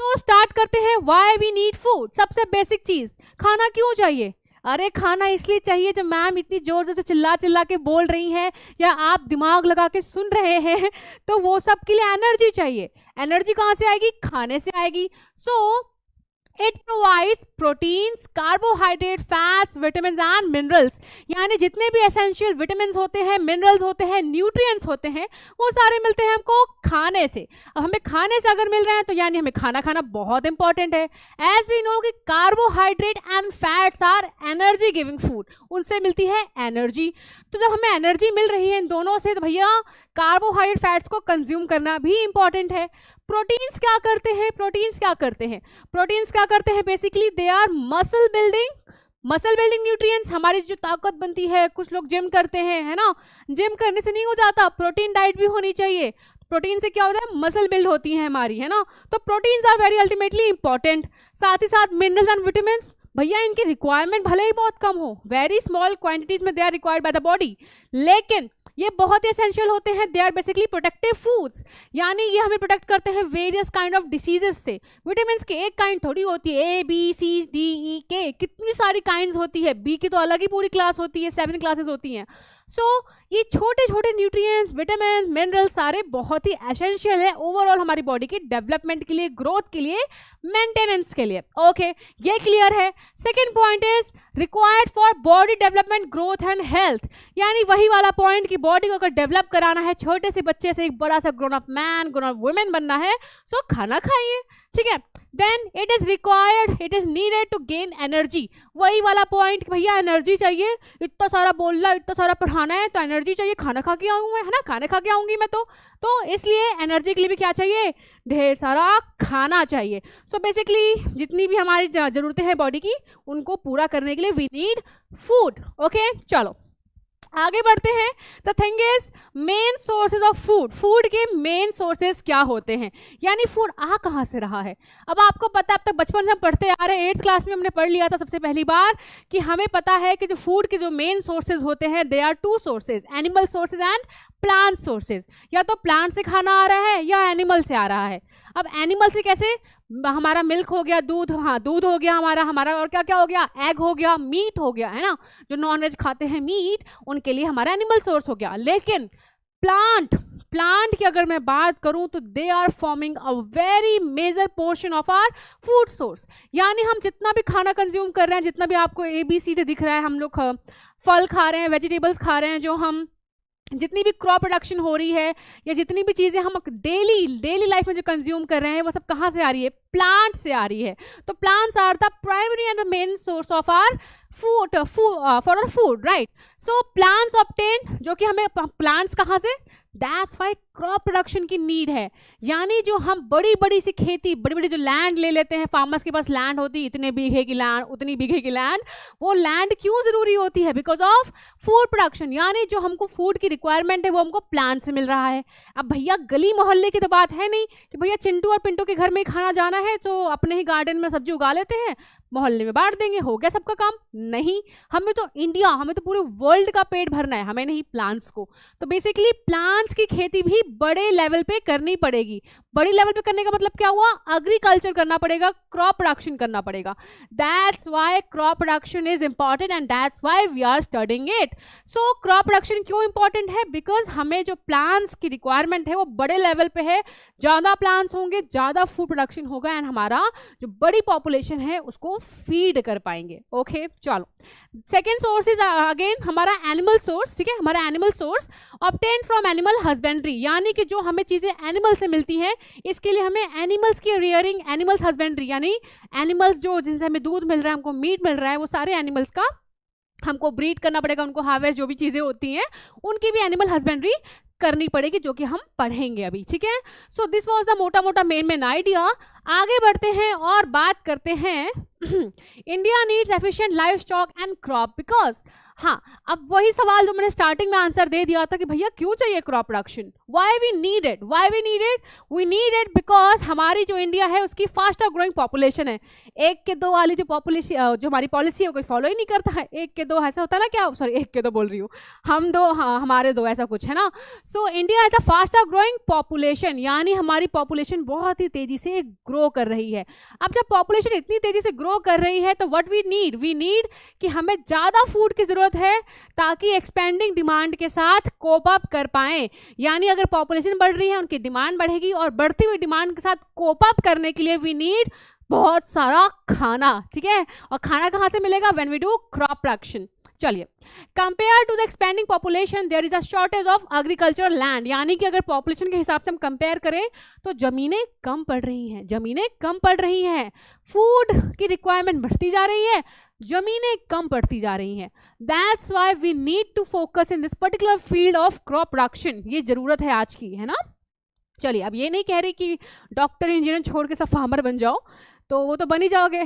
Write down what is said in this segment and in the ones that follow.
तो स्टार्ट करते हैं, व्हाई वी नीड फूड। सबसे बेसिक चीज, खाना क्यों चाहिए? अरे खाना इसलिए चाहिए, जब मैम इतनी जोर जोर से चिल्ला चिल्ला के बोल रही हैं या आप दिमाग लगा के सुन रहे हैं तो वो सब के लिए एनर्जी चाहिए। एनर्जी कहाँ से आएगी? खाने से आएगी। So it provides proteins, carbohydrate, fats, vitamin and minerals. यानी जितने भी एसेंशियल विटामिन होते हैं, मिनरल्स होते हैं, न्यूट्रिएंट्स होते हैं, वो सारे मिलते हैं हमको खाने से। अब हमें खाने से अगर मिल रहे हैं तो यानी हमें खाना खाना बहुत इंपॉर्टेंट है। एज वी नो कि carbohydrate and fats are energy giving food, उनसे मिलती है एनर्जी। तो जब हमें एनर्जी मिल रही है इन दोनों से, तो भैया कार्बोहाइड्रेट फैट्स को कंज्यूम करना भी इंपॉर्टेंट है। प्रोटीन्स क्या करते हैं? प्रोटीन्स क्या करते हैं? प्रोटीन्स क्या करते हैं? Basically they are muscle building nutrients. हमारी जो ताकत बनती है, कुछ लोग जिम करते हैं, है ना, जिम करने से नहीं हो जाता, प्रोटीन डाइट भी होनी चाहिए। प्रोटीन से क्या होता है? मसल बिल्ड होती है हमारी, है ना। तो proteins are very ultimately important. साथ ही साथ मिनरल्स एंड विटामिन्स, भैया इनकी रिक्वायरमेंट भले ही बहुत कम हो, वेरी स्मॉल क्वांटिटीज में they are required by the body, लेकिन ये बहुत ही एसेंशियल होते हैं। They are basically protective foods, यानी ये हमें प्रोटेक्ट करते हैं वेरियस काइंड ऑफ डिसीजेस से। विटामिन्स की एक काइंड थोड़ी होती है, A B C D E के, कितनी सारी काइंड्स होती है। बी की तो अलग ही पूरी क्लास होती है, 7 क्लासेस होती हैं। सो ये छोटे छोटे न्यूट्रिएंट्स, विटामिन, मिनरल्स सारे बहुत ही एसेंशियल है ओवरऑल हमारी बॉडी की डेवलपमेंट के लिए, ग्रोथ के लिए, मेंटेनेंस के लिए। ओके, ये क्लियर है। Second point is required for body development, growth and health. यानी वही वाला पॉइंट कि बॉडी को अगर डेवलप कराना है, छोटे से बच्चे से एक बड़ा सा grown up man, grown up women बनना है, सो खाना खाइए, ठीक है। Then it is required, it is needed to gain energy. वही वाला पॉइंट, भैया एनर्जी चाहिए, इतना सारा बोलना, इतना सारा पढ़ाना है तो एनर्जी चाहिए, खाना खा के आऊँ मैं, है ना, खाना खा के आऊंगी मैं तो इसलिए एनर्जी के लिए भी क्या चाहिए? ढेर सारा खाना चाहिए। सो बेसिकली जितनी भी हमारी जरूरतें हैं बॉडी की, उनको पूरा करने के लिए वी नीड फूड। ओके, चलो आगे बढ़ते हैं। The thing is main sources of food. Food के मेन सोर्सेज क्या होते हैं, यानी फूड आ कहाँ से रहा है? अब आपको पता है, अब तक बचपन से हम पढ़ते आ रहे हैं, 8th क्लास में हमने पढ़ लिया था सबसे पहली बार कि हमें पता है कि जो फूड के जो मेन सोर्सेज होते हैं, they are 2 sources, animal sources and plant sources. या तो प्लांट से खाना आ रहा है या एनिमल से आ रहा है। अब एनिमल से कैसे? हमारा मिल्क हो गया, दूध, हाँ दूध हो गया हमारा और क्या क्या हो गया? एग हो गया, मीट हो गया, है ना, जो नॉनवेज खाते हैं मीट, उनके लिए हमारा एनिमल सोर्स हो गया। लेकिन प्लांट की अगर मैं बात करूं तो they are forming a very major portion of our food source. यानी हम जितना भी खाना कंज्यूम कर रहे हैं, जितना भी आपको ABCD दिख रहा है, हम लोग फल खा रहे हैं, वेजिटेबल्स खा रहे हैं, जो हम जितनी भी क्रॉप प्रोडक्शन हो रही है या जितनी भी चीज़ें हम डेली लाइफ में जो कंज्यूम कर रहे हैं, वो सब कहाँ से आ रही है? प्लांट से आ रही है। तो plants are the primary and the main source of our food for our food, right. So plants obtain, जो कि हमें प्लांट्स कहाँ से? दैट्स वाई क्रॉप प्रोडक्शन की नीड है। यानी जो हम बड़ी सी खेती, बड़ी जो लैंड ले लेते हैं, फार्मर्स के पास लैंड होती है, इतने बीघे की लैंड, उतनी बीघे की लैंड, वो लैंड क्यों जरूरी होती है? Because of food production. यानी जो हमको फूड की रिक्वायरमेंट है वो हमको प्लांट से मिल रहा है। अब भैया गली मोहल्ले की तो बात है नहीं कि भैया चिंटू और पिंटू के घर में खाना जाना है तो अपने ही गार्डन में सब्जी उगा लेते हैं, मोहल्ले में बांट देंगे, हो गया सबका काम। नहीं, हमें तो पूरे वर्ल्ड का पेट भरना है, हमें नहीं प्लांट्स को। तो बेसिकली प्लांट्स की खेती भी बड़े लेवल पे करनी पड़ेगी। बड़ी लेवल पे करने का मतलब क्या हुआ? एग्रीकल्चर करना पड़ेगा, क्रॉप प्रोडक्शन करना पड़ेगा। That's why crop production is important and that's why we are studying it. So crop production क्यों इंपॉर्टेंट है? बिकॉज हमें जो प्लांट्स की रिक्वायरमेंट है वो बड़े लेवल पे है। ज़्यादा प्लांट्स होंगे, ज़्यादा फूड प्रोडक्शन होगा एंड हमारा जो बड़ी पॉपुलेशन है उसको फीड कर पाएंगे। ओके, चलो सेकेंड सोर्स इज अगेन हमारा एनिमल सोर्स, ठीक है। हमारा animal source obtain from animal husbandry, यानी कि जो हमें चीज़ें एनिमल से मिलती हैं, इसके लिए हमें एनिमल्स की रियरिंग, एनिमल्स हस्बेंड्री, यानी एनिमल्स जो जिनसे हमें दूध मिल रहा है, हमको मीट मिल रहा है, वो सारे एनिमल्स का हमको ब्रीड करना पड़ेगा, उनको हार्वेस्ट जो भी चीज़ें होती हैं उनकी भी एनिमल हस्बेंड्री करनी पड़ेगी, जो कि हम पढ़ेंगे अभी, ठीक है। सो दिस वाज द मोटा मेन आइडिया। आगे बढ़ते हैं और बात करते हैं India needs efficient life stock and crop because हाँ, अब वही सवाल जो मैंने स्टार्टिंग में आंसर दे दिया था कि भैया क्यों चाहिए crop production, why we need it, we need it because हमारी जो इंडिया है उसकी फास्टर ग्रोइंग पॉपुलेशन है। 1 के 2 वाली जो पॉपुलेशन, जो हमारी पॉलिसी है कोई फॉलो ही नहीं करता है। 1 के 2 ऐसा होता है ना, क्या, सॉरी 1 के 2 बोल रही हूँ, हम 2 हाँ हमारे 2, ऐसा कुछ है ना। So India has a faster growing population, यानी हमारी पॉपुलेशन बहुत ही तेजी से ग्रो कर रही है। अब जब पॉपुलेशन इतनी तेजी से ग्रो कर रही है तो व्हाट वी नीड कि हमें ज़्यादा फूड की ज़रूरत है ताकि एक्सपेंडिंग डिमांड के साथ कोप अप कर पाएं। यानी अगर पॉपुलेशन बढ़ रही है उनकी डिमांड बढ़ेगी, और बढ़ती हुई डिमांड के साथ कोप अप करने के लिए वी नीड बहुत सारा खाना, ठीक है। और खाना कहाँ से मिलेगा, when we do crop production. चलिए, compare to the expanding population there is a shortage of agricultural land, यानी कि अगर पॉपुलेशन के हिसाब से हम कंपेयर करें तो जमीनें कम पड़ रही हैं, फूड की रिक्वायरमेंट बढ़ती जा रही है, जमीनें कम पड़ती जा रही हैं। That's why we need to focus in this particular field of crop production, ये जरूरत है आज की, है ना। चलिए, अब ये नहीं कह रही कि डॉक्टर इंजीनियर छोड़ के सब फार्मर बन जाओ, तो वो तो बन ही जाओगे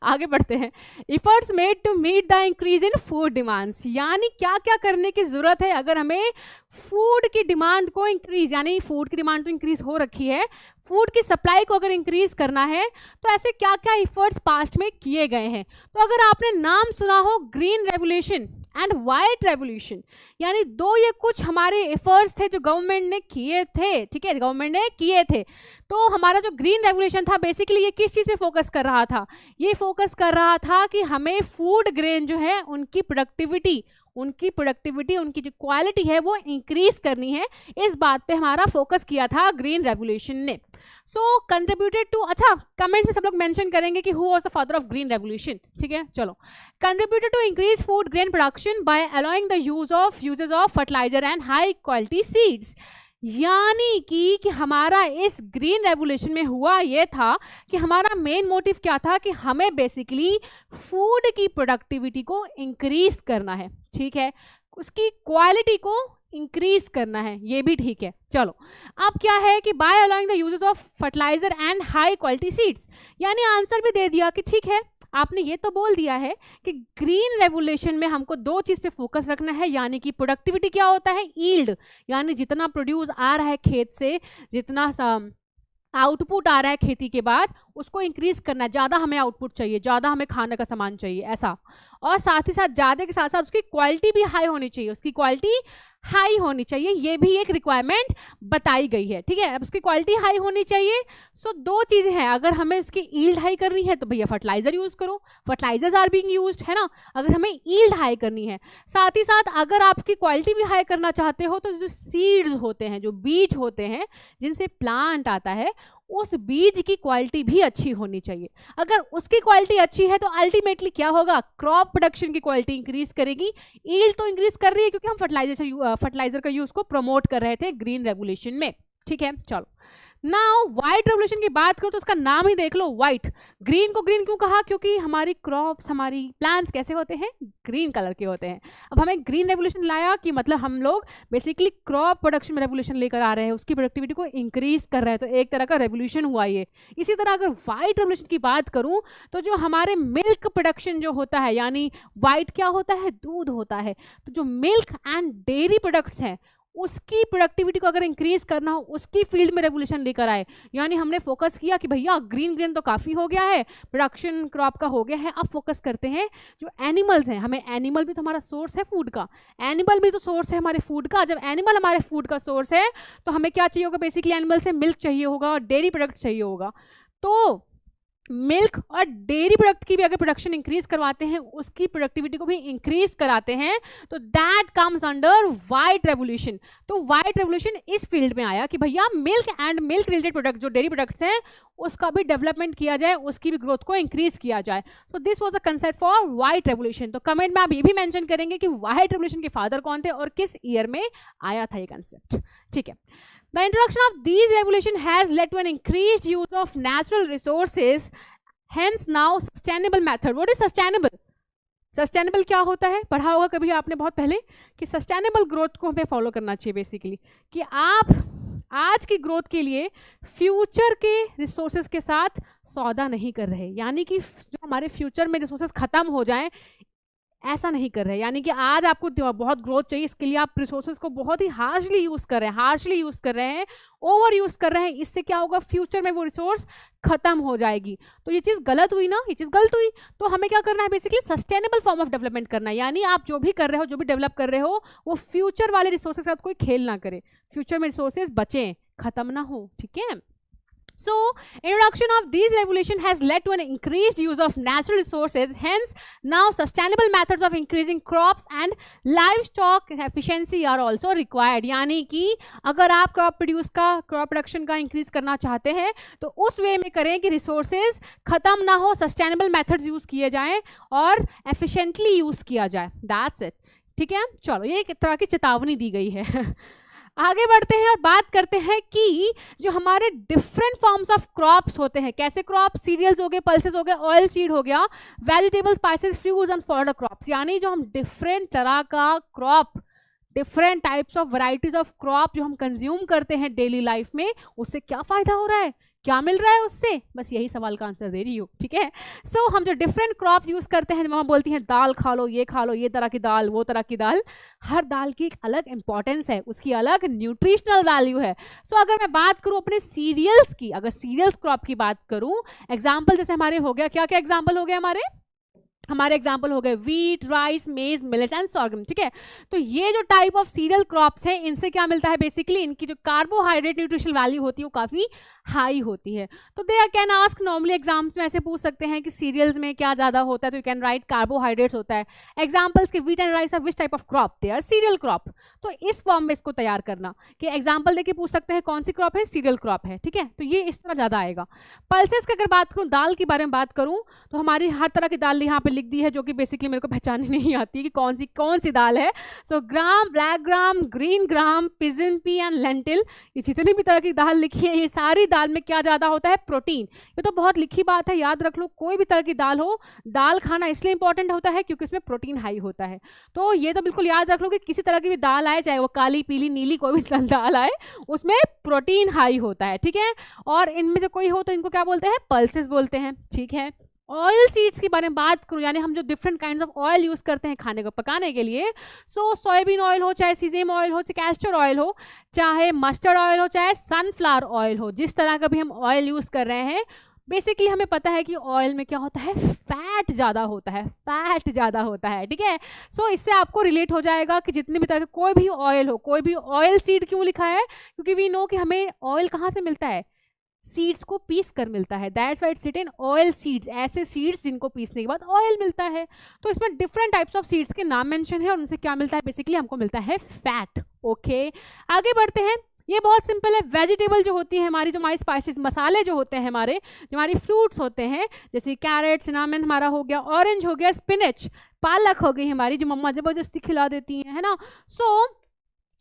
आगे बढ़ते हैं। Efforts made to meet the increase in food demands, यानी क्या क्या करने की जरूरत है अगर हमें फूड की डिमांड को इंक्रीज, यानी फूड की डिमांड तो इंक्रीज हो रखी है, फूड की सप्लाई को अगर इंक्रीज करना है तो ऐसे क्या क्या एफर्ट्स पास्ट में किए गए हैं। तो अगर आपने नाम सुना हो green revolution and white revolution, यानी 2 ये कुछ हमारे एफर्ट्स थे जो गवर्नमेंट ने किए थे, ठीक है, गवर्नमेंट ने किए थे। तो हमारा जो ग्रीन रेवोल्यूशन था बेसिकली ये किस चीज़ पे फोकस कर रहा था, ये फोकस कर रहा था कि हमें फूड ग्रेन जो है उनकी प्रोडक्टिविटी, उनकी जो क्वालिटी है वो इंक्रीज करनी है, इस बात पे हमारा फोकस किया था ग्रीन रेवोल्यूशन ने। सो कंट्रीब्यूटेड टू, अच्छा कमेंट में सब लोग मेंशन करेंगे कि who was the father of green revolution, ठीक है। चलो, contributed to increase food grain production by allowing the uses of fertiliser and high quality seeds, यानी कि हमारा इस ग्रीन रेवोल्यूशन में हुआ ये था कि हमारा मेन मोटिव क्या था कि हमें बेसिकली फूड की प्रोडक्टिविटी को इंक्रीज करना है, ठीक है, उसकी क्वालिटी को इंक्रीज करना है, ये भी ठीक है। चलो, अब क्या है कि by allowing the uses of fertiliser and high quality seeds, यानी आंसर भी दे दिया कि ठीक है, आपने ये तो बोल दिया है कि ग्रीन रेवोल्यूशन में हमको 2 चीज पे फोकस रखना है, यानी कि प्रोडक्टिविटी क्या होता है, यील्ड, यानी जितना प्रोड्यूस आ रहा है खेत से, जितना आउटपुट आ रहा है खेती के बाद, उसको इंक्रीज करना है, ज़्यादा हमें आउटपुट चाहिए, ज़्यादा हमें खाने का सामान चाहिए, ऐसा। और साथ ही साथ ज़्यादा के साथ साथ उसकी क्वालिटी भी हाई होनी चाहिए, ये भी एक रिक्वायरमेंट बताई गई है, ठीक है। अब उसकी क्वालिटी हाई होनी चाहिए। सो 2 चीज़ें हैं, अगर हमें उसकी यील्ड हाई करनी है तो भैया फर्टिलाइजर यूज़ करो, फर्टिलाइजर्स आर बीइंग यूज्ड, है ना, अगर हमें यील्ड हाई करनी है। साथ ही साथ अगर आपकी क्वालिटी भी हाई करना चाहते हो तो जो सीड्स होते हैं, जो बीज होते हैं जिनसे प्लांट आता है, उस बीज की क्वालिटी भी अच्छी होनी चाहिए। अगर उसकी क्वालिटी अच्छी है तो अल्टीमेटली क्या होगा, क्रॉप प्रोडक्शन की क्वालिटी इंक्रीज करेगी। यील्ड तो इंक्रीज कर रही है क्योंकि हम फर्टिलाइजर का यूज को प्रमोट कर रहे थे ग्रीन रेवोल्यूशन में, ठीक है। चलो, नाउ व्हाइट रेवोल्यूशन की बात करो तो उसका नाम ही देख लो, व्हाइट। ग्रीन को ग्रीन क्यों कहा, क्योंकि हमारी क्रॉप्स, हमारी प्लांट्स कैसे होते हैं, ग्रीन कलर के होते हैं। अब हमें ग्रीन रेवोल्यूशन लाया कि मतलब हम लोग बेसिकली क्रॉप प्रोडक्शन में रेवोल्यूशन लेकर आ रहे हैं, उसकी प्रोडक्टिविटी को इंक्रीज कर रहे हैं, तो एक तरह का रेवोल्यूशन हुआ ये। इसी तरह अगर व्हाइट रेवोल्यूशन की बात करूं तो जो हमारे मिल्क प्रोडक्शन जो होता है, यानी व्हाइट क्या होता है, दूध होता है, तो जो मिल्क एंड डेयरी प्रोडक्ट्स हैं उसकी प्रोडक्टिविटी को अगर इंक्रीज करना हो, उसकी फील्ड में रेवोल्यूशन लेकर आए। यानी हमने फोकस किया कि भैया ग्रीन तो काफ़ी हो गया है, प्रोडक्शन क्रॉप का हो गया है, अब फोकस करते हैं जो एनिमल्स हैं, हमें एनिमल भी तो हमारा सोर्स है फूड का, एनिमल भी तो सोर्स है हमारे फूड का। जब एनिमल हमारे फूड का सोर्स है तो हमें क्या चाहिए होगा, बेसिकली एनिमल से मिल्क चाहिए होगा और डेयरी प्रोडक्ट चाहिए होगा। तो मिल्क और डेयरी प्रोडक्ट की भी अगर प्रोडक्शन इंक्रीज करवाते हैं, उसकी प्रोडक्टिविटी को भी इंक्रीज कराते हैं, तो that comes under white revolution. तो व्हाइट रेवोल्यूशन इस फील्ड में आया कि भैया milk and milk related product जो डेयरी प्रोडक्ट्स हैं उसका भी डेवलपमेंट किया जाए, उसकी भी ग्रोथ को इंक्रीज किया जाए। तो this was the concept for white revolution. तो कमेंट में आप ये भी मेंशन करेंगे कि व्हाइट रेवोल्यूशन के फादर कौन थे और किस ईयर में आया था ये कंसेप्ट, ठीक है। The introduction of these regulations has led to an increased use of natural resources, hence now sustainable method. What is sustainable? Sustainable क्या होता है, पढ़ा होगा कभी आपने बहुत पहले कि sustainable growth को हमें फॉलो करना चाहिए बेसिकली, कि आप आज की ग्रोथ के लिए फ्यूचर के रिसोर्सेज के साथ सौदा नहीं कर रहे, यानी कि जो हमारे फ्यूचर में रिसोर्सेज खत्म हो जाएं, ऐसा नहीं कर रहे। यानी कि आज आपको बहुत ग्रोथ चाहिए, इसके लिए आप रिसोर्सेज को बहुत ही हार्शली यूज कर रहे हैं, ओवर यूज कर रहे हैं। इससे क्या होगा, फ्यूचर में वो रिसोर्स खत्म हो जाएगी। तो ये चीज गलत हुई ना, ये चीज गलत हुई। तो हमें क्या करना है, basically sustainable form of development करना है। यानी आप जो भी कर रहे हो, जो भी डेवलप कर रहे हो, वो फ्यूचर वाले रिसोर्सेज के साथ कोई खेल ना करे, फ्यूचर में रिसोर्सेज बचे, खत्म ना हो, ठीक है। So, introduction of these regulation has led to an increased use of natural resources. Hence, now sustainable methods of increasing crops and livestock efficiency are also required. यानी कि अगर आप क्रॉप प्रोडक्शन का इंक्रीज करना चाहते हैं तो उस वे में करें कि रिसोर्सेज खत्म ना हो, सस्टेनेबल मेथड्स यूज किए जाएं और एफिशिएंटली यूज किया जाए। दैट्स इट, ठीक है। चलो, ये एक तरह की चेतावनी दी गई है। आगे बढ़ते हैं और बात करते हैं कि जो हमारे डिफरेंट फॉर्म्स ऑफ क्रॉप्स होते हैं, कैसे क्रॉप, सीरियल्स हो गए, पल्सेस हो गए, ऑयल सीड हो गया, vegetables, spices, fruits and fodder crops. यानी जो हम डिफरेंट तरह का crop, different types of varieties of crop जो हम कंज्यूम करते हैं डेली लाइफ में, उससे क्या फायदा हो रहा है, क्या मिल रहा है उससे, बस यही सवाल का आंसर दे रही हूँ, ठीक है। सो हम जो डिफरेंट क्रॉप्स यूज करते हैं, मामा बोलती हैं दाल खा लो, ये तरह की दाल, वो तरह की दाल, हर दाल की एक अलग इंपॉर्टेंस है, उसकी अलग न्यूट्रिशनल वैल्यू है। सो अगर मैं बात करूँ अपने सीरियल्स की, अगर सीरियल्स क्रॉप की बात करूँ, एग्जाम्पल जैसे हमारे हो गया, क्या क्या एग्जाम्पल हो गया हमारे एग्जाम्पल हो गए वीट, राइस, मेज, मिलेट एंड सॉर्गम, ठीक है। तो ये जो टाइप ऑफ सीरियल क्रॉप्स हैं, इनसे क्या मिलता है, बेसिकली इनकी जो कार्बोहाइड्रेट न्यूट्रिशनल वैल्यू होती है वो काफी हाई होती है। तो they can ask, normally exams में ऐसे पूछ सकते हैं कि सीरियल्स में क्या ज्यादा होता है, तो यू कैन राइट कार्बोहाइड्रेट्स होता है। एग्जाम्पल्स के wheat and rice are which type of crop, they are cereal crop. तो इस फॉर्म में इसको तैयार करना कि एग्जाम्पल देके पूछ सकते हैं कौन सी क्रॉप है, सीरियल क्रॉप है, ठीक है। तो ये इस तरह ज्यादा आएगा। पल्सेस की अगर बात करूँ, दाल के बारे में बात करूँ, तो हमारी हर तरह की दाल यहाँ पे लिख दी है, जो कि बेसिकली मेरे को पहचाननी नहीं आती कि कौन सी दाल है। So gram, black gram, green gram, pigeon pea and lentil, ये जितनी भी तरह की दाल लिखी है, ये सारी दाल में क्या ज्यादा होता है, प्रोटीन। ये तो बहुत लिखी बात है, याद रख लो, कोई भी तरह की दाल हो, दाल खाना इसलिए इंपॉर्टेंट होता है क्योंकि इसमें प्रोटीन हाई होता है। तो ये तो बिल्कुल याद रख लो कि किसी तरह की भी दाल आए, चाहे वो काली, पीली, नीली, कोई भी दाल आए, उसमें प्रोटीन हाई होता है, ठीक है। और इनमें से कोई हो तो इनको क्या बोलते हैं, पल्सेस बोलते हैं, ठीक है। ऑयल सीड्स के बारे में बात करूं, यानी हम जो different kinds of oil use करते हैं खाने को पकाने के लिए, सो सोयाबीन ऑयल हो, चाहे सीजेम ऑयल हो, चाहे कैस्टर ऑयल हो, चाहे मस्टर्ड ऑयल हो, चाहे सनफ्लावर ऑयल हो, जिस तरह का भी हम ऑयल यूज कर रहे हैं, बेसिकली हमें पता है कि ऑयल में क्या होता है, फैट ज़्यादा होता है, ठीक है। सो इससे आपको रिलेट हो जाएगा कि जितने भी तरह के कोई भी ऑयल हो, कोई भी ऑयल सीड क्यों लिखा है, क्योंकि वी नो कि हमें ऑयल कहाँ से मिलता है, सीड्स को पीस कर मिलता है, that's why it's written oil seeds, ऐसे सीड्स जिनको पीसने के बाद ऑयल मिलता है। तो इसमें डिफरेंट टाइप्स ऑफ सीड्स के नाम मेंशन है और उनसे क्या मिलता है, बेसिकली हमको मिलता है फैट, ओके। आगे बढ़ते हैं, ये बहुत सिंपल है। वेजिटेबल जो होती है हमारी, जो हमारी स्पाइसेस, मसाले जो होते हैं हमारे, जो हमारी फ्रूट्स होते हैं, जैसे कैरेट, सिनामन हमारा हो गया, ऑरेंज हो गया, स्पिनच, पालक हो गई हमारी, जो मम्मा जबरदस्ती खिला देती है ना। सो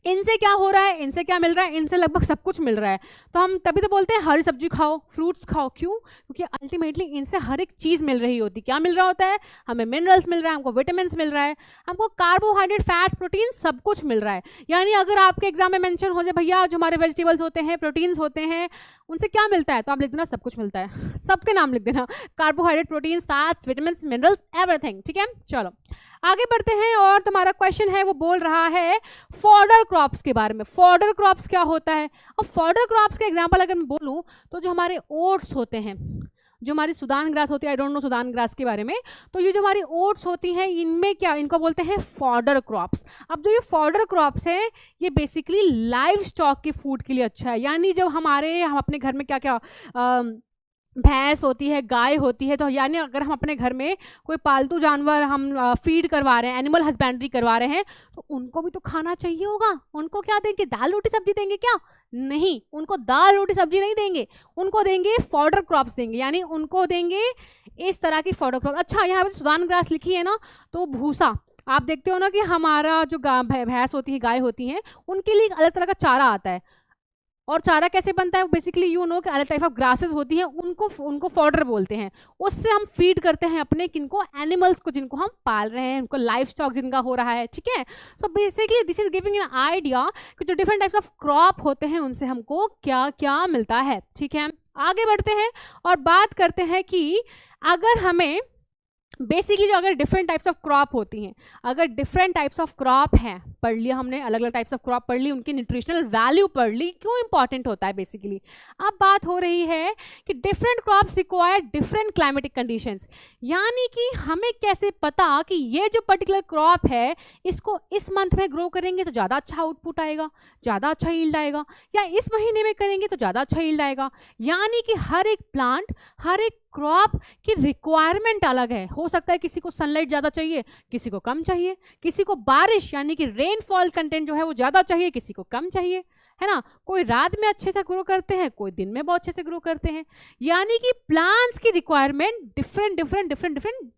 इनसे क्या हो रहा है, इनसे क्या मिल रहा है, इनसे लगभग सब कुछ मिल रहा है। तो हम तभी तो बोलते हैं हरी सब्जी खाओ, फ्रूट्स खाओ, क्यों, क्योंकि अल्टीमेटली इनसे हर एक चीज़ मिल रही होती। क्या मिल रहा होता है, हमें मिनरल्स मिल रहा है, हमको विटामिन मिल रहा है, हमको कार्बोहाइड्रेट, फैट, प्रोटीन, सब कुछ मिल रहा है। यानी अगर आपके एग्जाम में मेंशन हो जाए भैया जो हमारे वेजिटेबल्स होते हैं, प्रोटीन्स होते हैं, उनसे क्या मिलता है, तो आप लिख देना सब कुछ मिलता है, सबके नाम लिख देना, carbohydrate, protein, fats, vitamin, minerals, everything, ठीक है। चलो आगे बढ़ते हैं और तुम्हारा क्वेश्चन है वो बोल रहा है फॉडर क्रॉप्स के बारे में। फॉडर क्रॉप्स क्या होता है, और फॉडर क्रॉप्स का एग्जांपल अगर मैं बोलूं तो जो हमारे ओट्स होते हैं, जो हमारी सुदान ग्रास होती है, I don't know Sudan grass के बारे में, तो ये जो हमारी ओट्स होती हैं, इनमें क्या, इनको बोलते हैं फॉडर क्रॉप्स। अब जो ये फॉडर क्रॉप्स है, ये बेसिकली लाइव स्टॉक के फूड के लिए अच्छा है। यानी जब हम अपने घर में क्या क्या भैंस होती है, गाय होती है, तो यानी अगर हम अपने घर में कोई पालतू जानवर हम फीड करवा रहे हैं, एनिमल हस्बेंड्री करवा रहे हैं, तो उनको भी तो खाना चाहिए होगा। उनको क्या देंगे, दाल रोटी सब्जी देंगे क्या, नहीं, उनको दाल रोटी सब्जी नहीं देंगे, उनको देंगे फॉडर क्रॉप्स देंगे, यानी उनको देंगे इस तरह की फॉडर क्रॉप। अच्छा, यहाँ पे सुदान ग्रास लिखी है ना, तो भूसा, आप देखते हो ना कि हमारा जो भैंस होती है, गाय होती है, उनके लिए अलग तरह का चारा आता है। और चारा कैसे बनता है, बेसिकली यू नो कि अलग टाइप ऑफ ग्रासेस होती हैं, उनको फॉडर बोलते हैं। उससे हम फीड करते हैं अपने किनको, एनिमल्स को, जिनको हम पाल रहे हैं, उनको लाइफ स्टॉक जिनका हो रहा है, ठीक है। So basically this is giving an idea कि जो डिफरेंट टाइप्स ऑफ क्रॉप होते हैं उनसे हमको क्या क्या मिलता है, ठीक है। आगे बढ़ते हैं और बात करते हैं कि अगर हमें बेसिकली जो अगर डिफरेंट टाइप्स ऑफ क्रॉप होती हैं, अगर डिफरेंट टाइप्स ऑफ क्रॉप हैं, पढ़ लिया हमने, अलग अलग टाइप्स ऑफ क्रॉप पढ़ ली, उनकी न्यूट्रिशनल वैल्यू पढ़ ली, क्यों इंपॉर्टेंट होता है बेसिकली। अब बात हो रही है कि different crops require different climatic conditions, यानी कि हमें कैसे पता कि ये जो पर्टिकुलर क्रॉप है इसको इस मंथ में ग्रो करेंगे तो ज़्यादा अच्छा आउटपुट आएगा, ज़्यादा अच्छा यील्ड आएगा, या इस महीने में करेंगे तो ज़्यादा अच्छा यील्ड आएगा। यानी कि हर एक प्लांट, हर एक क्रॉप की रिक्वायरमेंट अलग है। हो सकता है किसी को सनलाइट ज़्यादा चाहिए, किसी को कम चाहिए, किसी को बारिश यानी कि रेनफॉल कंटेंट जो है वो ज़्यादा चाहिए, किसी को कम चाहिए, है ना। कोई रात में अच्छे से ग्रो करते हैं, कोई दिन में बहुत अच्छे से ग्रो करते हैं। यानी कि प्लांट्स की रिक्वायरमेंट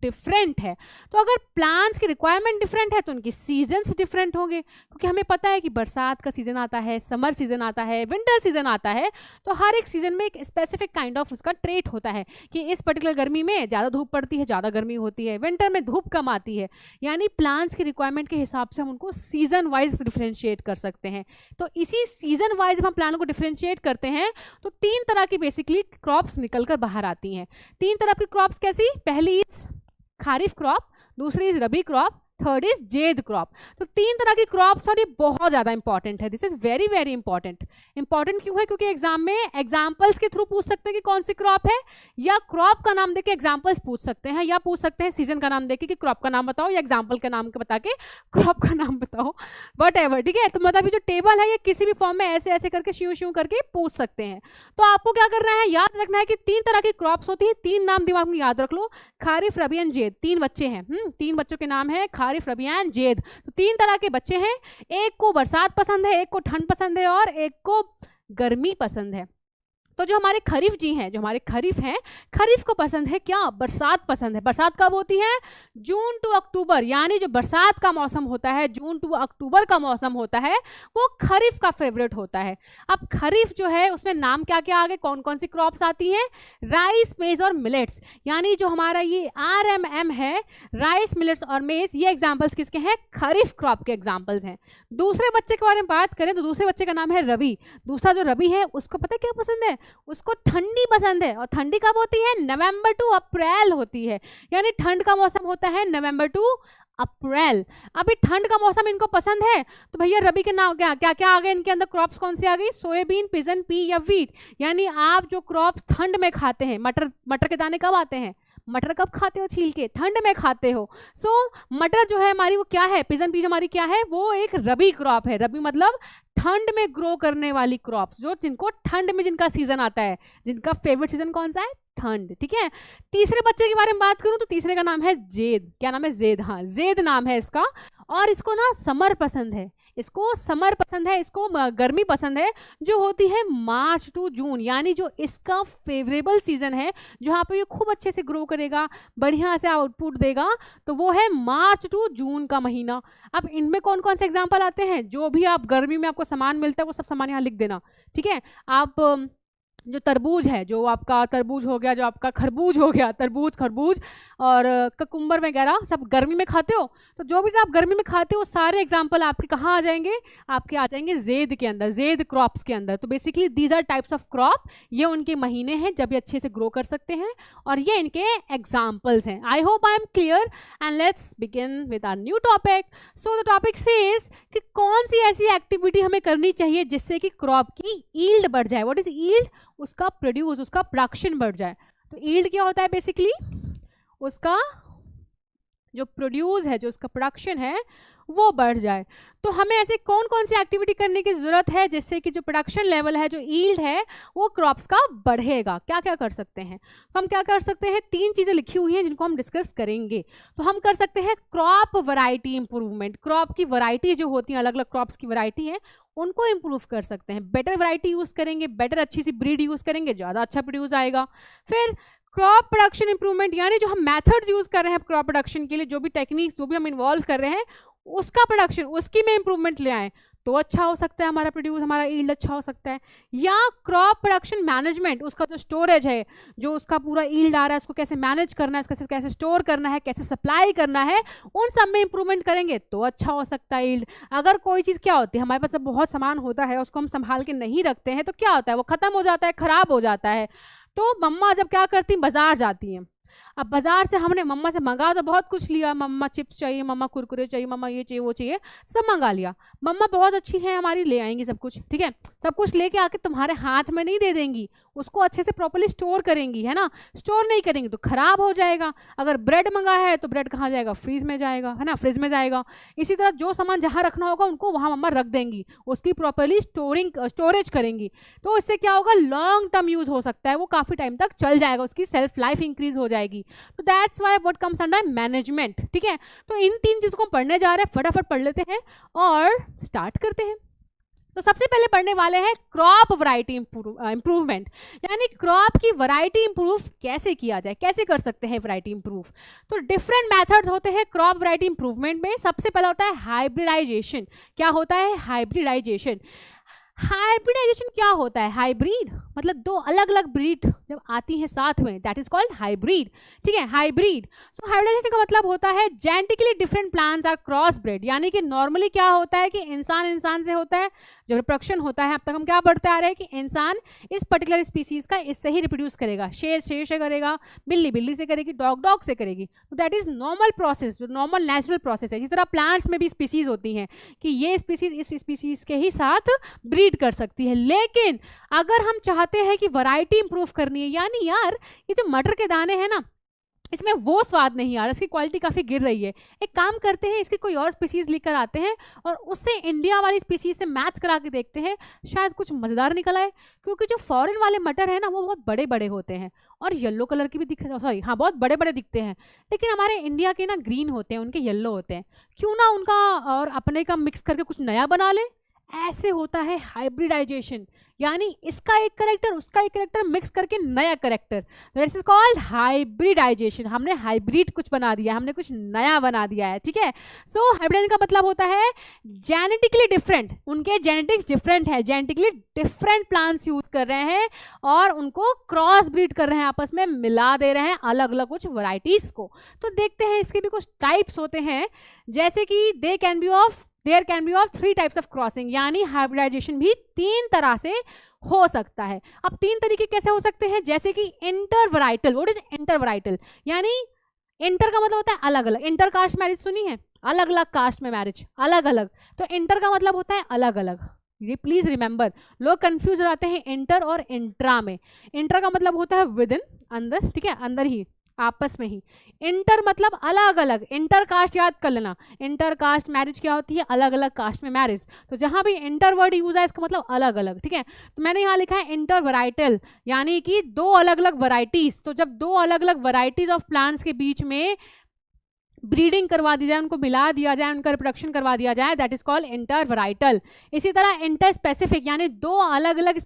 डिफरेंट है। तो अगर प्लांट्स की रिक्वायरमेंट डिफरेंट है तो उनकी सीजन्स डिफरेंट होंगे, क्योंकि हमें पता है कि बरसात का सीजन आता है, समर सीजन आता है, विंटर सीजन आता है, तो हर एक सीजन में एक स्पेसिफिक काइंड ऑफ उसका ट्रेट होता है कि इस पर्टिकुलर गर्मी में ज़्यादा धूप पड़ती है, ज़्यादा गर्मी होती है, विंटर में धूप कम आती है। यानी प्लांट्स की रिक्वायरमेंट के हिसाब से हम उनको सीजन वाइज डिफ्रेंशिएट कर सकते हैं। तो इसी सीजन वाइज जब हम प्लांट को डिफरेंशिएट करते हैं तो 3 तरह की बेसिकली क्रॉप्स निकलकर बाहर आती हैं। 3 तरह की क्रॉप्स कैसी? पहली इज खारिफ क्रॉप, दूसरी is rabi crop, third is zaid crop. तो 3 तरह की क्रॉप्स और ये बहुत ज़्यादा इंपॉर्टेंट है। This is very very important. Important क्यों है? क्योंकि एग्जाम में एग्जाम्पल्स के थ्रू पूछ सकते हैं कि कौन सी क्रॉप है, या क्रॉप का नाम देके एग्जाम्पल्स पूछ सकते हैं, या पूछ सकते हैं सीजन का नाम देके कि क्रॉप का नाम बताओ, या एग्जाम्पल का नाम बता के क्रॉप का नाम बताओ, वट एवर। ठीक है, तो मतलब ये जो टेबल है ये किसी भी फॉर्म में ऐसे ऐसे करके श्यू करके पूछ सकते हैं। तो आपको क्या करना है, याद रखना है कि 3 तरह की क्रॉप्स होती है। 3 नाम दिमाग में याद रख लो, खारिफ, रबी एंड जेद। 3 बच्चे हैं, 3 बच्चों के नाम है खारिफ, रबी एंड जेद। तो 3 तरह के बच्चे हैं, एक को बरसात पसंद है, एक को ठंड पसंद है, और एक को गर्मी पसंद है। तो जो हमारे खरीफ जी हैं, जो हमारे खरीफ हैं, खरीफ को पसंद है क्या? बरसात पसंद है। बरसात कब होती है? जून टू अक्टूबर, यानी जो बरसात का मौसम होता है, जून टू अक्टूबर का मौसम होता है, वो खरीफ का फेवरेट होता है। अब खरीफ जो है उसमें नाम क्या क्या आगे, कौन कौन सी क्रॉप्स आती हैं? राइस, मेज और मिलेट्स। यानी जो हमारा ये RMM है, राइस, मिलेट्स और मेज, ये एग्जाम्पल्स किसके हैं? खरीफ क्रॉप के एग्जाम्पल्स हैं। दूसरे बच्चे के बारे में बात करें तो दूसरे बच्चे का नाम है रबी। दूसरा जो रबी है उसको पता है क्या पसंद है? उसको ठंडी पसंद है। और ठंडी कब होती है? नवंबर टू अप्रैल होती है। यानी ठंड का मौसम होता है नवंबर टू अप्रैल। अभी ठंड का मौसम इनको पसंद है, तो भैया रबी के नाम क्या क्या क्या आ गए इनके अंदर? क्रॉप्स कौन सी आ गई? सोयाबीन, पिजन, पी या वीट। यानी आप जो क्रॉप्स ठंड में खाते हैं, मटर के दाने कब आते हैं? मटर कब खाते हो? छील के, ठंड में खाते हो। सो मटर जो है हमारी वो क्या है? पिजन पी हमारी क्या है? वो एक रबी क्रॉप है। रबी मतलब ठंड में ग्रो करने वाली क्रॉप्स, जो जिनको ठंड में जिनका सीजन आता है, जिनका फेवरेट सीजन कौन सा है? ठंड। ठीक है। तीसरे बच्चे के बारे में बात करूं तो तीसरे का नाम है जेद। क्या नाम है? जेद। हाँ, जेद नाम है इसका। और इसको ना समर पसंद है, इसको समर पसंद है, इसको गर्मी पसंद है, जो होती है मार्च टू जून। यानी जो इसका फेवरेबल सीजन है, जहाँ पे ये खूब अच्छे से ग्रो करेगा, बढ़िया से आउटपुट देगा, तो वो है मार्च टू जून का महीना। अब इनमें कौन कौन से एग्जाम्पल आते हैं? जो भी आप गर्मी में आपको सामान मिलता है वो सब सामान यहाँ लिख देना। ठीक है। आप जो तरबूज है, जो आपका तरबूज हो गया, जो आपका खरबूज हो गया, तरबूज, खरबूज और ककुम्बर वगैरह सब गर्मी में खाते हो, तो जो भी आप गर्मी में खाते हो सारे एग्जाम्पल आपके कहाँ आ जाएंगे? आपके आ जाएंगे जेद के अंदर, जेद क्रॉप्स के अंदर। तो basically these are types of crop. ये उनके महीने हैं जब ये अच्छे से ग्रो कर सकते हैं, और ये इनके एग्जाम्पल्स हैं। I hope I am clear and let's begin with our new topic. So the topic says कि कौन सी ऐसी एक्टिविटी हमें करनी चाहिए जिससे कि क्रॉप की ईल्ड बढ़ जाए। What is yield? उसका प्रोड्यूस, उसका प्रोडक्शन बढ़ जाए। तो ईल्ड क्या होता है? बेसिकली उसका जो प्रोड्यूस है, जो उसका प्रोडक्शन है, वो बढ़ जाए। तो हमें ऐसे कौन कौन सी एक्टिविटी करने की जरूरत है जिससे कि जो प्रोडक्शन लेवल है, जो ईल्ड है, वो क्रॉप्स का बढ़ेगा? क्या क्या कर सकते हैं? तो हम क्या कर सकते हैं? 3 चीजें लिखी हुई हैं जिनको हम डिस्कस करेंगे। तो हम कर सकते हैं क्रॉप वैरायटी इंप्रूवमेंट। क्रॉप की वैरायटी जो होती है, अलग अलग क्रॉप्स की वैरायटी है, उनको इंप्रूव कर सकते हैं। बेटर वैरायटी यूज करेंगे, बेटर अच्छी सी ब्रीड यूज करेंगे, ज्यादा अच्छा प्रोड्यूस आएगा। फिर क्रॉप प्रोडक्शन इंप्रूवमेंट, यानी जो हम मेथड्स यूज कर रहे हैं क्रॉप प्रोडक्शन के लिए, जो भी टेक्निक्स, जो भी हम इन्वॉल्व कर रहे हैं, उसका प्रोडक्शन, उसकी में इंप्रूवमेंट ले आए तो अच्छा हो सकता है हमारा प्रोड्यूस, हमारा ईल्ड अच्छा हो सकता है। या क्रॉप प्रोडक्शन मैनेजमेंट, उसका जो स्टोरेज है, जो उसका पूरा ईल्ड आ रहा है, उसको कैसे मैनेज करना है, उसको कैसे स्टोर करना है, कैसे सप्लाई करना है, उन सब में इंप्रूवमेंट करेंगे तो अच्छा हो सकता है ईल्ड। अगर कोई चीज़ क्या होती है, हमारे पास जब बहुत सामान होता है, उसको हम संभाल के नहीं रखते हैं, तो क्या होता है? वो खत्म हो जाता है, खराब हो जाता है। तो मम्मा जब क्या करती, बाजार जाती हैं। अब बाजार से हमने मम्मा से मंगा तो बहुत कुछ लिया, मम्मा चिप्स चाहिए, मम्मा कुरकुरे चाहिए, मम्मा ये चाहिए वो चाहिए, सब मंगा लिया। मम्मा बहुत अच्छी है हमारी, ले आएंगी सब कुछ, ठीक है। सब कुछ लेके आके तुम्हारे हाथ में नहीं दे देंगी, उसको अच्छे से प्रॉपर्ली स्टोर करेंगी, है ना। स्टोर नहीं करेंगी तो खराब हो जाएगा। अगर ब्रेड मंगा है तो ब्रेड कहाँ जाएगा, फ्रीज में जाएगा, है ना, फ्रिज में जाएगा। इसी तरह जो सामान जहाँ रखना होगा उनको वहाँ मम्मा रख देंगी, उसकी प्रॉपर्ली स्टोरेज करेंगी। तो इससे क्या होगा, लॉन्ग टर्म यूज हो सकता है, वो काफ़ी टाइम तक चल जाएगा, उसकी सेल्फ लाइफ इंक्रीज हो जाएगी। तो that's why what comes under management, ठीक है। तो इन 3 चीज़ों को पढ़ने जा रहे हैं, फटाफट पढ़ लेते हैं और स्टार्ट करते हैं। तो सबसे पहले पढ़ने वाले हैं क्रॉप वैरायटी इंप्रूवमेंट, यानी क्रॉप की वैरायटी इंप्रूव कैसे किया जाए, कैसे कर सकते हैं वैरायटी इंप्रूव। तो डिफरेंट मेथड्स होते हैं क्रॉप वैरायटी इंप्रूवमेंट में। सबसे पहला होता है हाइब्रिडाइजेशन। क्या होता है हाइब्रिडाइजेशन? हाइब्रिडाइजेशन क्या होता है? हाइब्रिड मतलब 2 अलग अलग ब्रीड जब आती है साथ में, दैट इज कॉल्ड हाइब्रिड, ठीक है, हाइब्रिड। सो हाइब्रिडाइजेशन का मतलब होता है genetically different plants are cross bred, यानी कि नॉर्मली क्या होता है कि इंसान से होता है, जब रिप्रोडक्शन होता है अब तक हम क्या पढ़ते आ रहे हैं कि इंसान इस पर्टिकुलर स्पीसीज का इससे ही रिप्रोड्यूस करेगा, शेर से करेगा, बिल्ली से करेगी, डॉग से करेगी। तो दैट इज नॉर्मल प्रोसेस, जो नॉर्मल नेचुरल प्रोसेस है। इसी तरह प्लांट्स में भी स्पीसीज होती हैं कि ये स्पीसीज इस स्पीसीज के ही साथ ब्रीड कर सकती है। लेकिन अगर हम चाहते हैं कि वैरायटी इंप्रूव करनी है, यानी यार ये जो मटर के दाने हैं ना, इसमें वो स्वाद नहीं आ रहा, इसकी क्वालिटी काफ़ी गिर रही है, एक काम करते हैं इसकी कोई और स्पीसीज लेकर आते हैं और उससे इंडिया वाली स्पीसीज से मैच करा के देखते हैं, शायद कुछ मज़ेदार निकल आए। क्योंकि जो फॉरेन वाले मटर है ना वो बहुत बड़े बड़े होते हैं और येलो कलर की भी बहुत बड़े बड़े दिखते हैं। लेकिन हमारे इंडिया के ना ग्रीन होते हैं, उनके येलो होते हैं। क्यों ना उनका और अपने का मिक्स करके कुछ नया बना ले। ऐसे होता है हाइब्रिडाइजेशन, यानी इसका एक करेक्टर उसका एक करेक्टर मिक्स करके नया character, that is called hybridisation. हमने हाइब्रिड कुछ बना दिया, हमने कुछ नया बना दिया है, ठीक है। सो हाइब्रिडाइजेशन का मतलब होता है जेनेटिकली डिफरेंट, उनके जेनेटिक्स डिफरेंट है, जेनेटिकली डिफरेंट प्लांट्स यूज कर रहे हैं और उनको क्रॉस ब्रीड कर रहे हैं, आपस में मिला दे रहे हैं अलग अलग कुछ वैरायटीज को। तो देखते हैं इसके भी कुछ टाइप्स होते हैं, जैसे कि there can be of 3 types of crossing, यानी हाइब्रिडाइजेशन भी 3 तरह से हो सकता है। अब 3 तरीके कैसे हो सकते हैं, जैसे कि इंटरवैराइटल। What is इंटरवैराइटल? यानी इंटर का मतलब होता है अलग अलग, इंटर कास्ट मैरिज सुनी है, अलग अलग कास्ट में मैरिज, अलग अलग। तो इंटर का मतलब होता है अलग अलग, ये प्लीज रिमेंबर, लोग कंफ्यूज हो जाते हैं इंटर और इंट्रा में। इंटर का मतलब होता है विद इन, अंदर, ठीक है, अंदर ही, आपस में ही। इंटर मतलब अलग अलग, इंटर कास्ट याद कर लेना, इंटर कास्ट मैरिज क्या होती है, अलग अलग कास्ट में मैरिज। तो जहां भी इंटर वर्ड यूज है इसका मतलब अलग अलग, ठीक है। तो मैंने यहाँ लिखा है इंटर वैराइटल, यानी कि 2 अलग अलग वैरायटीज। तो जब 2 अलग अलग वैरायटीज ऑफ प्लांट्स के बीच में ब्रीडिंग करवा दी जाए, उनको मिला दिया जाए, उनका रिप्रोडक्शन करवा दिया जाए, दैट इज कॉल्ड इंटरवैराइटल। इसी तरह इंटर स्पेसिफिक, यानी 2 अलग अलग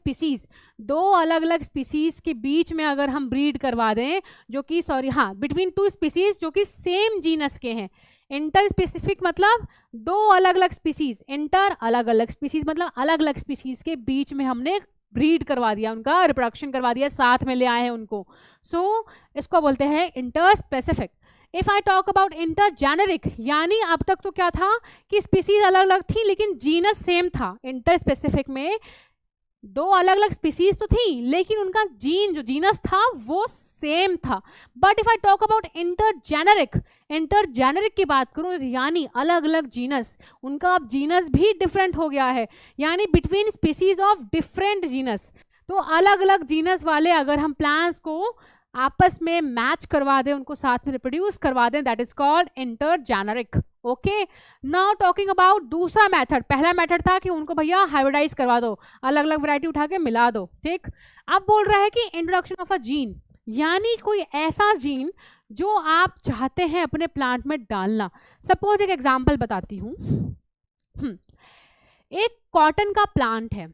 स्पीसीज के बीच में अगर हम ब्रीड करवा दें, जो कि बिटवीन 2 स्पीसीज जो कि सेम जीनस के हैं। इंटर स्पेसिफिक मतलब 2 अलग अलग स्पीसीज, इंटर अलग अलग स्पीसीज मतलब अलग अलग स्पीसीज के बीच में हमने ब्रीड करवा दिया, उनका रिप्रोडक्शन करवा दिया, साथ में ले आए हैं उनको। सो इसको बोलते हैं inter specific. If I talk about inter generic, यानी अब तक तो क्या था कि स्पीसीज अलग अलग थी लेकिन जीनस सेम था। इंटर स्पेसिफिक में 2 अलग अलग स्पीसीज तो थी लेकिन उनका जीन जो जीनस था वो सेम था। But if I talk about inter generic की बात करूं, यानी अलग अलग जीनस, उनका अब जीनस भी डिफरेंट हो गया है, यानी between species of different genus. तो अलग अलग जीनस वाले अगर हम प्लांट्स को आपस में मैच करवा दें, उनको साथ में रिप्रोड्यूस करवा दें, that is called inter generic. Okay, now talking about दूसरा मेथड। पहला मेथड था कि उनको भैया हाइब्रिडाइज करवा दो, अलग अलग वैरायटी उठा के मिला दो, ठीक। अब बोल रहा है कि इंट्रोडक्शन ऑफ अ जीन, यानी कोई ऐसा जीन जो आप चाहते हैं अपने प्लांट में डालना। सपोज एक एग्जाम्पल बताती हूँ, एक कॉटन का प्लांट है।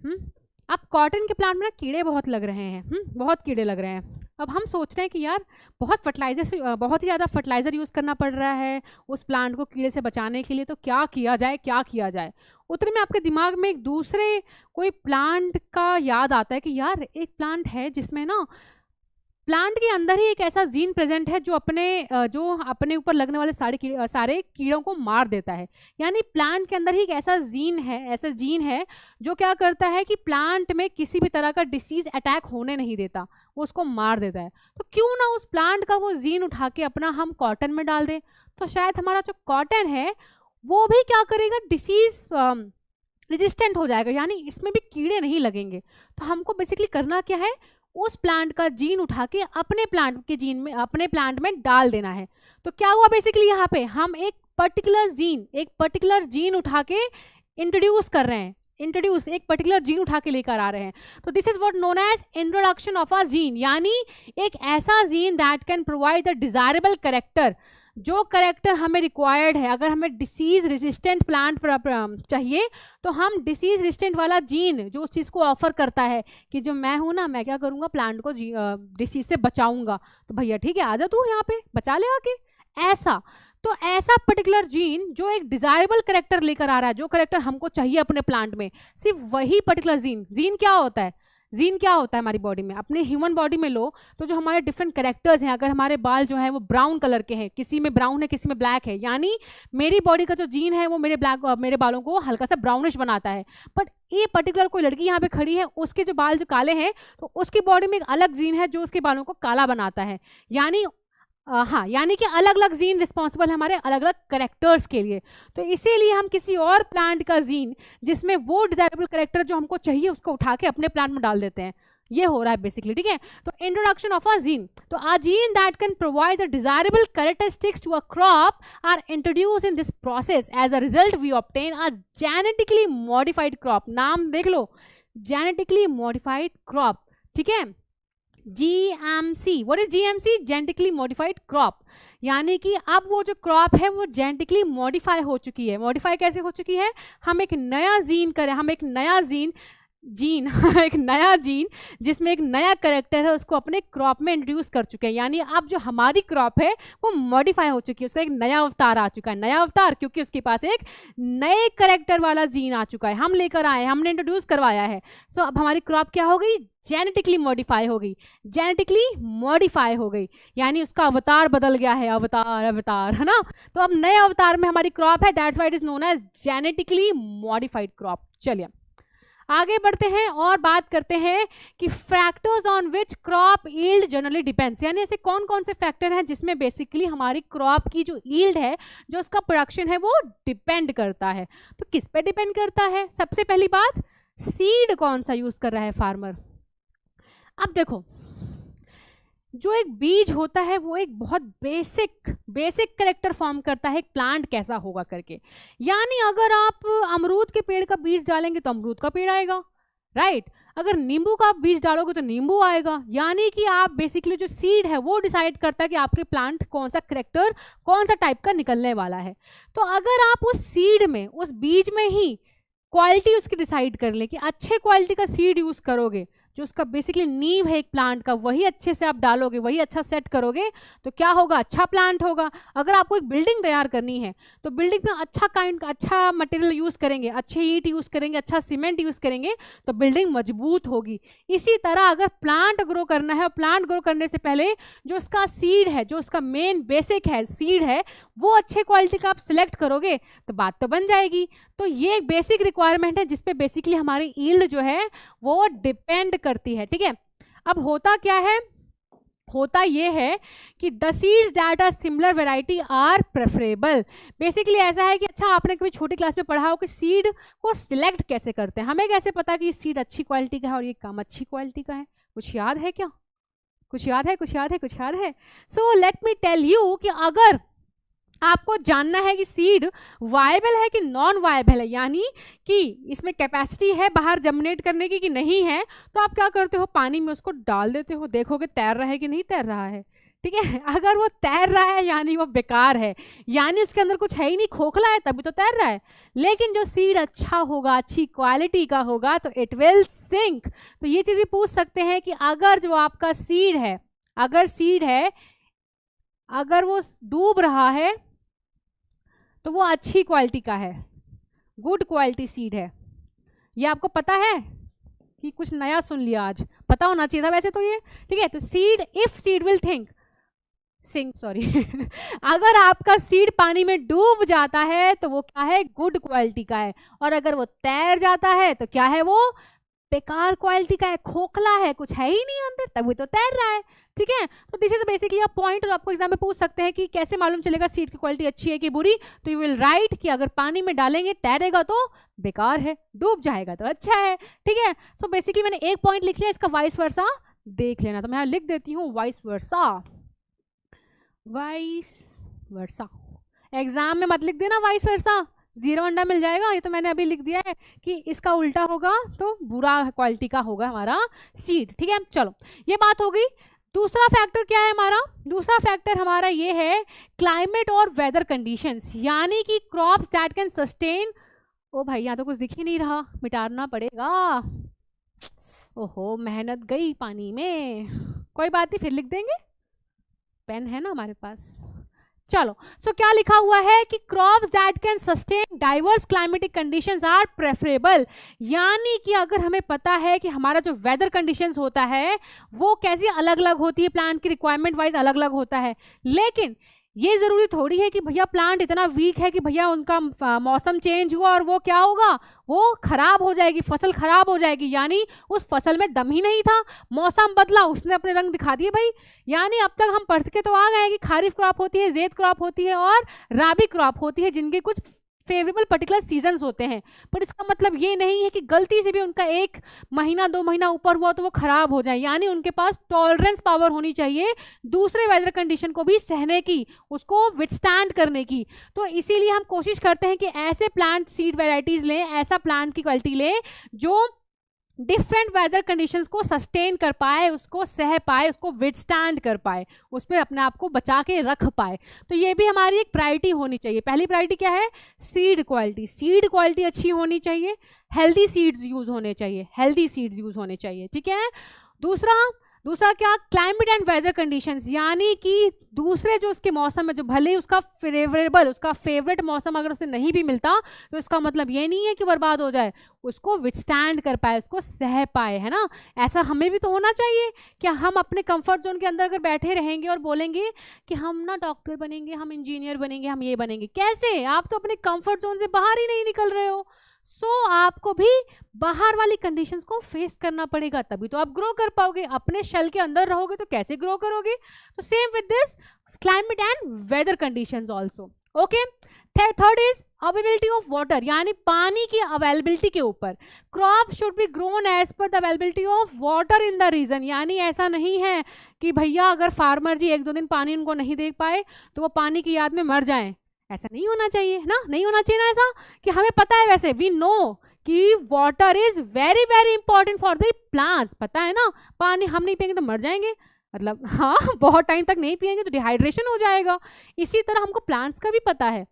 अब कॉटन के प्लांट में ना कीड़े बहुत लग रहे हैं, बहुत कीड़े लग रहे हैं। अब हम सोच रहे हैं कि यार बहुत ही ज़्यादा फर्टिलाइज़र यूज़ करना पड़ रहा है उस प्लांट को कीड़े से बचाने के लिए, तो क्या किया जाए। उतने में आपके दिमाग में एक दूसरे कोई प्लांट का याद आता है कि यार एक प्लांट है जिसमें ना प्लांट के अंदर ही एक ऐसा जीन प्रेजेंट है जो अपने ऊपर लगने वाले सारे कीड़ों को मार देता है। यानी प्लांट के अंदर ही एक ऐसा जीन है जो क्या करता है कि प्लांट में किसी भी तरह का डिसीज अटैक होने नहीं देता, वो उसको मार देता है। तो क्यों ना उस प्लांट का वो जीन उठा के अपना हम कॉटन में डाल दें, तो शायद हमारा जो कॉटन है वो भी क्या करेगा, डिसीज रेजिस्टेंट हो जाएगा, यानी इसमें भी कीड़े नहीं लगेंगे। तो हमको बेसिकली करना क्या है, उस प्लांट का जीन उठा के अपने प्लांट में डाल देना है। तो क्या हुआ बेसिकली, यहाँ पे हम एक पर्टिकुलर जीन उठा के इंट्रोड्यूस कर रहे हैं, एक पर्टिकुलर जीन उठा के लेकर आ रहे हैं। तो this is what known as introduction of a gene, यानी एक ऐसा gene that can provide the desirable character, जो कैरेक्टर हमें रिक्वायर्ड है। अगर हमें डिसीज रेजिस्टेंट प्लांट चाहिए तो हम डिसीज रेजिस्टेंट वाला जीन जो उस चीज़ को ऑफर करता है कि जो मैं हूं ना, मैं क्या करूंगा, प्लांट को डिसीज से बचाऊंगा, तो भैया ठीक है, आजा तू यहाँ पे बचा ले आके, ऐसा। तो ऐसा पर्टिकुलर जीन जो एक डिजायरेबल कैरेक्टर लेकर आ रहा है, जो कैरेक्टर हमको चाहिए अपने प्लांट में, सिर्फ वही पर्टिकुलर जीन क्या होता है, हमारी बॉडी में, अपने ह्यूमन बॉडी में लो तो जो हमारे डिफरेंट कैरेक्टर्स हैं, अगर हमारे बाल जो है वो ब्राउन कलर के हैं, किसी में ब्राउन है किसी में ब्लैक है, यानी मेरी बॉडी का जो जीन है वो मेरे बालों को हल्का सा ब्राउनिश बनाता है। बट ये पर्टिकुलर कोई लड़की यहाँ पे खड़ी है, उसके जो बाल जो काले हैं, तो उसकी बॉडी में एक अलग जीन है जो उसके बालों को काला बनाता है। यानी कि अलग अलग जीन रिस्पॉन्सिबल है हमारे अलग अलग करेक्टर्स के लिए। तो इसीलिए हम किसी और प्लांट का जीन जिसमें वो डिजायरेबल करेक्टर जो हमको चाहिए उसको उठा के अपने प्लांट में डाल देते हैं, ये हो रहा है बेसिकली, ठीक है। तो इंट्रोडक्शन ऑफ अ जीन, तो a gene that can provide the desirable characteristics to a crop are introduce in this process, as a result we obtain a genetically modified crop. नाम देख लो, जेनेटिकली मॉडिफाइड क्रॉप, ठीक है। GMC, what is GMC? Genetically modified crop, यानी कि अब वो जो क्रॉप है वो जेनेटिकली मॉडिफाई हो चुकी है। मॉडिफाई कैसे हो चुकी है, हम एक नया जीन जिसमें एक नया कैरेक्टर है उसको अपने क्रॉप में इंट्रोड्यूस कर चुके हैं। यानी अब जो हमारी क्रॉप है वो मॉडिफाई हो चुकी है, उसका एक नया अवतार आ चुका है। नया अवतार क्योंकि उसके पास एक नए कैरेक्टर वाला जीन आ चुका है, हम लेकर आए, हमने इंट्रोड्यूस करवाया है। सो अब हमारी क्रॉप क्या हो गई, जेनेटिकली मॉडिफाई हो गई, यानी उसका अवतार बदल गया है, अवतार है ना। तो अब नए अवतार में हमारी क्रॉप है, that's why it is known as genetically modified crop. चलिए आगे बढ़ते हैं और बात करते हैं कि factors on which crop yield generally depends, यानी ऐसे कौन कौन से फैक्टर हैं जिसमें बेसिकली हमारी क्रॉप की जो यील्ड है, जो उसका प्रोडक्शन है, वो डिपेंड करता है। तो किस पे डिपेंड करता है, सबसे पहली बात, सीड कौन सा यूज कर रहा है फार्मर। अब देखो, जो एक बीज होता है वो एक बहुत बेसिक कैरेक्टर फॉर्म करता है एक प्लांट कैसा होगा करके। यानी अगर आप अमरूद के पेड़ का बीज डालेंगे तो अमरूद का पेड़ आएगा, राइट। अगर नींबू का बीज डालोगे तो नींबू आएगा। यानी कि आप बेसिकली जो सीड है वो डिसाइड करता है कि आपके प्लांट कौन सा कैरेक्टर, कौन सा टाइप का निकलने वाला है। तो अगर आप उस सीड में, उस बीज में ही क्वालिटी उसकी डिसाइड कर ले कि अच्छे क्वालिटी का सीड यूज करोगे, जो उसका बेसिकली नींव है एक प्लांट का, वही अच्छे से आप डालोगे, वही अच्छा सेट करोगे, तो क्या होगा, अच्छा प्लांट होगा। अगर आपको एक बिल्डिंग तैयार करनी है तो बिल्डिंग में अच्छा मटेरियल यूज करेंगे, अच्छे ईंट यूज करेंगे, अच्छा सीमेंट यूज करेंगे, तो बिल्डिंग मजबूत होगी। इसी तरह अगर प्लांट ग्रो करना है, प्लांट ग्रो करने से पहले जो उसका सीड है, जो उसका मेन बेसिक है सीड है, वो अच्छे क्वालिटी का आप सिलेक्ट करोगे तो बात तो बन जाएगी। तो ये एक बेसिक रिक्वायरमेंट है जिसपे बेसिकली हमारी यील्ड जो है वो डिपेंड करती है, ठीक है। अब होता क्या है, होता ये है कि the seeds that are similar variety are preferable. Basically ऐसा है कि अच्छा, आपने कभी छोटी क्लास में पढ़ा हो कि सीड को सिलेक्ट कैसे करते हैं, हमें कैसे पता कि सीड अच्छी क्वालिटी का है और ये कम अच्छी क्वालिटी का है, कुछ याद है क्या, कुछ याद है। So let me tell you कि अगर आपको जानना है कि सीड वायबल है कि नॉन वायबल है, यानी कि इसमें कैपेसिटी है बाहर जर्मिनेट करने की कि नहीं है, तो आप क्या करते हो, पानी में उसको डाल देते हो, देखोगे तैर रहा है कि नहीं तैर रहा है, ठीक है। अगर वो तैर रहा है यानी वो बेकार है, यानी उसके अंदर कुछ है ही नहीं, खोखला है तभी तो तैर रहा है। लेकिन जो सीड अच्छा होगा, अच्छी क्वालिटी का होगा, तो इट विल सिंक। तो ये चीज भी पूछ सकते हैं कि अगर जो आपका सीड है, अगर वो डूब रहा है तो वो अच्छी क्वालिटी का है, गुड क्वालिटी सीड है, ये आपको पता है। कि कुछ नया सुन लिया आज, पता होना चाहिए था वैसे तो ये, ठीक है। तो seed, if seed will sink sorry अगर आपका सीड पानी में डूब जाता है तो वो क्या है, गुड क्वालिटी का है, और अगर वो तैर जाता है तो क्या है, वो बेकार क्वालिटी का है, खोखला है, कुछ है ही नहीं अंदर, तभी तो तैर रहा है, ठीक है। तो this is basically a point. तो आपको एग्जाम में पूछ सकते हैं कि कैसे मालूम चलेगा सीड की क्वालिटी अच्छी है कि बुरी, तो यू विल राइट कि अगर पानी में डालेंगे तैरेगा तो बेकार है, डूब जाएगा तो अच्छा है, ठीक है। सो बेसिकली मैंने एक पॉइंट लिख लिया, इसका वाइस वर्सा देख लेना। तो मैं लिख देती हूँ वाइस वर्सा, एग्जाम में मत लिख देना वाइस वर्सा, 0 अंडा मिल जाएगा। ये तो मैंने अभी लिख दिया है कि इसका उल्टा होगा तो बुरा क्वालिटी का होगा हमारा सीड, ठीक है। चलो ये बात हो गई। दूसरा फैक्टर क्या है हमारा, दूसरा फैक्टर हमारा ये है क्लाइमेट और वेदर कंडीशंस, यानी कि क्रॉप्स दैट कैन सस्टेन, ओ भाई यहाँ तो कुछ दिख ही नहीं रहा, मिटाना पड़ेगा, ओहो मेहनत गई पानी में, कोई बात नहीं फिर लिख देंगे, पेन है ना हमारे पास। चलो सो क्या लिखा हुआ है कि crops that can sustain diverse climatic conditions are preferable, यानी कि अगर हमें पता है कि हमारा जो वेदर कंडीशंस होता है वो कैसी अलग अलग होती है, प्लांट की रिक्वायरमेंट वाइज अलग अलग होता है, लेकिन ये जरूरी थोड़ी है कि भैया प्लांट इतना वीक है कि भैया उनका मौसम चेंज हुआ और वो क्या होगा, वो खराब हो जाएगी, फसल खराब हो जाएगी, यानी उस फसल में दम ही नहीं था, मौसम बदला उसने अपने रंग दिखा दिए भाई। यानी अब तक हम पढ़ के तो आ गए कि खारिफ क्रॉप होती है, ज़ैद क्रॉप होती है और राबी क्रॉप होती है, जिनके कुछ फेवरेबल पर्टिकुलर सीजन्स होते हैं, पर इसका मतलब ये नहीं है कि गलती से भी उनका 1 महीना 2 महीना ऊपर हुआ तो वो खराब हो जाए, यानी उनके पास टॉलरेंस पावर होनी चाहिए दूसरे वेदर कंडीशन को भी सहने की, उसको विथस्टैंड करने की। तो इसीलिए हम कोशिश करते हैं कि ऐसे प्लांट सीड वेराइटीज लें, ऐसा प्लांट की क्वालिटी लें जो डिफरेंट वेदर कंडीशंस को सस्टेन कर पाए, उसको सह पाए, उसको विथस्टैंड कर पाए, उस पर अपने आप को बचा के रख पाए। तो ये भी हमारी एक प्रायोरिटी होनी चाहिए। पहली प्रायोरिटी क्या है, सीड क्वालिटी, सीड क्वालिटी अच्छी होनी चाहिए, हेल्दी सीड्स यूज होने चाहिए, हेल्दी सीड्स यूज होने चाहिए, ठीक है। दूसरा क्या, क्लाइमेट एंड वेदर कंडीशंस, यानी कि दूसरे जो उसके मौसम है, जो भले ही उसका फेवरेबल, उसका फेवरेट मौसम अगर उसे नहीं भी मिलता तो इसका मतलब ये नहीं है कि बर्बाद हो जाए, उसको विथस्टैंड कर पाए, उसको सह पाए, है ना। ऐसा हमें भी तो होना चाहिए कि हम अपने कंफर्ट जोन के अंदर अगर बैठे रहेंगे और बोलेंगे कि हम ना डॉक्टर बनेंगे, हम इंजीनियर बनेंगे, हम ये बनेंगे, कैसे, आप तो अपने कंफर्ट जोन से बाहर ही नहीं निकल रहे हो। आपको भी बाहर वाली कंडीशंस को फेस करना पड़ेगा, तभी तो आप ग्रो कर पाओगे। अपने शेल के अंदर रहोगे तो कैसे ग्रो करोगे। तो same with this climate and weather conditions also, okay. Third is availability of water, यानी पानी की अवेलेबिलिटी के ऊपर। Crop should be grown as per the availability of water in the region, यानी ऐसा नहीं है कि भैया अगर फार्मर जी 1-2 दिन पानी उनको नहीं दे पाए तो वो पानी की याद में मर जाएं, ऐसा नहीं होना चाहिए ना, नहीं होना चाहिए ना ऐसा, कि हमें पता है, वैसे वी नो कि water is very very important for the plants, पता है ना, पानी हम नहीं पियेंगे तो मर जाएंगे, मतलब हाँ बहुत टाइम तक नहीं पियेंगे तो डिहाइड्रेशन हो जाएगा। इसी तरह हमको प्लांट्स का भी पता है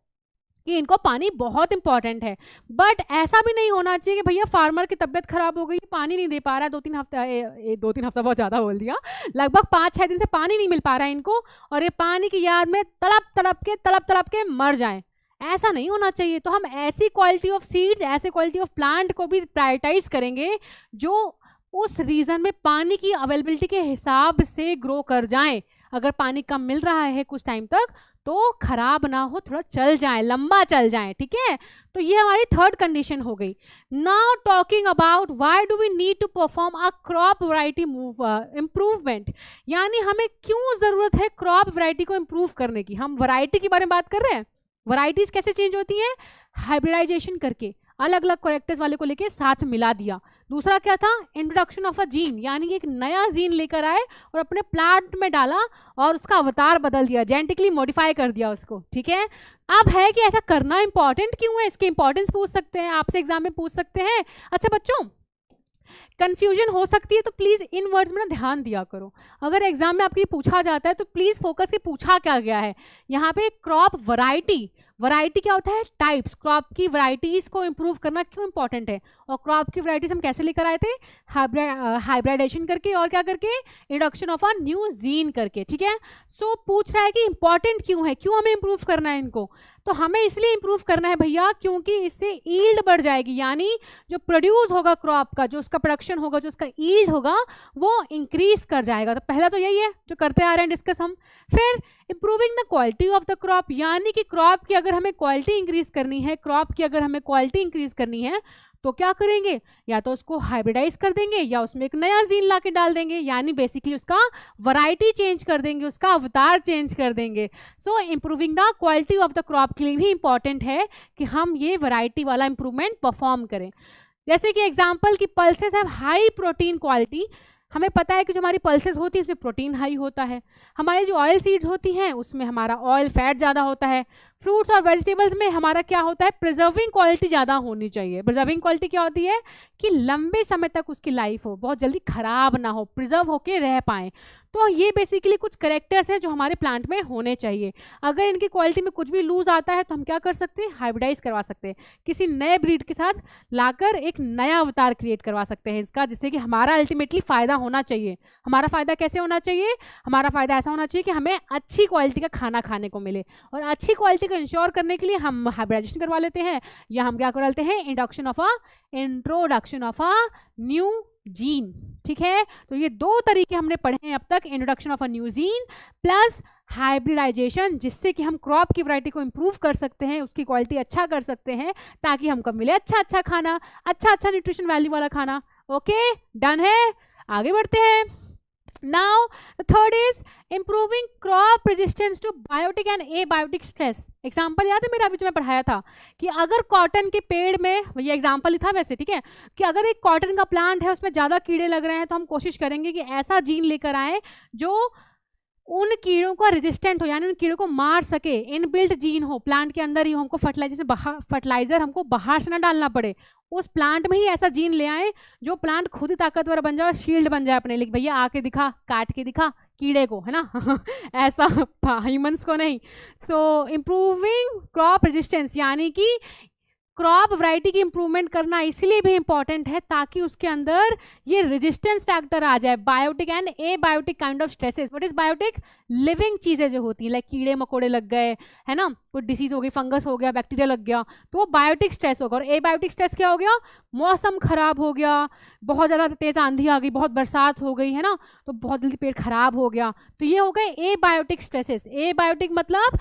कि इनको पानी बहुत इंपॉर्टेंट है, बट ऐसा भी नहीं होना चाहिए कि भैया फार्मर की तबीयत खराब हो गई, पानी नहीं दे पा रहा है, 2-3 हफ्ता बहुत ज़्यादा बोल दिया, लगभग 5-6 दिन से पानी नहीं मिल पा रहा है इनको, और ये पानी की याद में तड़प तड़प के मर जाएं, ऐसा नहीं होना चाहिए। तो हम ऐसी क्वालिटी ऑफ सीड्स, ऐसे क्वालिटी ऑफ प्लांट को भी प्रायोरिटाइज करेंगे जो उस रीजन में पानी की अवेलेबिलिटी के हिसाब से ग्रो कर जाएं। अगर पानी कम मिल रहा है कुछ टाइम तक तो खराब ना हो, थोड़ा चल जाए, लंबा चल जाए, ठीक है। तो ये हमारी थर्ड कंडीशन हो गई। Now talking about why do we need to perform a crop variety improvement, यानी हमें क्यों जरूरत है क्रॉप वैरायटी को इम्प्रूव करने की। हम वैरायटी के बारे में बात कर रहे हैं, वैरायटीज कैसे चेंज होती हैं, हाइब्रिडाइजेशन करके, अलग अलग कैरेक्टर्स वाले को लेके साथ मिला दिया। दूसरा क्या था, इंट्रोडक्शन ऑफ अ जीन, यानी एक नया जीन लेकर आए और अपने प्लांट में डाला और उसका अवतार बदल दिया, जेनेटिकली मॉडिफाई कर दिया उसको, ठीक है। अब है कि ऐसा करना इंपॉर्टेंट क्यों है, इसके इंपॉर्टेंस पूछ सकते हैं आपसे, एग्जाम में पूछ सकते हैं। अच्छा बच्चों, कंफ्यूजन हो सकती है तो प्लीज इन वर्ड्स में ना ध्यान दिया करो। अगर एग्जाम में आपके पूछा जाता है तो प्लीज फोकस के पूछा क्या गया है। यहाँ पे क्रॉप वैरायटी, वैरायटी क्या होता है? टाइप्स। क्रॉप की वैरायटीज को इंप्रूव करना क्यों इंपॉर्टेंट है? और क्रॉप की वैरायटीज हम कैसे लेकर आए थे? हाइब्रिडाइजेशन करके, और क्या करके? Introduction of a new gene करके, ठीक है। सो पूछ रहा है कि इंपॉर्टेंट क्यों है, क्यों हमें इंप्रूव करना है इनको? तो हमें इसलिए इंप्रूव करना है भैया क्योंकि इससे ईल्ड बढ़ जाएगी, यानी जो प्रोड्यूस होगा क्रॉप का, जो उसका प्रोडक्शन होगा, जो उसका ईल्ड होगा, वो इंक्रीज कर जाएगा। तो पहला तो यही है जो करते आ रहे हैं डिस्कस हम। फिर improving the quality of the crop, यानी कि क्रॉप की अगर हमें क्वालिटी इंक्रीज करनी है, क्रॉप की अगर हमें क्वालिटी इंक्रीज करनी है तो क्या करेंगे? या तो उसको हाइब्रिडाइज कर देंगे या उसमें एक नया जीन ला के डाल देंगे, यानी बेसिकली उसका वैरायटी चेंज कर देंगे, उसका अवतार चेंज कर देंगे। So improving the quality of the crop के लिए भी इंपॉर्टेंट है कि हम ये वैरायटी वाला इंप्रूवमेंट परफॉर्म करें। जैसे कि एग्जाम्पल की pulses have high protein quality, हमें पता है कि जो हमारी पल्सेस होती है उसमें प्रोटीन हाई होता है। हमारी जो ऑयल सीड्स होती हैं उसमें हमारा ऑयल फैट ज़्यादा होता है। फ्रूट्स और वेजिटेबल्स में हमारा क्या होता है? प्रिजर्विंग क्वालिटी ज़्यादा होनी चाहिए। प्रिजर्विंग क्वालिटी क्या होती है? कि लंबे समय तक उसकी लाइफ हो, बहुत जल्दी खराब ना हो, प्रिजर्व होके रह पाएँ। तो ये बेसिकली कुछ करेक्टर्स हैं जो हमारे प्लांट में होने चाहिए। अगर इनकी क्वालिटी में कुछ भी लूज आता है तो हम क्या कर सकते हैं? हाइब्रिडाइज करवा सकते हैं, किसी नए ब्रीड के साथ लाकर एक नया अवतार क्रिएट करवा सकते हैं इसका, जिससे कि हमारा अल्टीमेटली फ़ायदा होना चाहिए। हमारा फ़ायदा कैसे होना चाहिए? हमारा फ़ायदा ऐसा होना चाहिए कि हमें अच्छी क्वालिटी का खाना खाने को मिले, और अच्छी क्वालिटी का इंश्योर करने के लिए हम हाइब्रिडाइजेशन करवा लेते हैं, या हम क्या कर लेते हैं? Introduction of a new gene, ठीक है। तो ये दो तरीके हमने पढ़े हैं अब तक, introduction of a new gene plus hybridisation, जिससे कि हम क्रॉप की वैरायटी को इंप्रूव कर सकते हैं, उसकी क्वालिटी अच्छा कर सकते हैं, ताकि हमको मिले अच्छा अच्छा खाना, अच्छा अच्छा न्यूट्रिशन वैल्यू वाला खाना। ओके, डन है, आगे बढ़ते हैं। Now the third is improving crop resistance to biotic and abiotic stress. Example याद है मेरा अभी जो मैं पढ़ाया था कि अगर कॉटन के पेड़ में, ये एग्जाम्पल ही था वैसे, ठीक है, कि अगर एक कॉटन का प्लांट है उसमें ज़्यादा कीड़े लग रहे हैं तो हम कोशिश करेंगे कि ऐसा जीन लेकर आए जो उन कीड़ों का रेजिस्टेंट हो, यानी उन कीड़ों को मार सके, इनबिल्ट जीन हो प्लांट के अंदर ही, हमको फर्टिलाइजर हमको बाहर से ना डालना पड़े, उस प्लांट में ही ऐसा जीन ले आए जो प्लांट खुद ही ताकतवर बन जाए और शील्ड बन जाए अपने लिए। भैया आके दिखा, काट के दिखा कीड़े को, है ना ऐसा ह्यूमंस को नहीं। सो इम्प्रूविंग क्रॉप रेजिस्टेंस, यानी कि क्रॉप वैरायटी की इंप्रूवमेंट करना इसलिए भी इंपॉर्टेंट है ताकि उसके अंदर ये रेजिस्टेंस फैक्टर आ जाए, biotic and abiotic kind of stresses. What is biotic? Living चीजें जो होती हैं, लाइक कीड़े मकोड़े लग गए, है ना, कोई डिसीज हो गई, फंगस हो गया, बैक्टीरिया लग गया, तो वो बायोटिक स्ट्रेस होगा। और एबायोटिक स्ट्रेस क्या हो गया? मौसम खराब हो गया, बहुत ज़्यादा तेज आंधी आ गई, बहुत बरसात हो गई, है ना, तो बहुत जल्दी पेड़ खराब हो गया, तो ये हो गए एबायोटिक स्ट्रेसेस। एबायोटिक मतलब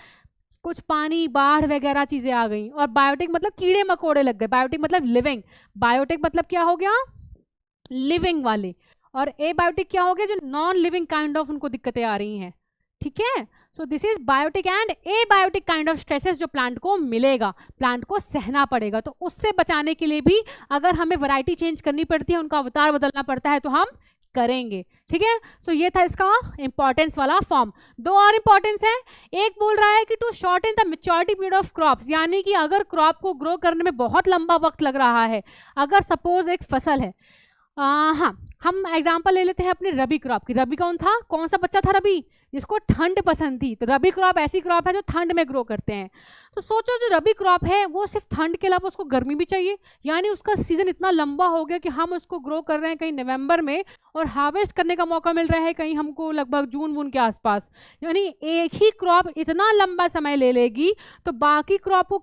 कुछ पानी, बाढ़ वगैरह चीजें आ गई, और बायोटिक मतलब कीड़े मकोड़े लग गए। बायोटिक मतलब लिविंग, बायोटिक मतलब क्या हो गया? लिविंग वाले, और एबायोटिक क्या हो गया? जो नॉन लिविंग काइंड ऑफ उनको दिक्कतें आ रही हैं, ठीक है। So this is biotic and abiotic kind of stresses जो प्लांट को मिलेगा, प्लांट को सहना पड़ेगा। तो उससे बचाने के लिए भी अगर हमें वैरायटी चेंज करनी पड़ती है, उनका अवतार बदलना पड़ता है, तो हम करेंगे, ठीक है। सो ये था इसका इंपॉर्टेंस वाला फॉर्म। दो और इंपॉर्टेंस है, एक बोल रहा है कि to shorten the maturity period of crops, यानी कि अगर क्रॉप को ग्रो करने में बहुत लंबा वक्त लग रहा है, अगर सपोज एक फसल है, हाँ हम एग्जांपल ले लेते हैं अपनी रबी क्रॉप की। रबी कौन सा बच्चा था रबी? जिसको ठंड पसंद थी। तो रबी क्रॉप ऐसी क्रॉप है जो ठंड में ग्रो करते हैं। तो सोचो जो रबी क्रॉप है वो सिर्फ ठंड के अलावा उसको गर्मी भी चाहिए, यानी उसका सीजन इतना लंबा हो गया कि हम उसको ग्रो कर रहे हैं कहीं नवंबर में और हार्वेस्ट करने का मौका मिल रहा है कहीं हमको लगभग जून के आसपास। यानी एक ही क्रॉप इतना लंबा समय ले लेगी, तो बाकी क्रॉप को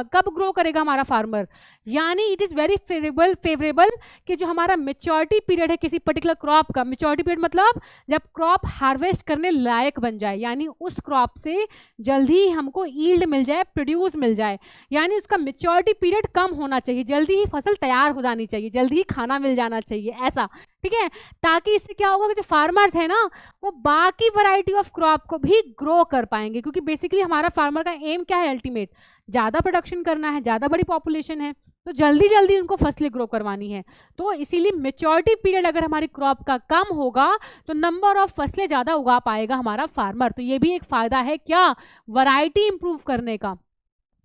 कब ग्रो करेगा हमारा फार्मर? यानी इट इज़ वेरी फेवरेबल कि जो हमारा मेच्योरिटी पीरियड है किसी पर्टिकुलर क्रॉप का, मेच्योरिटी पीरियड मतलब जब क्रॉप हार्वेस्ट करने लायक बन जाए, यानी उस क्रॉप से जल्दी ही हमको ईल्ड मिल जाए, प्रोड्यूस मिल जाए, यानी उसका मेच्योरिटी पीरियड कम होना चाहिए, जल्दी ही फसल तैयार हो जानी चाहिए, जल्दी ही खाना मिल जाना चाहिए, ऐसा, ठीक है। ताकि इससे क्या होगा कि जो फार्मर्स है ना वो बाकी वैरायटी ऑफ क्रॉप को भी ग्रो कर पाएंगे, क्योंकि बेसिकली हमारा फार्मर का एम क्या है? अल्टीमेट ज़्यादा प्रोडक्शन करना है, ज़्यादा बड़ी पॉपुलेशन है, तो जल्दी जल्दी उनको फसलें ग्रो करवानी है। तो इसीलिए मेच्योरिटी पीरियड अगर हमारी क्रॉप का कम होगा तो नंबर ऑफ फसलें ज़्यादा उगा पाएगा हमारा फार्मर। तो ये भी एक फ़ायदा है क्या? वैरायटी इंप्रूव करने का।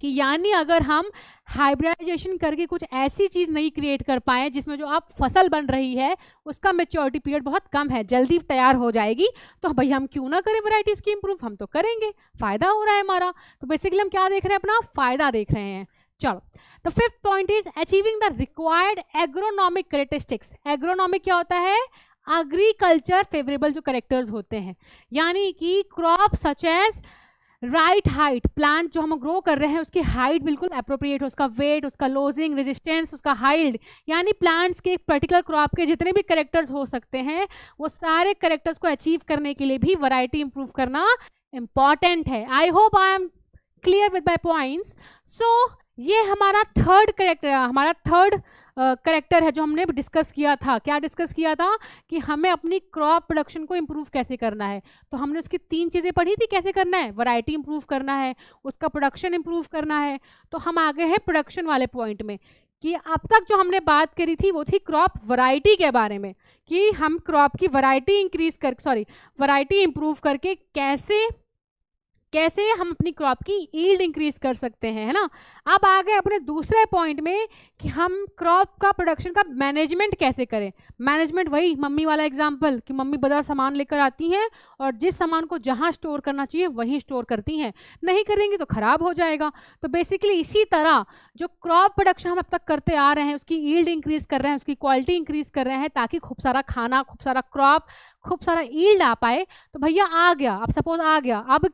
कि यानी अगर हम हाइब्रिडाइजेशन करके कुछ ऐसी चीज़ नहीं क्रिएट कर पाए जिसमें जो आप फसल बन रही है उसका मैच्योरिटी पीरियड बहुत कम है, जल्दी तैयार हो जाएगी, तो भाई हम क्यों ना करें वैरायटीज़ की इंप्रूव, हम तो करेंगे, फ़ायदा हो रहा है हमारा। तो बेसिकली हम क्या देख रहे हैं, अपना फ़ायदा देख रहे हैं। चलो, the fifth point is achieving the required agronomic characteristics. Agronomic क्या होता है, एग्रीकल्चर फेवरेबल जो करेक्टर्स होते हैं, यानी कि crop such as right height, plant जो हम ग्रो कर रहे हैं उसकी हाइट बिल्कुल अप्रोप्रिएट हो, उसका वेट, उसका लोजिंग रेजिस्टेंस, उसका हाइट, यानी प्लांट्स के पर्टिकुलर क्रॉप के जितने भी करेक्टर्स हो सकते हैं वो सारे करेक्टर्स को अचीव करने के लिए भी वैरायटी इंप्रूव करना इंपॉर्टेंट है। I hope I am clear with my points. So ये हमारा थर्ड करेक्टर है जो हमने डिस्कस किया था। क्या डिस्कस किया था कि हमें अपनी क्रॉप प्रोडक्शन को इम्प्रूव कैसे करना है, तो हमने उसकी 3 चीज़ें पढ़ी थी, कैसे करना है, वैरायटी इंप्रूव करना है, उसका प्रोडक्शन इंप्रूव करना है। तो हम आगे हैं प्रोडक्शन वाले पॉइंट में कि अब तक जो हमने बात करी थी वो थी क्रॉप वैरायटी के बारे में, कि हम क्रॉप की वैरायटी इंप्रूव करके कैसे हम अपनी क्रॉप की यील्ड इंक्रीज कर सकते हैं, है ना। अब आ गए अपने दूसरे पॉइंट में कि हम क्रॉप का प्रोडक्शन का मैनेजमेंट कैसे करें। मैनेजमेंट वही मम्मी वाला एग्जांपल कि मम्मी बाजार सामान लेकर आती हैं और जिस सामान को जहां स्टोर करना चाहिए वहीं स्टोर करती हैं, नहीं करेंगी तो खराब हो जाएगा। तो बेसिकली इसी तरह जो क्रॉप प्रोडक्शन हम अब तक करते आ रहे हैं उसकी यील्ड इंक्रीज कर रहे हैं, उसकी क्वालिटी इंक्रीज कर रहे हैं, ताकि खूब सारा खाना, खूब सारा क्रॉप, खूब सारा यील्ड आ पाए। तो भैया आ गया, अब सपोज आ गया, अब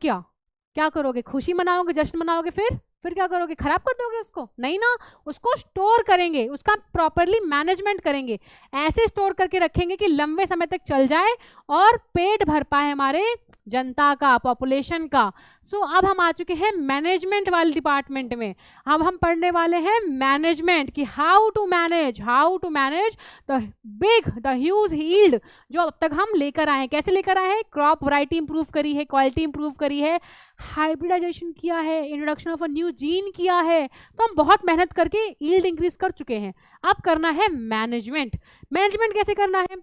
क्या करोगे, खुशी मनाओगे, जश्न मनाओगे, फिर क्या करोगे, खराब कर दोगे उसको, नहीं ना, उसको स्टोर करेंगे, उसका प्रॉपरली मैनेजमेंट करेंगे, ऐसे स्टोर करके रखेंगे कि लंबे समय तक चल जाए और पेट भर पाए हमारे जनता का, पॉपुलेशन का। सो अब हम आ चुके हैं मैनेजमेंट वाले डिपार्टमेंट में। अब हम पढ़ने वाले हैं मैनेजमेंट कि how to manage the huge yield जो अब तक हम लेकर आए हैं। कैसे लेकर आए हैं, क्रॉप वैरायटी इंप्रूव करी है, क्वालिटी इंप्रूव करी है, हाइब्रिडाइजेशन किया है, introduction of a new gene किया है, तो हम बहुत मेहनत करके यील्ड इंक्रीज कर चुके हैं। अब करना है मैनेजमेंट। कैसे करना है,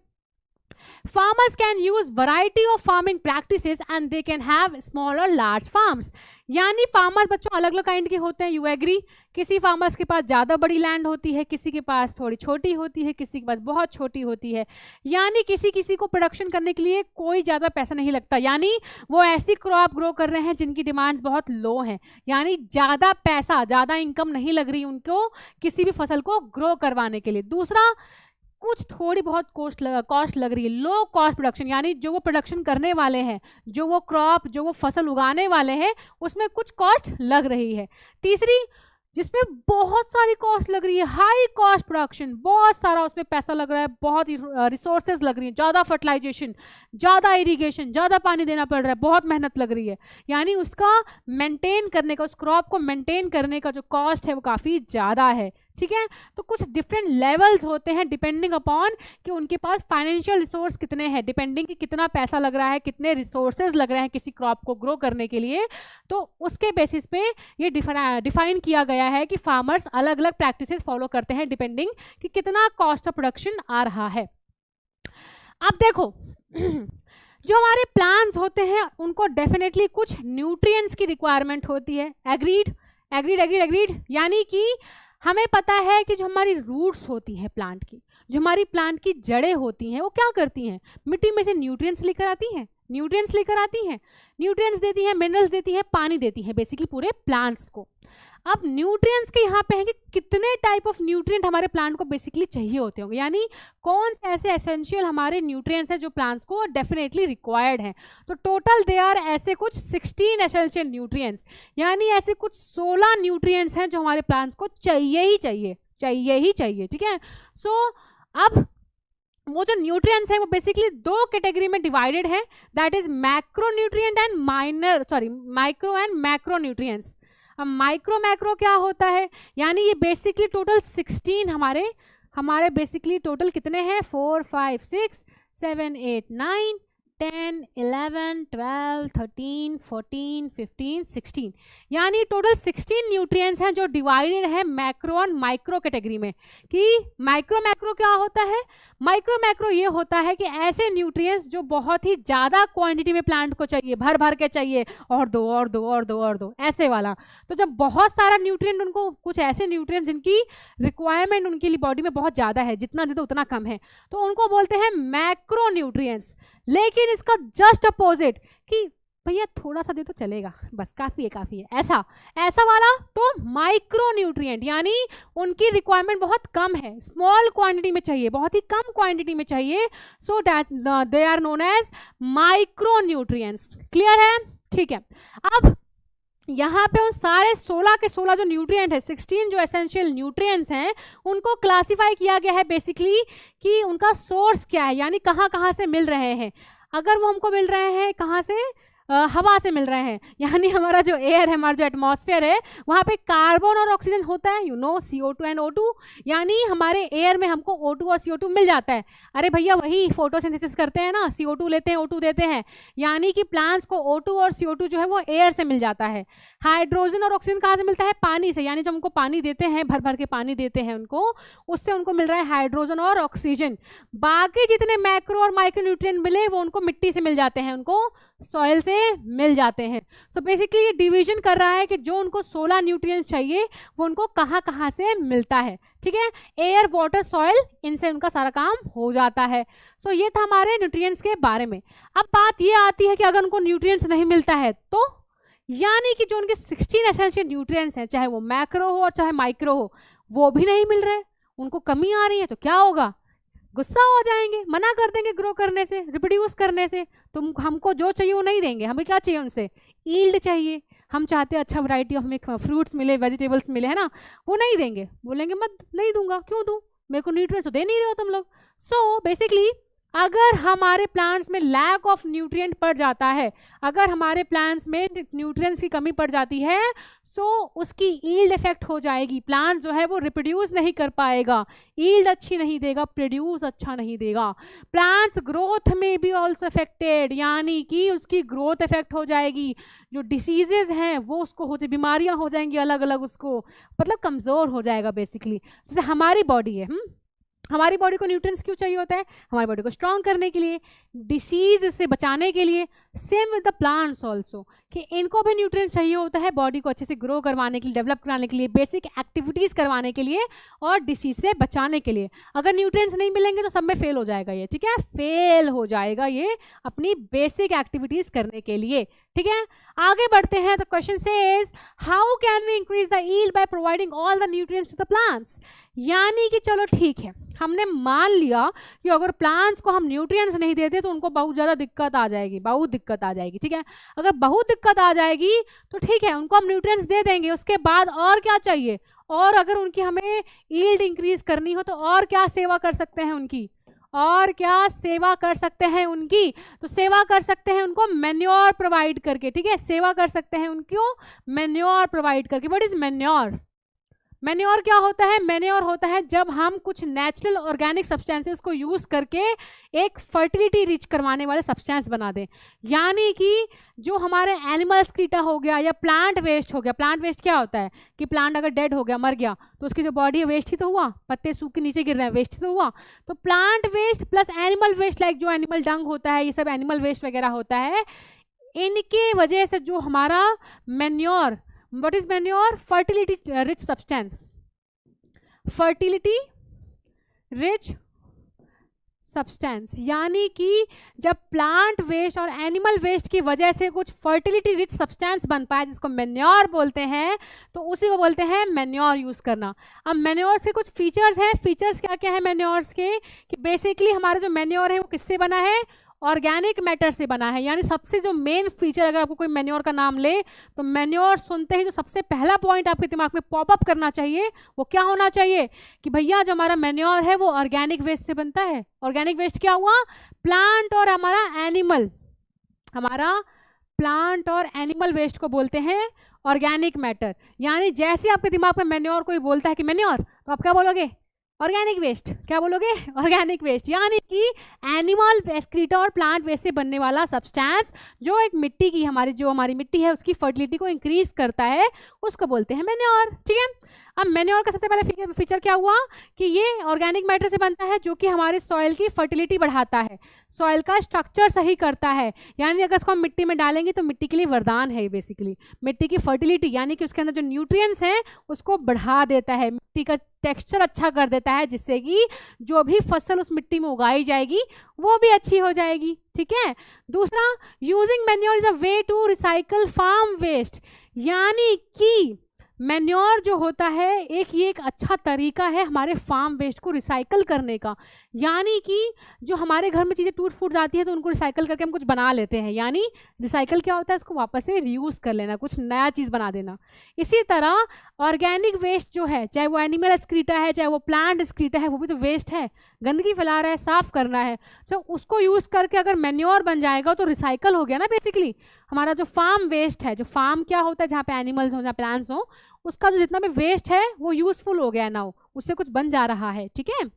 farmers can use variety of farming practices and they can have small or large farms। यानी फार्मर्स बच्चों अलग अलग काइंड के होते हैं, यू एग्री। किसी फार्मर्स के पास ज़्यादा बड़ी लैंड होती है, किसी के पास थोड़ी छोटी होती है, किसी के पास बहुत छोटी होती है। यानी किसी को प्रोडक्शन करने के लिए कोई ज़्यादा पैसा नहीं लगता, यानी वो ऐसी क्रॉप ग्रो कर रहे हैं जिनकी डिमांड्स बहुत लो हैं, यानी ज़्यादा इनकम नहीं लग रही उनको किसी भी फसल को ग्रो करवाने के लिए। दूसरा, कुछ थोड़ी बहुत कॉस्ट लग रही है, लो कॉस्ट प्रोडक्शन, यानी जो वो प्रोडक्शन करने वाले हैं, जो वो फसल उगाने वाले हैं उसमें कुछ कॉस्ट लग रही है। तीसरी, जिसमें बहुत सारी कॉस्ट लग रही है, हाई कॉस्ट प्रोडक्शन, बहुत सारा उसमें पैसा लग रहा है, बहुत रिसोर्सेज लग रही है, ज़्यादा फर्टिलाइजेशन, ज़्यादा इरिगेशन, ज़्यादा पानी देना पड़ रहा है, बहुत मेहनत लग रही है, यानी उसका मेंटेन करने का, उस क्रॉप को मेंटेन करने का जो कॉस्ट है वो काफ़ी ज़्यादा है। ठीक है, तो कुछ डिफरेंट लेवल्स होते हैं डिपेंडिंग अपॉन कि उनके पास फाइनेंशियल रिसोर्स कितने हैं, डिपेंडिंग कि कितना पैसा लग रहा है, कितने रिसोर्सेज लग रहे हैं किसी क्रॉप को ग्रो करने के लिए। तो उसके बेसिस पे ये डिफाइन किया गया है कि फार्मर्स अलग अलग प्रैक्टिसेस फॉलो करते हैं डिपेंडिंग कि कितना कॉस्ट ऑफ प्रोडक्शन आ रहा है। अब देखो जो हमारे प्लांट्स होते हैं उनको डेफिनेटली कुछ न्यूट्रिएंट्स की रिक्वायरमेंट होती है। एग्रीड, यानी कि हमें पता है कि जो हमारी रूट्स होती हैं प्लांट की, जो हमारी प्लांट की जड़ें होती हैं, वो क्या करती हैं, मिट्टी में से न्यूट्रिएंट्स लेकर आती हैं, न्यूट्रिएंट्स देती हैं, मिनरल्स देती हैं, पानी देती हैं बेसिकली पूरे प्लांट्स को। अब न्यूट्रिएंट्स के यहाँ पे है कि कितने टाइप ऑफ न्यूट्रिएंट हमारे प्लांट को बेसिकली चाहिए होते होंगे, यानी कौन से ऐसे एसेंशियल हमारे न्यूट्रिएंट्स हैं जो प्लांट्स को डेफिनेटली रिक्वायर्ड हैं। तो टोटल दे आर ऐसे कुछ 16 एसेंशियल न्यूट्रिएंट्स, यानी ऐसे कुछ 16 न्यूट्रिएंट्स हैं जो हमारे प्लांट्स को चाहिए ही चाहिए। ठीक है, सो अब वो जो न्यूट्रिएंट्स हैं वो बेसिकली 2 कैटेगरी में डिवाइडेड है, that is micro and macro nutrients. अब मैक्रो क्या होता है, यानी ये बेसिकली टोटल 16 हमारे बेसिकली टोटल कितने हैं, 4 5 6 7 8 9 10, 11, 12, 13, 14, 15, 16, यानी टोटल 16 न्यूट्रिएंट्स हैं जो डिवाइडेड है मैक्रो और माइक्रो कैटेगरी में। कि माइक्रो मैक्रो क्या होता है? माइक्रो मैक्रो ये होता है कि ऐसे न्यूट्रिएंट्स जो बहुत ही ज़्यादा क्वांटिटी में प्लांट को चाहिए, भर भर के चाहिए, और दो और दो और दो और दो, ऐसे वाला। तो जब बहुत सारा न्यूट्रिएंट, उनको कुछ ऐसे न्यूट्रिएंट्स जिनकी रिक्वायरमेंट उनकी लिए बॉडी में बहुत ज़्यादा है, जितना दे दो उतना कम है, तो उनको बोलते हैं मैक्रो न्यूट्रिएंट्स। लेकिन इसका जस्ट अपोजिट कि भैया थोड़ा सा दे तो चलेगा, बस काफ़ी है, ऐसा वाला तो माइक्रो न्यूट्रिएंट, यानी उनकी रिक्वायरमेंट बहुत कम है, स्मॉल क्वांटिटी में चाहिए, बहुत ही कम क्वांटिटी में चाहिए, so that they are known as micro nutrients. Clear है? ठीक है। अब यहाँ पे उन सारे 16 के 16 जो न्यूट्रिएंट है, 16 जो एसेंशियल न्यूट्रिएंट्स हैं, उनको क्लासिफाई किया गया है बेसिकली कि उनका सोर्स क्या है, यानी कहाँ कहाँ से मिल रहे हैं। अगर वो हमको मिल रहे हैं कहाँ से, हवा से मिल रहे हैं, यानी हमारा जो एयर है, हमारा जो एटमॉस्फेयर है, वहाँ पे कार्बन और ऑक्सीजन होता है, you know, CO2 and O2, यानी हमारे एयर में हमको O2 और CO2 मिल जाता है। अरे भैया वही फोटोसिंथेसिस करते हैं ना, CO2 लेते हैं, O2 देते हैं, यानी कि प्लांट्स को O2 और CO2 जो है वो एयर से मिल जाता है। हाइड्रोजन और ऑक्सीजन कहाँ से मिलता है? पानी से, यानी जब हमको पानी देते हैं, भर भर के पानी देते हैं उनको, उससे उनको मिल रहा है हाइड्रोजन और ऑक्सीजन। बाकी जितने मैक्रो और माइक्रो न्यूट्रिएंट मिले वो उनको मिट्टी से मिल जाते हैं, उनको सॉइल से मिल जाते हैं। तो बेसिकली ये डिवीजन कर रहा है कि जो उनको 16 न्यूट्रिएंट्स चाहिए वो उनको कहाँ कहाँ से मिलता है। ठीक है, एयर, वाटर, सॉइल, इनसे उनका सारा काम हो जाता है। सो ये था हमारे न्यूट्रिएंट्स के बारे में। अब बात ये आती है कि अगर उनको न्यूट्रिएंट्स नहीं मिलता है तो, यानी कि जो उनके 16 एसेंशियल न्यूट्रिएंट्स हैं, चाहे वो मैक्रो हो और चाहे माइक्रो हो, वो भी नहीं मिल रहे, उनको कमी आ रही है, तो क्या होगा? गुस्सा हो जाएंगे, मना कर देंगे ग्रो करने से, रिप्रोड्यूस करने से। तुम हमको जो चाहिए वो नहीं देंगे, हमें क्या चाहिए उनसे? ईल्ड चाहिए। हम चाहते हैं अच्छा वैरायटी ऑफ हमें फ्रूट्स मिले, वेजिटेबल्स मिले, है ना, वो नहीं देंगे, बोलेंगे मत, नहीं दूंगा, क्यों दूं, मेरे को न्यूट्रिएंट्स तो दे नहीं रहे हो तुम लोग। सो बेसिकली अगर हमारे प्लांट्स में लैक ऑफ न्यूट्रिएंट पड़ जाता है, अगर हमारे प्लांट्स में न्यूट्रिएंट्स की कमी पड़ जाती है, सो उसकी ईल्ड इफेक्ट हो जाएगी। प्लांट जो है वो रिप्रोड्यूस नहीं कर पाएगा, ईल्ड अच्छी नहीं देगा, प्रोड्यूस अच्छा नहीं देगा। प्लांट्स ग्रोथ में भी ऑल्सो अफेक्टेड, यानी कि उसकी ग्रोथ इफेक्ट हो जाएगी। जो डिसीजेज हैं वो उसको हो जाए, बीमारियां हो जाएंगी अलग अलग, उसको मतलब कमज़ोर हो जाएगा बेसिकली। जैसे हमारी बॉडी है, हमारी बॉडी को न्यूट्रिएंट्स क्यों चाहिए होता है? हमारी बॉडी को स्ट्रॉन्ग करने के लिए, डिसीज से बचाने के लिए। Same with the plants also, कि इनको भी न्यूट्रिएंट्स चाहिए होता है बॉडी को अच्छे से ग्रो करवाने के लिए, डेवलप कराने के लिए, बेसिक एक्टिविटीज़ करवाने के लिए और डिसीज से बचाने के लिए। अगर न्यूट्रिएंट्स नहीं मिलेंगे तो सब में फेल हो जाएगा ये। ठीक है, फेल हो जाएगा ये अपनी बेसिक एक्टिविटीज़ करने के लिए। ठीक है, आगे बढ़ते हैं। तो question says how can we increase the yield by providing all the nutrients to the plants. यानी कि चलो ठीक है, हमने मान लिया कि अगर प्लांट्स को हम न्यूट्रिएंट्स नहीं देते तो उनको बहुत ज़्यादा दिक्कत आ जाएगी, बहुत दिक्कत आ जाएगी। ठीक है, अगर बहुत दिक्कत आ जाएगी तो ठीक है, उनको हम न्यूट्रिएंट्स दे देंगे, उसके बाद और क्या चाहिए? और अगर उनकी हमें यील्ड इंक्रीज करनी हो तो और क्या सेवा कर सकते हैं उनकी? और क्या सेवा कर सकते हैं उनकी? तो सेवा कर सकते हैं उनको मैन्योर प्रोवाइड करके। ठीक है, सेवा कर सकते हैं उनको मैन्योर प्रोवाइड करके। What is manure? मैन्योर क्या होता है? मैन्योर होता है जब हम कुछ नेचुरल ऑर्गेनिक सब्सटेंसेस को यूज करके एक फर्टिलिटी रिच करवाने वाले सब्सटेंस बना दें। यानी कि जो हमारे एनिमल स्कीटा हो गया या प्लांट वेस्ट हो गया। प्लांट वेस्ट क्या होता है कि प्लांट अगर डेड हो गया, मर गया, तो उसकी जो बॉडी है वेस्ट ही तो हुआ, पत्ते सूख के नीचे गिर रहे हैं, वेस्ट ही तो हुआ। तो plant waste plus animal waste, like जो एनिमल डंग होता है, ये सब एनिमल वेस्ट वगैरह होता है, इनके वजह से जो हमारा manure, what is manure? Fertility rich substance, fertility rich substance. यानी कि जब प्लांट वेस्ट और एनिमल वेस्ट की वजह से कुछ फर्टिलिटी रिच सब्सटेंस बन पाए जिसको मैन्योर बोलते हैं, तो उसी को बोलते हैं मैन्योर यूज करना। अब मैन्योर्स के कुछ फीचर्स हैं। फीचर्स क्या क्या है मैन्योर्स के? कि बेसिकली हमारा जो मैन्योर है वो किससे बना है? ऑर्गेनिक मैटर से बना है। यानी सबसे जो मेन फीचर, अगर आपको कोई मैन्योर का नाम ले तो मैन्योर सुनते ही जो सबसे पहला पॉइंट आपके दिमाग में पॉपअप करना चाहिए वो क्या होना चाहिए? कि भैया जो हमारा मैन्योर है वो ऑर्गेनिक वेस्ट से बनता है। ऑर्गेनिक वेस्ट क्या हुआ? प्लांट और हमारा एनिमल, हमारा प्लांट और एनिमल वेस्ट को बोलते हैं ऑर्गेनिक मैटर। यानी जैसे आपके दिमाग में मैन्योर कोई बोलता है कि मैन्योर, तो आप क्या बोलोगे? ऑर्गेनिक वेस्ट, क्या बोलोगे? ऑर्गेनिक वेस्ट, यानी कि एनिमल एक्सक्रीटा और प्लांट वेस्ट से बनने वाला सब्सटेंस जो एक मिट्टी की हमारी मिट्टी है उसकी फर्टिलिटी को इंक्रीज करता है, उसको बोलते हैं मैन्योर। ठीक है, अब मैन्योर का सबसे पहले फीचर क्या हुआ कि ये ऑर्गेनिक मैटर से बनता है जो कि हमारे सॉइल की फर्टिलिटी बढ़ाता है, सॉइल का स्ट्रक्चर सही करता है, यानी अगर इसको हम मिट्टी में डालेंगे तो मिट्टी के लिए वरदान है बेसिकली। मिट्टी की फर्टिलिटी यानी कि उसके अंदर जो न्यूट्रिएंट्स हैं उसको बढ़ा देता है, मिट्टी का टेक्सचर अच्छा कर देता है, जिससे कि जो भी फसल उस मिट्टी में उगाई जाएगी वो भी अच्छी हो जाएगी। ठीक है, दूसरा, using manure is a way to recycle farm waste, यानी कि मैन्योर जो होता है ये एक अच्छा तरीका है हमारे फार्म वेस्ट को रिसाइकल करने का, यानी कि जो हमारे घर में चीज़ें टूट फूट जाती है तो उनको रिसाइकल करके हम कुछ बना लेते हैं, यानी रिसाइकल क्या होता है, उसको वापस से रीयूज़ कर लेना, कुछ नया चीज़ बना देना। इसी तरह ऑर्गेनिक वेस्ट जो है, चाहे वो एनिमल एक्सक्रीटा है चाहे वो प्लांट एक्सक्रीटा है, वो भी तो वेस्ट है, गंदगी फैला रहा है, साफ करना है, तो उसको यूज़ करके अगर मैन्योर बन जाएगा तो रिसाइकल हो गया ना बेसिकली। हमारा जो फार्म वेस्ट है, जो फार्म क्या होता है जहाँ पे एनिमल्स हो जहाँ प्लांट्स हो, उसका जो जितना भी वेस्ट है वो यूजफुल हो गया नाउ, उससे कुछ बन जा रहा है। ठीक है,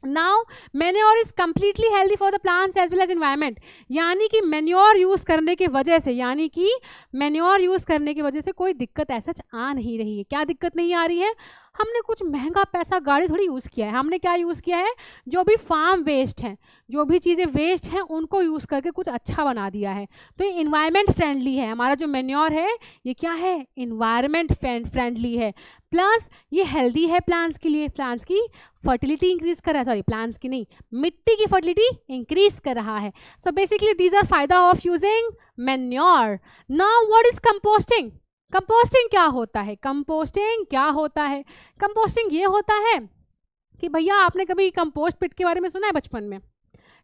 now manure is completely healthy for the plants as well as environment, यानी कि मैन्योर यूज करने की वजह से, यानी कि मैन्योर यूज करने की वजह से कोई दिक्कत ऐसा आ नहीं रही है। क्या दिक्कत नहीं आ रही है? हमने कुछ महंगा पैसा गाड़ी थोड़ी यूज़ किया है, हमने क्या यूज़ किया है, जो भी फार्म वेस्ट हैं, जो भी चीज़ें वेस्ट हैं उनको यूज़ करके कुछ अच्छा बना दिया है, तो ये इन्वायरमेंट फ्रेंडली है। हमारा जो मैन्योर है ये क्या है, इन्वायरमेंट फ्रेंडली है, प्लस ये हेल्दी है प्लांट्स के लिए, प्लांट्स की फर्टिलिटी इंक्रीज कर रहा है, सॉरी प्लांट्स की नहीं, मिट्टी की फर्टिलिटी इंक्रीज कर रहा है। सो बेसिकली दीज आर फायदा of using manure. Now what is composting? Composting क्या होता है? कंपोस्टिंग क्या होता है? कंपोस्टिंग ये होता है कि भैया आपने कभी कंपोस्ट पिट के बारे में सुना है बचपन में?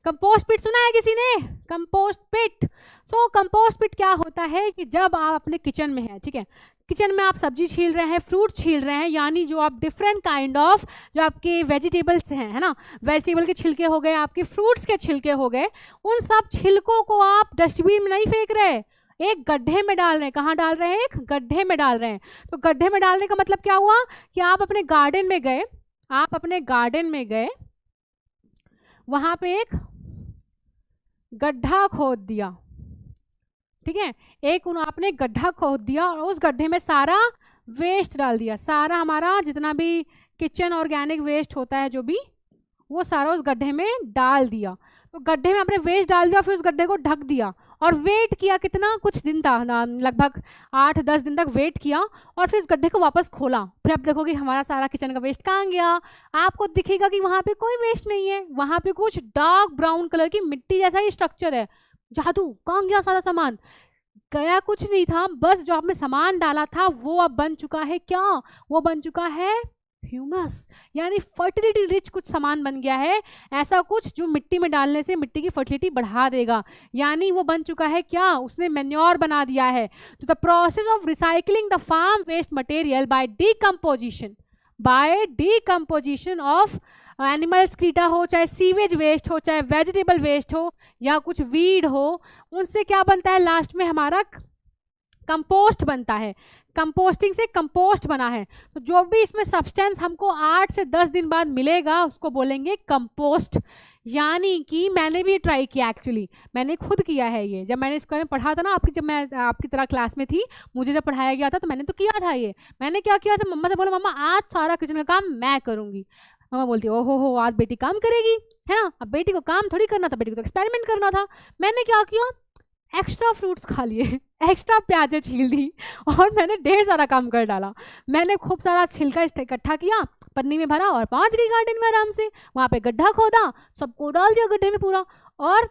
कंपोस्ट पिट सुना है किसी ने? कंपोस्ट पिट, सो कंपोस्ट पिट क्या होता है कि जब आप अपने किचन में हैं, ठीक है, किचन में आप सब्जी छील रहे हैं, फ्रूट छील रहे हैं, यानी जो आप डिफरेंट काइंड ऑफ जो आपके वेजिटेबल्स हैं, है ना, वेजिटेबल के छिलके हो गए, आपके फ्रूट्स के छिलके हो गए, उन सब छिलकों को आप डस्टबिन में नहीं फेंक रहे, एक गड्ढे में डाल रहे हैं। कहाँ डाल रहे हैं? एक गड्ढे में डाल रहे हैं। तो गड्ढे में डालने का मतलब क्या हुआ कि आप अपने गार्डन में गए, आप अपने गार्डन में गए, वहां पे एक गड्ढा खोद दिया, ठीक है, एक आपने गड्ढा खोद दिया और उस गड्ढे में सारा वेस्ट डाल दिया, सारा हमारा जितना भी किचन ऑर्गेनिक वेस्ट होता है जो भी, वो सारा उस गड्ढे में डाल दिया। तो गड्ढे में आपने वेस्ट डाल दिया, फिर उस गड्ढे को ढक दिया और वेट किया, कितना, कुछ दिन था ना, लगभग 8-10 दिन तक वेट किया और फिर उस गड्ढे को वापस खोला। फिर आप देखोगे हमारा सारा किचन का वेस्ट कहाँ गया, आपको दिखेगा कि वहाँ पे कोई वेस्ट नहीं है, वहाँ पे कुछ डार्क ब्राउन कलर की मिट्टी जैसा ही स्ट्रक्चर है। जादू, कहाँ गया सारा सामान? गया कुछ नहीं था, बस जो आपने सामान डाला था वो अब बन चुका है क्या, वो बन चुका है ह्यूमस, यानी फर्टिलिटी रिच कुछ सामान बन गया है, ऐसा कुछ जो मिट्टी में डालने से मिट्टी की फर्टिलिटी बढ़ा देगा, यानी वो बन चुका है क्या, उसने मैन्योर बना दिया है। तो the process of recycling the farm waste material by decomposition of animal excreta हो, चाहे सीवेज वेस्ट हो, चाहे वेजिटेबल वेस्ट हो, या कुछ वीड हो, उनसे क्या बनता है, लास्ट में हमारा कंपोस्ट बनता है। कंपोस्टिंग से कंपोस्ट बना है, तो जो भी इसमें सब्सटेंस हमको 8 से 10 दिन बाद मिलेगा उसको बोलेंगे कंपोस्ट। यानी कि मैंने भी ट्राई किया, एक्चुअली मैंने खुद किया है ये, जब मैंने इसके बारे में पढ़ा था ना, जब मैं आपकी तरह क्लास में थी, मुझे जब पढ़ाया गया था तो मैंने तो किया था ये। मैंने क्या किया था, मम्मा से बोला मम्मा आज सारा किचन का काम मैं करूँगी। मम्मा बोलती ओहो हो आज बेटी काम करेगी, है ना। अब बेटी को काम थोड़ी करना था, बेटी को तो एक्सपेरिमेंट करना था। मैंने क्या किया, एक्स्ट्रा फ्रूट्स खा लिए, एक्स्ट्रा प्याजें छील दी और मैंने ढेर सारा काम कर डाला। मैंने खूब सारा छिलका इकट्ठा किया, पन्नी में भरा और पहुंच गई गार्डन में आराम से। वहाँ पे गड्ढा खोदा, सबको डाल दिया गड्ढे में पूरा और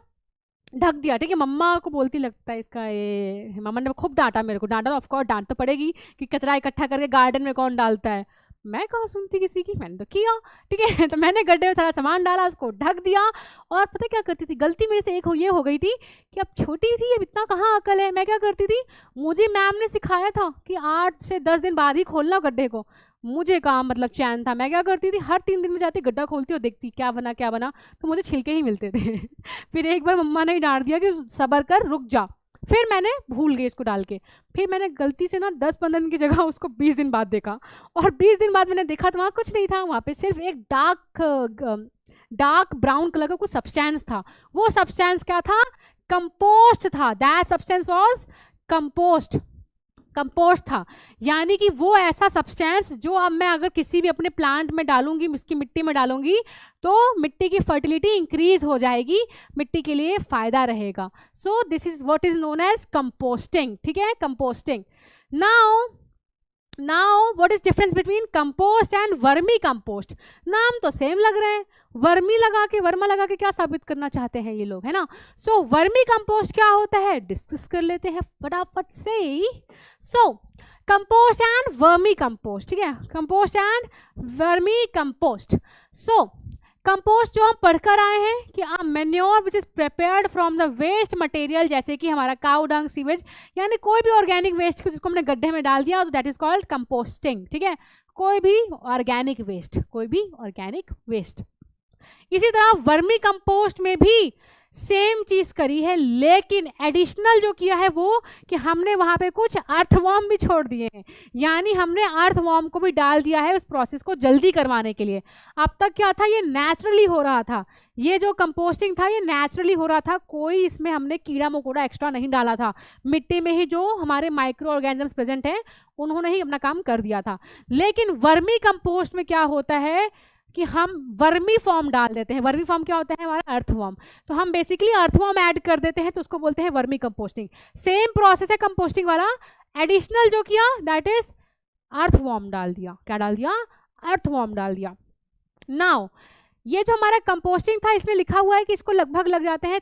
ढक दिया। ठीक है, मम्मा को बोलती लगता है इसका ये, मम्मा ने खूब डांटा मेरे को, डांटा, ऑफकोर्स डांट तो पड़ेगी कि कचरा इकट्ठा करके गार्डन में कौन डालता है, मैं कहाँ सुनती किसी की, मैंने तो किया। ठीक है, तो मैंने गड्ढे में सारा सामान डाला, उसको ढक दिया। और पता क्या करती थी, गलती मेरे से एक ये हो गई थी कि अब छोटी थी, अब इतना कहाँ अकल है। मैं क्या करती थी, मुझे मैम ने सिखाया था कि 8 से 10 दिन बाद ही खोलना गड्ढे को, मुझे काम मतलब चैन था। मैं क्या करती थी, हर 3 दिन में जाती, गड्ढा खोलती और देखती क्या बना क्या बना, तो मुझे छिलके ही मिलते थे। फिर एक बार मम्मा ने डांट दिया कि सबर कर, रुक जा। फिर मैंने भूल गई इसको डाल के, फिर मैंने गलती से ना 10-15 दिन की जगह उसको 20 दिन बाद देखा, और 20 दिन बाद मैंने देखा तो वहाँ कुछ नहीं था, वहाँ पे सिर्फ एक डार्क ब्राउन कलर का कुछ सब्सटेंस था। वो सब्सटेंस क्या था? कंपोस्ट था। दैट सब्सटेंस वाज कंपोस्ट था। यानी कि वो ऐसा सब्सटेंस जो अब मैं अगर किसी भी अपने प्लांट में डालूंगी, उसकी मिट्टी में डालूंगी, तो मिट्टी की फर्टिलिटी इंक्रीज हो जाएगी, मिट्टी के लिए फायदा रहेगा। So this is what is known as composting. ठीक है, composting. Now what is difference between compost and vermi compost? नाम तो सेम लग रहे हैं, वर्मा लगा के क्या साबित करना चाहते हैं ये लोग, है ना? सो वर्मी कंपोस्ट क्या होता है, डिस्कस कर लेते हैं फटाफट से। So compost and vermi compost, ठीक है, compost and vermi compost. So compost जो हम पढ़कर आए हैं कि manure which is prepared from the waste material, जैसे कि हमारा काउ डंग, सीवेज, यानी कोई भी ऑर्गेनिक वेस्ट जिसको हमने गड्ढे में डाल दिया तो दैट इज कॉल्ड कंपोस्टिंग। ठीक है, कोई भी ऑर्गेनिक वेस्ट। इसी तरह वर्मी कंपोस्ट में भी सेम चीज करी है, लेकिन एडिशनल जो किया है वो कि हमने वहां पे कुछ अर्थवॉर्म भी छोड़ दिए हैं, यानी हमने अर्थवॉर्म को भी डाल दिया है उस प्रोसेस को जल्दी करवाने के लिए। अब तक क्या था, ये नेचुरली हो रहा था, ये जो कंपोस्टिंग था ये नेचुरली हो रहा था, कोई इसमें हमने कीड़ा मकोड़ा एक्स्ट्रा नहीं डाला था, मिट्टी में ही जो हमारे माइक्रो ऑर्गेनिजम्स प्रेजेंट हैं उन्होंने ही अपना काम कर दिया था। लेकिन वर्मी कंपोस्ट में क्या होता है कि हम वर्मी फॉर्म डाल देते हैं। वर्मी फॉर्म क्या होता है, हमारा अर्थवॉर्म, तो हम बेसिकली अर्थवॉर्म ऐड कर देते हैं, तो उसको बोलते हैं वर्मी कंपोस्टिंग। सेम प्रोसेस है कंपोस्टिंग वाला, एडिशनल जो किया दैट इज अर्थवॉर्म डाल दिया। क्या डाल दिया? अर्थवॉर्म डाल दिया। नाउ ये जो हमारा कंपोस्टिंग था इसमें लिखा हुआ है कि इसको लगभग लग जाते हैं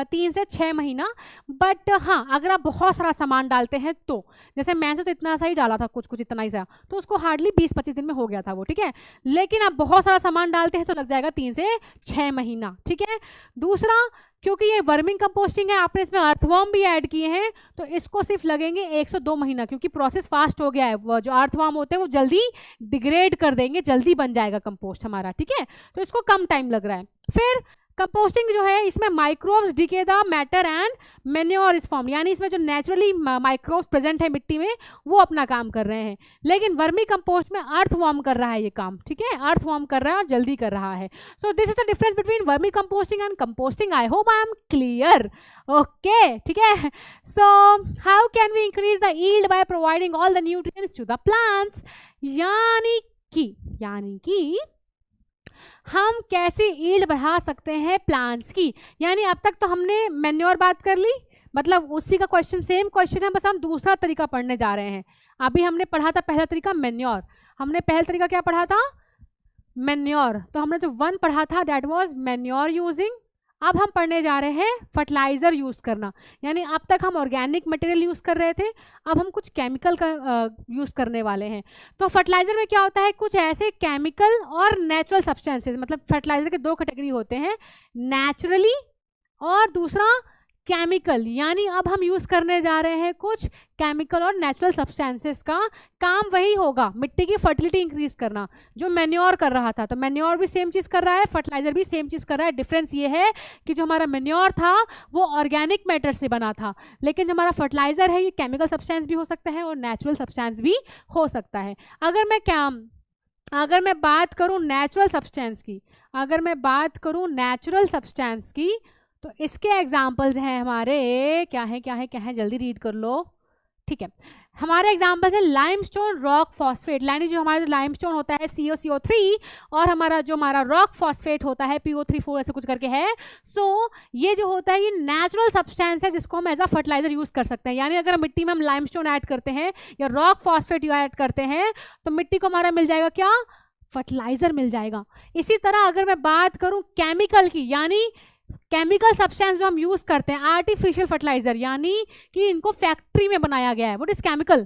3 से 6 महीना, बट हाँ अगर आप बहुत सारा सामान डालते हैं तो, जैसे मैंने तो इतना सा ही डाला था, कुछ इतना ही सा, तो उसको हार्डली 20-25 दिन में हो गया था वो। ठीक है, लेकिन आप बहुत सारा सामान डालते हैं तो लग जाएगा 3 से 6 महीना। ठीक है, दूसरा क्योंकि ये वर्मिंग कंपोस्टिंग है, आपने इसमें अर्थवॉर्म भी ऐड किए हैं, तो इसको सिर्फ लगेंगे 1 से 2 महीना, क्योंकि प्रोसेस फास्ट हो गया है, वो जो अर्थवॉर्म होते हैं वो जल्दी डिग्रेड कर देंगे, जल्दी बन जाएगा कंपोस्ट हमारा। ठीक है, तो इसको कम टाइम लग रहा है। फिर कंपोस्टिंग जो है इसमें microbes decay the matter and manure is form, यानी इसमें जो नेचुरली माइक्रोब्स प्रेजेंट है मिट्टी में वो अपना काम कर रहे हैं, लेकिन वर्मी कंपोस्ट में अर्थवॉर्म कर रहा है ये काम। ठीक है, अर्थवॉर्म कर रहा है और जल्दी कर रहा है। So this is the difference between vermi composting and composting. I hope I am clear. Okay, ठीक है। So how can we increase the yield by providing all the nutrients to the plants, यानी कि हम कैसे yield बढ़ा सकते हैं plants की। यानी अब तक तो हमने मैन्योर बात कर ली, मतलब उसी का क्वेश्चन, सेम क्वेश्चन है, बस हम दूसरा तरीका पढ़ने जा रहे हैं। अभी हमने पढ़ा था पहला तरीका मैन्योर, हमने पहला तरीका क्या पढ़ा था, मैन्योर, तो हमने जो 1 पढ़ा था दैट वाज मैन्योर यूजिंग। अब हम पढ़ने जा रहे हैं फर्टिलाइजर यूज करना, यानी अब तक हम ऑर्गेनिक मटेरियल यूज कर रहे थे, अब हम कुछ केमिकल का यूज करने वाले हैं। तो फर्टिलाइजर में क्या होता है, कुछ ऐसे केमिकल और नेचुरल सब्सटेंसेस, मतलब फर्टिलाइजर के 2 कैटेगरी होते हैं, नेचुरली और दूसरा केमिकल, यानी अब हम यूज करने जा रहे हैं कुछ केमिकल और नेचुरल सब्सटेंसेस का काम वही होगा, मिट्टी की फर्टिलिटी इंक्रीज करना, जो मैन्योर कर रहा था। तो मैन्योर भी सेम चीज कर रहा है, फर्टिलाइजर भी सेम चीज कर रहा है। डिफरेंस ये है कि जो हमारा मैन्योर था वो ऑर्गेनिक मैटर से बना था, लेकिन जो हमारा फर्टिलाइजर है ये केमिकल सब्सटेंस भी हो सकता है और नेचुरल सब्सटेंस भी हो सकता है। अगर मैं बात करूं नेचुरल सब्सटेंस की, तो इसके एग्जाम्पल्स हैं हमारे, क्या है, जल्दी रीड कर लो। ठीक है, हमारे एग्जाम्पल्स है लाइमस्टोन रॉक फॉस्फेट, यानी जो हमारा लाइमस्टोन होता है CaCO3 और हमारा रॉक फॉस्फेट होता है PO3-4 ऐसे कुछ करके है। सो ये जो होता है ये नेचुरल सब्सटेंस है जिसको हम एज अ फर्टिलाइजर यूज कर सकते हैं। यानी अगर मिट्टी में हम लाइमस्टोन ऐड करते हैं या रॉक फॉस्फेट ऐड करते हैं तो मिट्टी को हमारा मिल जाएगा क्या, फर्टिलाइजर मिल जाएगा। इसी तरह अगर मैं बात करूं केमिकल की, यानी केमिकल सब्सटेंस जो हम यूज करते हैं, आर्टिफिशियल फर्टिलाइजर, यानी कि इनको फैक्ट्री में बनाया गया है। व्हाट इज केमिकल,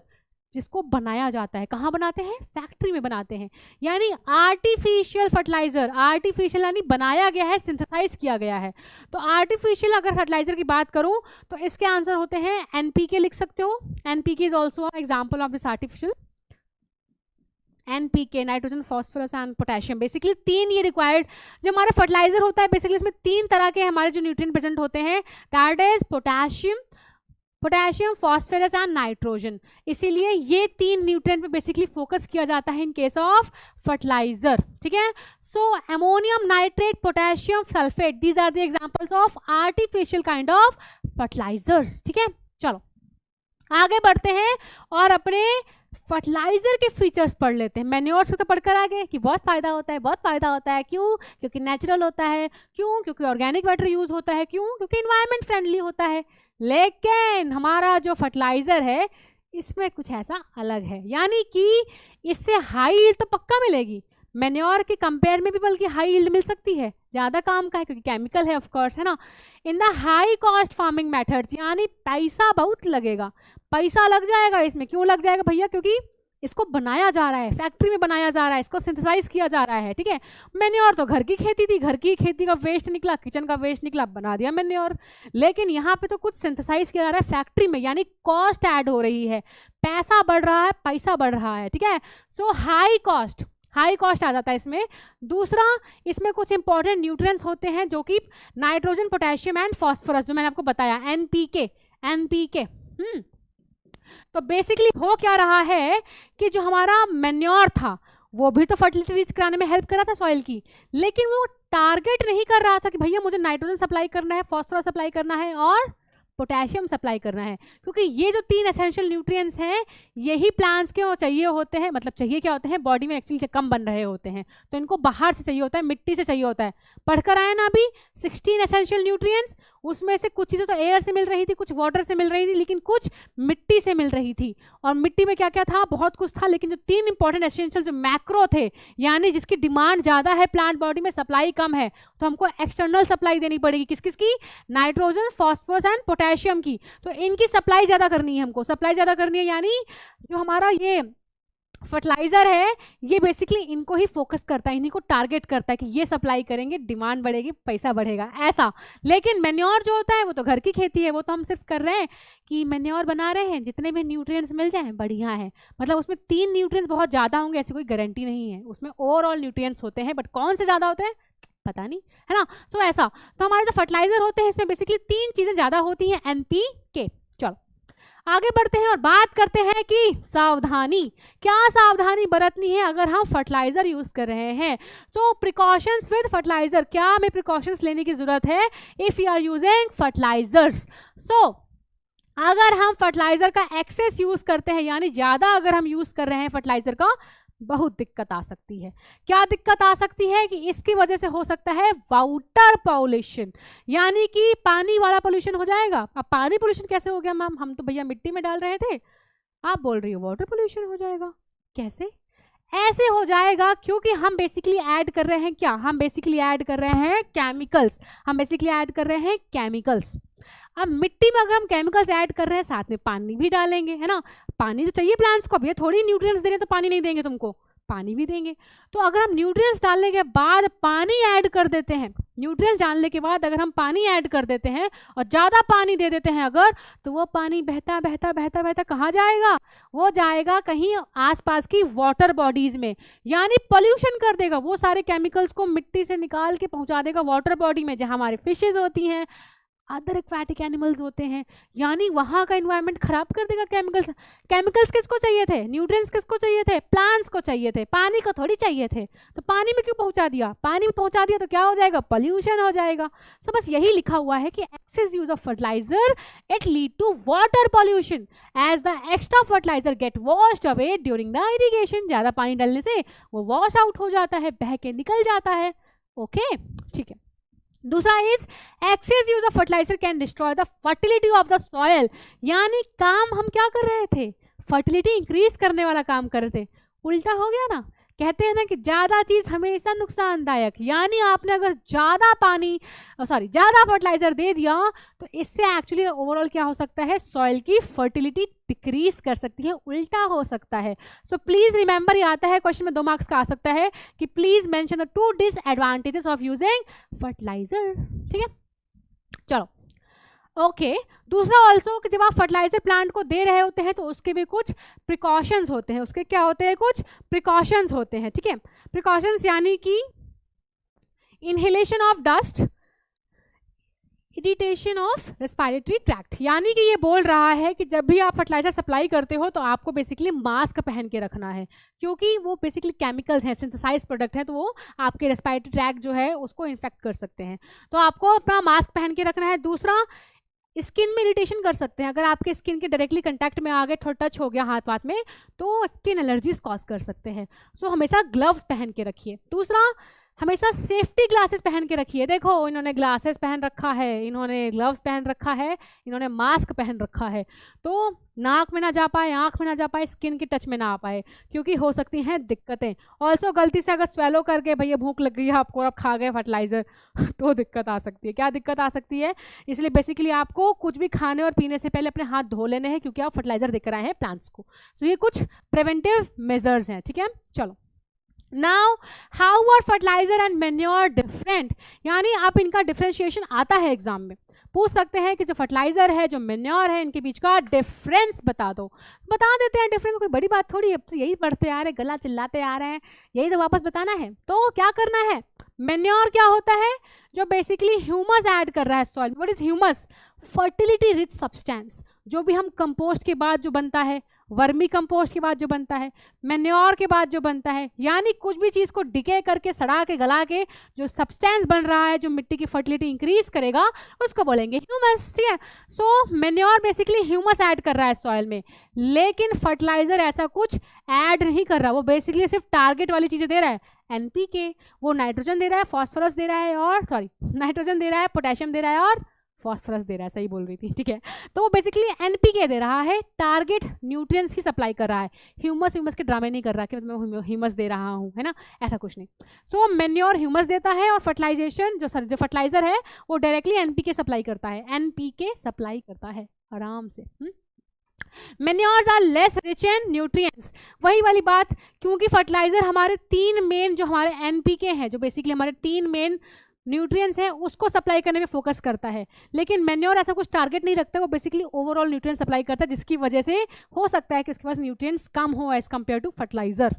जिसको बनाया जाता है, कहाँ बनाते हैं, फैक्ट्री में बनाते हैं, यानी आर्टिफिशियल फर्टिलाइजर, आर्टिफिशियल यानी बनाया गया है, सिंथेसाइज किया गया है। तो आर्टिफिशियल अगर फर्टिलाइजर की बात करूं तो इसके आंसर होते हैं NPK, लिख सकते हो, NPK is also example of this artificial. NPK, nitrogen, phosphorus and potassium, basically 3 ये रिक्वायर्ड जो हमारा फर्टिलाइजर होता है। बेसिकली इसमें 3 तरह के हमारे जो न्यूट्रिएंट प्रेजेंट होते हैं, that is potassium, potassium, phosphorus and nitrogen. इसीलिए ये 3 न्यूट्रिएंट पे बेसिकली फोकस किया जाता है इन केस ऑफ फर्टिलाइजर, ठीक है। So ammonium nitrate, potassium sulphate, these are the examples of artificial kind of fertilisers, ठीक है। चलो आगे बढ़ते हैं और अपने फर्टिलाइजर के फीचर्स पढ़ लेते हैं। मैन्योर्स को तो पढ़कर आ गए कि बहुत फायदा होता है, बहुत फायदा होता है। क्यों? क्योंकि नेचुरल होता है। क्यों? क्योंकि ऑर्गेनिक मैटर यूज होता है। क्यों? क्योंकि इन्वायरमेंट फ्रेंडली होता है। लेकिन हमारा जो फर्टिलाइजर है इसमें कुछ ऐसा अलग है, यानी कि इससे हाई यील्ड तो पक्का मिलेगी, मैन्योर के कंपेयर में भी बल्कि हाई यील्ड मिल सकती है, ज़्यादा काम का है क्योंकि केमिकल है ऑफ कोर्स, है ना। In the high cost farming methods, यानी पैसा बहुत लगेगा, पैसा लग जाएगा इसमें। क्यों लग जाएगा भैया? क्योंकि इसको बनाया जा रहा है, फैक्ट्री में बनाया जा रहा है, इसको सिंथेसाइज किया जा रहा है, ठीक है। मैन्योर तो घर की खेती थी, घर की खेती का वेस्ट निकला, किचन का वेस्ट निकला, बना दिया मैन्योर। लेकिन यहाँ पे तो कुछ सिंथेसाइज किया जा रहा है फैक्ट्री में, यानी कॉस्ट ऐड हो रही है, पैसा बढ़ रहा है, पैसा बढ़ रहा है, ठीक है। सो हाई कॉस्ट आ जाता है इसमें। दूसरा, इसमें कुछ इंपॉर्टेंट न्यूट्रिएंट्स होते हैं जो कि नाइट्रोजन, पोटेशियम एंड फास्फोरस, जो मैंने आपको बताया, एनपीके। तो बेसिकली हो क्या रहा है कि जो हमारा मैन्योर था वो भी तो फर्टिलिटी रीच कराने में हेल्प कर रहा था सॉइल की, लेकिन वो टारगेट नहीं कर रहा था कि भैया मुझे नाइट्रोजन सप्लाई करना है, फास्फोरस सप्लाई करना है और पोटेशियम सप्लाई करना है, क्योंकि ये जो 3 एसेंशियल न्यूट्रिएंट्स हैं यही प्लांट्स के चाहिए होते हैं। मतलब चाहिए क्या होते हैं, बॉडी में एक्चुअली कम बन रहे होते हैं, तो इनको बाहर से चाहिए होता है, मिट्टी से चाहिए होता है। पढ़कर आए ना अभी 16 एसेंशियल न्यूट्रिएंट्स, उसमें से कुछ चीज़ें तो एयर से मिल रही थी, कुछ वाटर से मिल रही थी, लेकिन कुछ मिट्टी से मिल रही थी। और मिट्टी में क्या क्या था? बहुत कुछ था, लेकिन जो 3 इंपॉर्टेंट एसेंशियल जो मैक्रो थे, यानी जिसकी डिमांड ज़्यादा है प्लांट बॉडी में, सप्लाई कम है, तो हमको एक्सटर्नल सप्लाई देनी पड़ेगी। किस किस की? नाइट्रोजन, फॉस्फोरस एंड पोटेशियम की। तो इनकी सप्लाई ज़्यादा करनी है हमको, सप्लाई ज़्यादा करनी है, यानी जो हमारा ये फर्टिलाइजर है ये बेसिकली इनको ही फोकस करता है, इन्हीं को टारगेट करता है कि ये सप्लाई करेंगे, डिमांड बढ़ेगी, पैसा बढ़ेगा, ऐसा। लेकिन मैन्योर जो होता है वो तो घर की खेती है, वो तो हम सिर्फ कर रहे हैं कि मैन्योर बना रहे हैं, जितने भी न्यूट्रिएंट्स मिल जाएं बढ़िया है। मतलब उसमें 3 न्यूट्रिएंट्स बहुत ज़्यादा होंगे ऐसी कोई गारंटी नहीं है, उसमें ओवरऑल न्यूट्रिएंट्स होते हैं, बट कौन से ज़्यादा होते हैं पता नहीं, है ना। तो ऐसा, तो हमारे जो फर्टिलाइजर होते हैं इसमें बेसिकली 3 चीज़ें ज़्यादा होती हैं, NPK। चलो आगे बढ़ते हैं और बात करते हैं कि सावधानी, क्या सावधानी बरतनी है अगर हम फर्टिलाइजर यूज कर रहे हैं। तो प्रिकॉशंस विद फर्टिलाइजर, क्या हमें प्रिकॉशंस लेने की जरूरत है if you are using fertilizers. So अगर हम फर्टिलाइजर का एक्सेस यूज करते हैं, यानी ज्यादा अगर हम यूज कर रहे हैं फर्टिलाइजर का, बहुत दिक्कत आ सकती है। क्या दिक्कत आ सकती है कि इसकी वजह से हो सकता है वाटर पॉल्यूशन, यानी कि पानी वाला पोल्यूशन हो जाएगा। अब पानी पोल्यूशन कैसे हो गया मैम? हम तो भैया मिट्टी में डाल रहे थे, आप बोल रही हो वाटर पोल्यूशन हो जाएगा। कैसे? ऐसे हो जाएगा क्योंकि हम बेसिकली ऐड कर रहे हैं क्या? हम बेसिकली ऐड कर रहे हैं केमिकल्स, हम बेसिकली ऐड कर रहे हैं केमिकल्स। अब मिट्टी में अगर हम केमिकल्स ऐड कर रहे हैं, साथ में पानी भी डालेंगे, है ना। पानी तो चाहिए प्लांट्स को, अब ये थोड़ी न्यूट्रिएंट्स दे रहे हैं तो पानी नहीं देंगे तुमको, पानी भी देंगे। तो अगर हम न्यूट्रिएंट्स डालने के बाद पानी ऐड कर देते हैं, न्यूट्रिएंट्स डालने के बाद अगर हम पानी ऐड कर देते हैं और ज़्यादा पानी दे देते हैं अगर, तो वो पानी बहता बहता बहता बहता कहाँ जाएगा? वो जाएगा कहीं आसपास की वाटर बॉडीज़ में, यानी पोल्यूशन कर देगा। वो सारे केमिकल्स को मिट्टी से निकाल के पहुँचा देगा वाटर बॉडी में, जहाँ हमारे फिशेज होती हैं, अदर एक्वाटिक एनिमल्स होते हैं, यानी वहाँ का एनवायरनमेंट खराब कर देगा। केमिकल्स किसको चाहिए थे? न्यूट्रिएंट्स किसको चाहिए थे? प्लांट्स को चाहिए थे, पानी को थोड़ी चाहिए थे। तो पानी में क्यों पहुँचा दिया? पानी में पहुँचा दिया तो क्या हो जाएगा? पोल्यूशन हो जाएगा। तो बस यही लिखा हुआ है कि excess use of fertiliser it lead to water pollution as the extra fertiliser get washed away during the irrigation. ज़्यादा पानी डालने से वो वॉश आउट हो जाता है, बह के निकल जाता है। ओके, ठीक है। दूसरा is excess use of fertiliser can destroy the fertility of the soil, यानी काम हम क्या कर रहे थे? फर्टिलिटी इंक्रीज करने वाला काम कर रहे थे, उल्टा हो गया ना। कहते हैं ना कि ज़्यादा चीज़ हमेशा नुकसानदायक, यानी आपने अगर ज़्यादा ज़्यादा फर्टिलाइजर दे दिया तो इससे एक्चुअली ओवरऑल क्या हो सकता है? सॉइल की फर्टिलिटी डिक्रीज कर सकती है, उल्टा हो सकता है। सो प्लीज रिमेंबर, ये आता है क्वेश्चन में 2 मार्क्स का आ सकता है कि please mention the 2 disadvantages of using fertiliser. ठीक है, चलो ओके। दूसरा ऑल्सो कि जब आप फर्टिलाइजर प्लांट को दे रहे होते हैं तो उसके भी कुछ प्रिकॉशंस होते हैं। उसके क्या होते हैं? कुछ प्रिकॉशंस होते हैं, ठीक है। प्रिकॉशंस यानी कि inhalation of dust, irritation of respiratory tract, यानी कि ये बोल रहा है कि जब भी आप फर्टिलाइजर सप्लाई करते हो तो आपको बेसिकली मास्क पहन के रखना है, क्योंकि वो बेसिकली केमिकल्स हैं, सिंथेसाइज प्रोडक्ट है, तो वो आपके रेस्पिरेटरी ट्रैक्ट जो है उसको इन्फेक्ट कर सकते हैं, तो आपको अपना मास्क पहन के रखना है। दूसरा, स्किन में इरिटेशन कर सकते हैं, अगर आपके स्किन के डायरेक्टली कंटैक्ट में आ गए, थोड़ा टच हो गया हाथ वाथ में, तो स्किन एलर्जीज कॉज कर सकते हैं। सो हमेशा ग्लव्स पहन के रखिए। दूसरा, हमेशा सेफ्टी ग्लासेस पहन के रखिए। देखो इन्होंने ग्लासेस पहन रखा है, इन्होंने ग्लव्स पहन रखा है, इन्होंने मास्क पहन रखा है, तो नाक में ना जा पाए, आंख में ना जा पाए, स्किन के टच में ना आ पाए, क्योंकि हो सकती हैं दिक्कतें। ऑल्सो गलती से अगर स्वेलो करके भैया भूख लग गई है आपको, आप खा गए फर्टिलाइजर तो दिक्कत आ सकती है। क्या दिक्कत आ सकती है? इसलिए बेसिकली आपको कुछ भी खाने और पीने से पहले अपने हाथ धो लेने हैं, क्योंकि आप फर्टिलाइजर देकर आए हैं प्लांट्स को। तो ये कुछ प्रिवेंटिव मेजर्स हैं, ठीक है। चलो, now how are fertiliser and manure different, यानी आप इनका डिफ्रेंशिएशन आता है एग्जाम में, पूछ सकते हैं कि जो फर्टिलाइजर है, जो मैन्योर है, इनके बीच का डिफरेंस बता दो। बता देते हैं डिफरेंस, कोई बड़ी बात थोड़ी है, अब यही पढ़ते आ रहे हैं, गला चिल्लाते आ रहे हैं, यही तो वापस बताना है। तो क्या करना है? मैन्योर क्या होता है? जो बेसिकली ह्यूमस ऐड कर रहा है soil. What is humus? Fertility rich substance, जो भी हम कंपोस्ट के बाद जो बनता है, वर्मी कंपोस्ट के बाद जो बनता है, मैन्योर के बाद जो बनता है, यानी कुछ भी चीज़ को डिके करके, सड़ा के, गला के जो सब्सटेंस बन रहा है, जो मिट्टी की फर्टिलिटी इंक्रीज करेगा, उसको बोलेंगे ह्यूमस, ठीक है। सो मैन्योर बेसिकली ह्यूमस ऐड कर रहा है सॉइल में, लेकिन फर्टिलाइजर ऐसा कुछ ऐड नहीं कर रहा, वो बेसिकली सिर्फ टारगेट वाली चीज़ें दे रहा है। एनपीके, वो नाइट्रोजन दे रहा है, फॉस्फोरस दे रहा है, और नाइट्रोजन दे रहा है, पोटेशियम दे रहा है, और फॉस्फोरस दे रहा है, सही बोल रही थी, ठीक है। तो वो बेसिकली एनपीके दे रहा है, टारगेट न्यूट्रिएंट्स ही सप्लाई कर रहा है, ह्यूमस के ड्रामे नहीं कर रहा कि मैं ह्यूमस दे रहा हूँ, है ना, ऐसा कुछ नहीं। सो मैन्योर ह्यूमस देता है, और फर्टिलाइजेशन जो फर्टिलाइजर है वो डायरेक्टली एनपीके सप्लाई करता है, एनपीके सप्लाई करता है आराम से। Manures are less rich in nutrients, वही वाली बात, क्योंकि फर्टिलाइजर हमारे तीन मेन जो हमारे एनपीके हैं, जो बेसिकली हमारे तीन मेन न्यूट्रिएंट्स है, उसको सप्लाई करने में फोकस करता है, लेकिन मैन्योर ऐसा कुछ टारगेट नहीं रखता, वो बेसिकली ओवरऑल न्यूट्रिएंट सप्लाई करता है, जिसकी वजह से हो सकता है कि उसके पास न्यूट्रिएंट्स कम हो एज कंपेयर टू फर्टिलाइजर।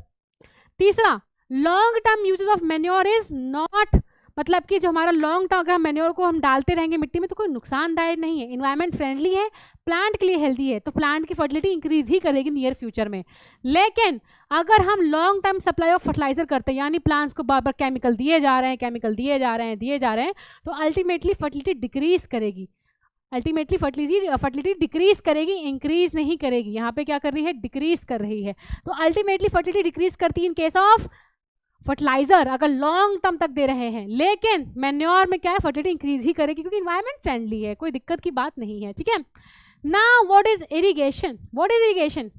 तीसरा, long term uses of manure is not, मतलब कि जो हमारा लॉन्ग टर्म, अगर हम मैन्योर को हम डालते रहेंगे मिट्टी में तो कोई नुकसानदायक नहीं है, इन्वायरमेंट फ्रेंडली है, प्लांट के लिए हेल्दी है, तो प्लांट की फर्टिलिटी इंक्रीज ही करेगी नियर फ्यूचर में। लेकिन अगर हम long term supply of fertiliser करते हैं, यानी प्लांट्स को बार बार केमिकल दिए जा रहे हैं, तो अल्टीमेटली फर्टिलिटी डिक्रीज करेगी, अल्टीमेटली फर्टिलिटी डिक्रीज करेगी, इंक्रीज नहीं करेगी। यहाँ पे क्या कर रही है? डिक्रीज कर रही है। तो अल्टीमेटली फर्टिलिटी डिक्रीज करती है इन केस ऑफ फर्टिलाइजर, अगर लॉन्ग टर्म तक दे रहे हैं, लेकिन मैन्योर में क्या है? फर्टिलिटी इंक्रीज ही करेगी, क्योंकि इन्वायरमेंट फ्रेंडली है, कोई दिक्कत की बात नहीं है, ठीक है। Now what is irrigation? What is irrigation?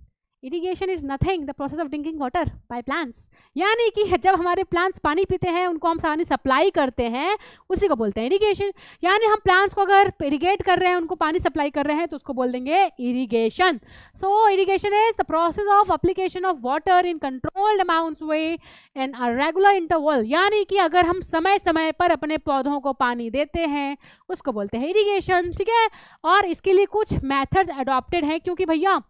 Irrigation is nothing the process of drinking water by plants, यानी कि जब हमारे प्लांट्स पानी पीते हैं, उनको हम पानी सप्लाई करते हैं, उसी को बोलते हैं इरिगेशन। यानी हम प्लांट्स को अगर इरिगेट कर रहे हैं, उनको पानी सप्लाई कर रहे हैं, तो उसको बोल देंगे irrigation. So irrigation is the process of application of water in controlled amounts way in a regular interval, यानी कि अगर हम समय समय पर अपने पौधों को पानी देते हैं, उसको बोलते हैं इरिगेशन, ठीक है। और इसके लिए कुछ मेथड्स अडॉप्टेड हैं, क्योंकि भैया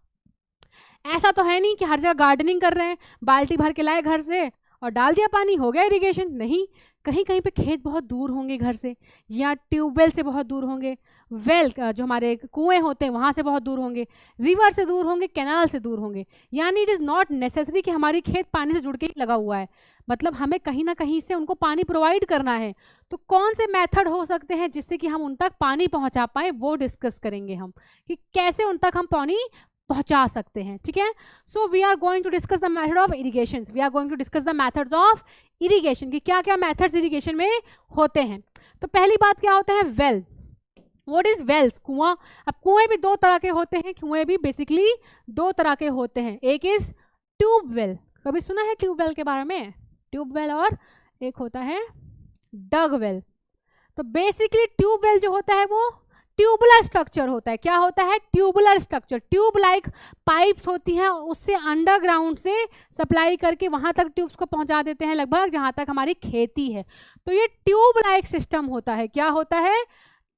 ऐसा तो है नहीं कि हर जगह गार्डनिंग कर रहे हैं, बाल्टी भर के लाए घर से और डाल दिया पानी, हो गया इरिगेशन, नहीं। कहीं कहीं पे खेत बहुत दूर होंगे घर से, या ट्यूबवेल से बहुत दूर होंगे, वेल जो हमारे कुएं होते हैं वहाँ से बहुत दूर होंगे, रिवर से दूर होंगे, कैनाल से दूर होंगे, यानी इट इज़ नॉट नेसेसरी कि हमारी खेत पानी से जुड़ के ही लगा हुआ है, मतलब हमें कहीं ना कहीं से उनको पानी प्रोवाइड करना है। तो कौन से मेथड हो सकते हैं जिससे कि हम उन तक पानी पहुँचा पाएँ, वो डिस्कस करेंगे हम, कि कैसे उन तक हम पानी पहुंचा सकते हैं, ठीक है। So we are going to discuss the method of irrigation, we are going to discuss the methods of irrigation, कि क्या क्या मेथड्स इरिगेशन में होते हैं। तो पहली बात क्या होता है? वेल। What is wells? कुआं। अब कुएं भी दो तरह के होते हैं, कुएं भी बेसिकली दो तरह के होते हैं, एक इज ट्यूबवेल, कभी सुना है ट्यूबवेल के बारे में? ट्यूबवेल, और एक होता है डगवेल। तो बेसिकली ट्यूबवेल जो होता है वो ट्यूबुलर स्ट्रक्चर होता है। क्या होता है? Tubular structure, tube like pipes होती हैं, उससे अंडरग्राउंड से सप्लाई करके वहां तक ट्यूब्स को पहुंचा देते हैं, लगभग जहां तक हमारी खेती है। तो ये ट्यूब लाइक सिस्टम होता है। क्या होता है?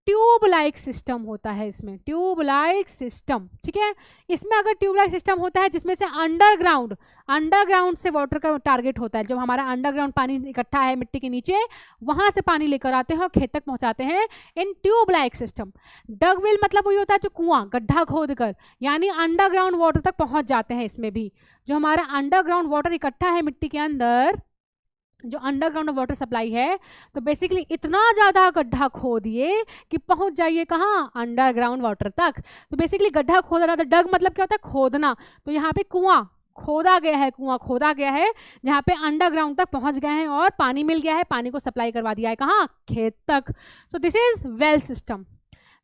ट्यूब लाइक सिस्टम होता है इसमें, ट्यूब लाइक सिस्टम, ठीक है। इसमें अगर ट्यूब लाइक सिस्टम होता है जिसमें से अंडरग्राउंड से वाटर का टारगेट होता है, जब हमारा अंडरग्राउंड पानी इकट्ठा है मिट्टी के नीचे, वहां से पानी लेकर आते हैं और खेत तक पहुंचाते हैं इन ट्यूब लाइक सिस्टम। डगवेल मतलब वही होता है जो कुआं गड्ढा खोद कर, यानी अंडरग्राउंड वाटर तक पहुंच जाते हैं। इसमें भी जो हमारा अंडरग्राउंड वाटर इकट्ठा है मिट्टी के अंदर, जो अंडरग्राउंड वाटर सप्लाई है, तो बेसिकली इतना ज़्यादा गड्ढा खोदिए कि पहुंच जाइए कहाँ, अंडरग्राउंड वाटर तक। तो बेसिकली गड्ढा खोदा जाता है, डग मतलब क्या होता है, खोदना। तो यहाँ पे कुआं खोदा गया है, कुआं खोदा गया है जहाँ पे अंडरग्राउंड तक पहुंच गए हैं और पानी मिल गया है, पानी को सप्लाई करवा दिया है कहाँ, खेत तक। तो this is well system.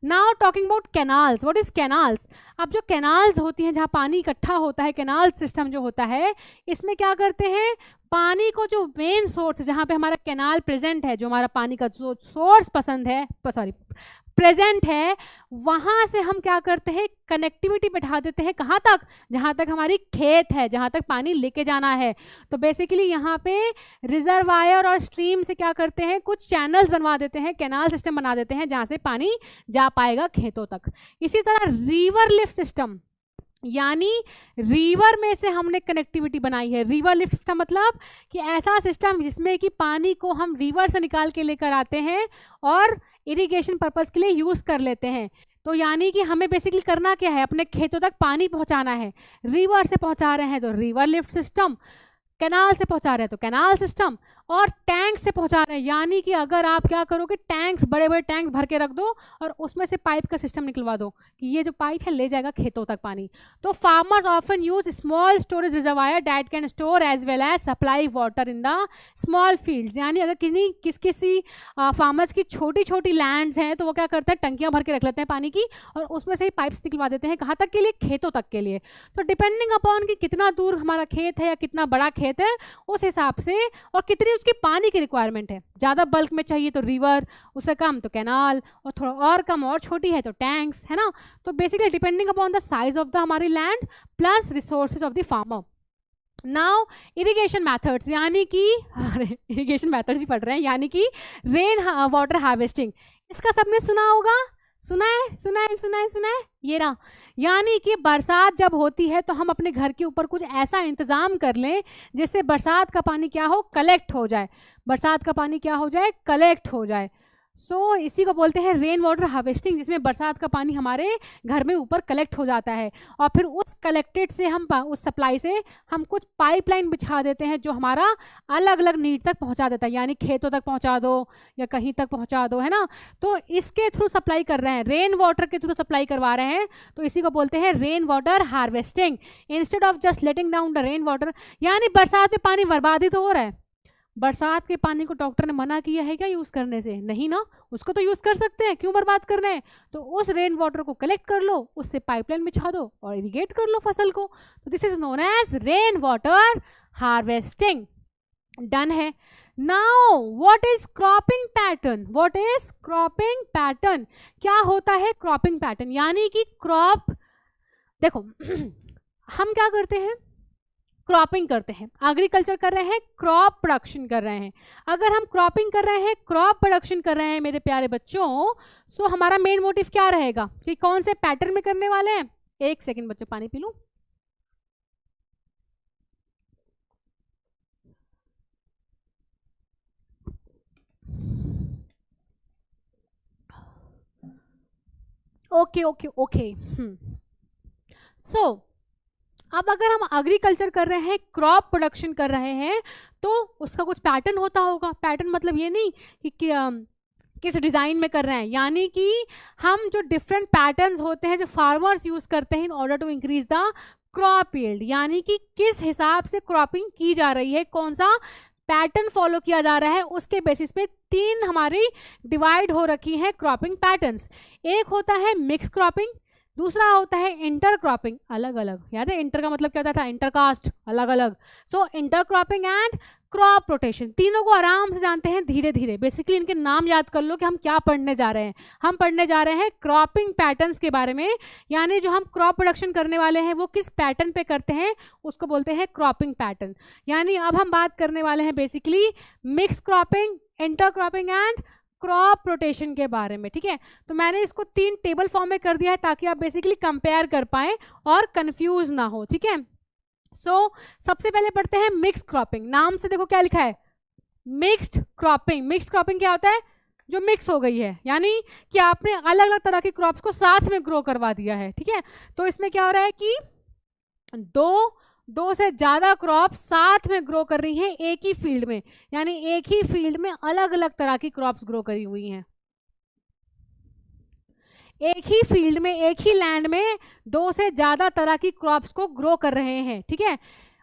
Now talking about canals, what is canals. अब जो कैनाल्स होती हैं जहाँ पानी इकट्ठा होता है, कैनाल सिस्टम जो होता है, इसमें क्या करते हैं, पानी को जो मेन सोर्स जहाँ पे हमारा कैनाल प्रेजेंट है, जो हमारा पानी का जो सोर्स प्रेजेंट है, वहाँ से हम क्या करते हैं, कनेक्टिविटी बैठा देते हैं कहाँ तक, जहाँ तक हमारी खेत है, जहाँ तक पानी लेके जाना है। तो बेसिकली यहाँ पे रिजर्वायर और स्ट्रीम से क्या करते हैं, कुछ चैनल्स बनवा देते हैं, कैनाल सिस्टम बना देते हैं जहाँ से पानी जा पाएगा खेतों तक। इसी तरह रिवर लिफ्ट सिस्टम, यानी रिवर में से हमने कनेक्टिविटी बनाई है। रिवर लिफ्ट सिस्टम मतलब कि ऐसा सिस्टम जिसमें कि पानी को हम रिवर से निकाल के लेकर आते हैं और इरिगेशन पर्पस के लिए यूज़ कर लेते हैं। तो यानी कि हमें बेसिकली करना क्या है, अपने खेतों तक पानी पहुंचाना है। रिवर से पहुंचा रहे हैं तो रिवर लिफ्ट सिस्टम, कैनाल से पहुंचा रहे हैं तो कैनाल सिस्टम, और टैंक से पहुंचा रहे हैं, यानी कि अगर आप क्या करोगे, टैंक्स बड़े बड़े टैंक्स भर के रख दो और उसमें से पाइप का सिस्टम निकलवा दो कि ये जो पाइप है ले जाएगा खेतों तक पानी। तो farmers often use small storage reservoir that can store as well as supply water in the small fields. यानी अगर किसी फार्मर्स की छोटी छोटी लैंड्स हैं तो वो क्या करते हैं, टंकियां भर के रख लेते हैं पानी की और उसमें से ही पाइप्स निकलवा देते हैं, कहाँ तक के लिए, खेतों तक के लिए। तो डिपेंडिंग अपॉन कि कितना दूर हमारा खेत है या कितना बड़ा खेत है, उस हिसाब से, और कितनी उसकी पानी की रिक्वायरमेंट है, ज़्यादा बल्क में चाहिए तो रिवर, उससे कम तो कैनाल, और थोड़ा और कम और छोटी है तो टैंक्स, है ना। तो basically depending upon the size of the हमारी land plus resources of the farmer. Now irrigation methods, यानी कि इरिगेशन मेथड्स ही पढ़ रहे हैं, यानी कि रेन वाटर हार्वेस्टिंग। इसका सबने सुना होगा, सुना है ये रहा। यानी कि बरसात जब होती है तो हम अपने घर के ऊपर कुछ ऐसा इंतजाम कर लें जिससे बरसात का पानी क्या हो, कलेक्ट हो जाए, बरसात का पानी क्या हो जाए, कलेक्ट हो जाए। सो इसी को बोलते हैं रेन वाटर हार्वेस्टिंग, जिसमें बरसात का पानी हमारे घर में ऊपर कलेक्ट हो जाता है और फिर उस कलेक्टेड से हम उस सप्लाई से हम कुछ पाइपलाइन बिछा देते हैं जो हमारा अलग अलग नीड तक पहुंचा देता है, यानी खेतों तक पहुंचा दो या कहीं तक पहुंचा दो, है ना। तो इसके थ्रू सप्लाई कर रहे हैं, रेन वाटर के थ्रू सप्लाई करवा रहे हैं, तो इसी को बोलते हैं rain water harvesting. Instead of just letting down the rain water, यानी बरसात में पानी बर्बादित हो रहा है, बरसात के पानी को डॉक्टर ने मना किया है क्या यूज़ करने से, नहीं ना, उसको तो यूज़ कर सकते हैं, क्यों बर्बाद कर रहे हैं। तो उस रेन वाटर को कलेक्ट कर लो, उससे पाइपलाइन बिछा दो और इरिगेट कर लो फसल को। तो this is known as rain water harvesting. Done है। Now what is cropping pattern, what is cropping pattern, क्या होता है क्रॉपिंग पैटर्न, यानी कि क्रॉप, देखो हम क्या करते हैं, क्रॉपिंग करते हैं, एग्रीकल्चर कर रहे हैं, क्रॉप प्रोडक्शन कर रहे हैं। अगर हम क्रॉपिंग कर रहे हैं, क्रॉप प्रोडक्शन कर रहे हैं मेरे प्यारे बच्चों, सो हमारा मेन मोटिव क्या रहेगा कि कौन से पैटर्न में करने वाले हैं। एक सेकंड बच्चों, पानी पी लूं। Okay okay okay. सो अब अगर हम एग्रीकल्चर कर रहे हैं, क्रॉप प्रोडक्शन कर रहे हैं, तो उसका कुछ पैटर्न होता होगा। पैटर्न मतलब ये नहीं कि किस डिज़ाइन में कर रहे हैं, यानी कि हम जो डिफरेंट पैटर्न्स होते हैं जो फार्मर्स यूज करते हैं in order to increase the crop yield, यानी कि किस हिसाब से क्रॉपिंग की जा रही है, कौन सा पैटर्न फॉलो किया जा रहा है, उसके बेसिस पे तीन हमारी डिवाइड हो रखी है क्रॉपिंग पैटर्न्स। एक होता है मिक्स क्रॉपिंग, दूसरा होता है इंटर क्रॉपिंग, अलग अलग, याद है इंटर का मतलब क्या होता था, इंटरकास्ट, अलग अलग। तो inter cropping and crop rotation, तीनों को आराम से जानते हैं धीरे धीरे। बेसिकली इनके नाम याद कर लो कि हम क्या पढ़ने जा रहे हैं। हम पढ़ने जा रहे हैं क्रॉपिंग पैटर्न्स के बारे में, यानी जो हम क्रॉप प्रोडक्शन करने वाले हैं वो किस पैटर्न पे करते हैं, उसको बोलते हैं क्रॉपिंग पैटर्न। यानी अब हम बात करने वाले हैं basically mix cropping, inter cropping and crop rotation के बारे में, ठीक है। तो मैंने इसको 3 टेबल फॉर्म में कर दिया है ताकि आप बेसिकली कंपेयर कर पाएं और कंफ्यूज ना हो, ठीक है। सो सबसे पहले पढ़ते हैं मिक्स क्रॉपिंग। नाम से देखो क्या लिखा है, मिक्स्ड क्रॉपिंग। मिक्स्ड क्रॉपिंग क्या होता है, जो मिक्स हो गई है, यानी कि आपने अलग अलग तरह के क्रॉप्स को साथ में ग्रो करवा दिया है, ठीक है। तो इसमें क्या हो रहा है कि दो से ज्यादा क्रॉप साथ में ग्रो कर रही हैं एक ही फील्ड में, यानी एक ही फील्ड में अलग अलग तरह की क्रॉप्स ग्रो करी हुई हैं। एक ही फील्ड में, एक ही लैंड में 2 से ज्यादा तरह की क्रॉप्स को ग्रो कर रहे हैं, ठीक है।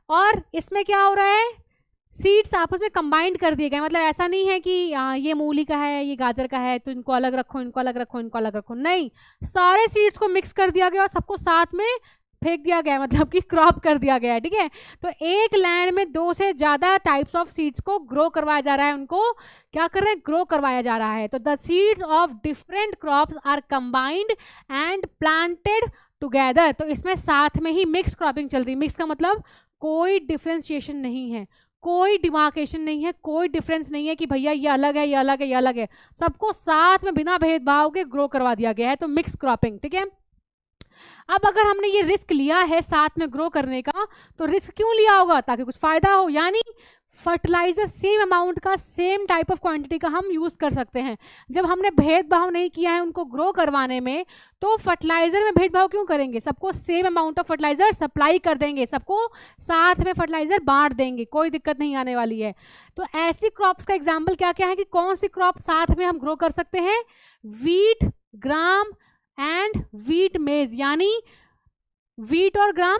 और इसमें क्या हो रहा है, सीड्स आपस में कंबाइंड कर दिए गए। मतलब ऐसा नहीं है कि ये मूली का है, ये गाजर का है, तो इनको अलग रखो, इनको अलग रखो, इनको अलग रखो, नहीं, सारे सीड्स को मिक्स कर दिया गया और सबको साथ में फेंक दिया गया, मतलब कि क्रॉप कर दिया गया है, ठीक है। तो एक लैंड में 2 से ज्यादा टाइप्स ऑफ सीड्स को ग्रो करवाया जा रहा है, उनको क्या कर रहे हैं, ग्रो करवाया जा रहा है। तो the seeds of different crops are combined and planted together. तो इसमें साथ में ही मिक्स क्रॉपिंग चल रही है। मिक्स का मतलब कोई डिफ्रेंशिएशन नहीं है, कोई डिमार्केशन नहीं है, कोई डिफरेंस नहीं है कि भैया ये अलग है, ये अलग है, ये अलग है, सबको साथ में बिना भेदभाव के ग्रो करवा दिया गया है। तो मिक्स क्रॉपिंग, ठीक है। अब अगर हमने ये रिस्क लिया है साथ में ग्रो करने का, तो रिस्क क्यों लिया होगा, ताकि कुछ फायदा हो, यानी फर्टिलाइजर सेम अमाउंट का, सेम टाइप ऑफ क्वांटिटी का हम यूज कर सकते हैं। जब हमने भेदभाव नहीं किया है उनको ग्रो करवाने में, तो फर्टिलाइजर में भेदभाव क्यों करेंगे, सबको same amount of fertiliser supply कर देंगे, सबको साथ में फर्टिलाइजर बांट देंगे, कोई दिक्कत नहीं आने वाली है। तो ऐसी क्रॉप्स का एग्जाम्पल क्या क्या है कि कौन सी क्रॉप साथ में हम ग्रो कर सकते हैं, वीट, ग्राम एंड वीट मेज, यानी वीट और ग्राम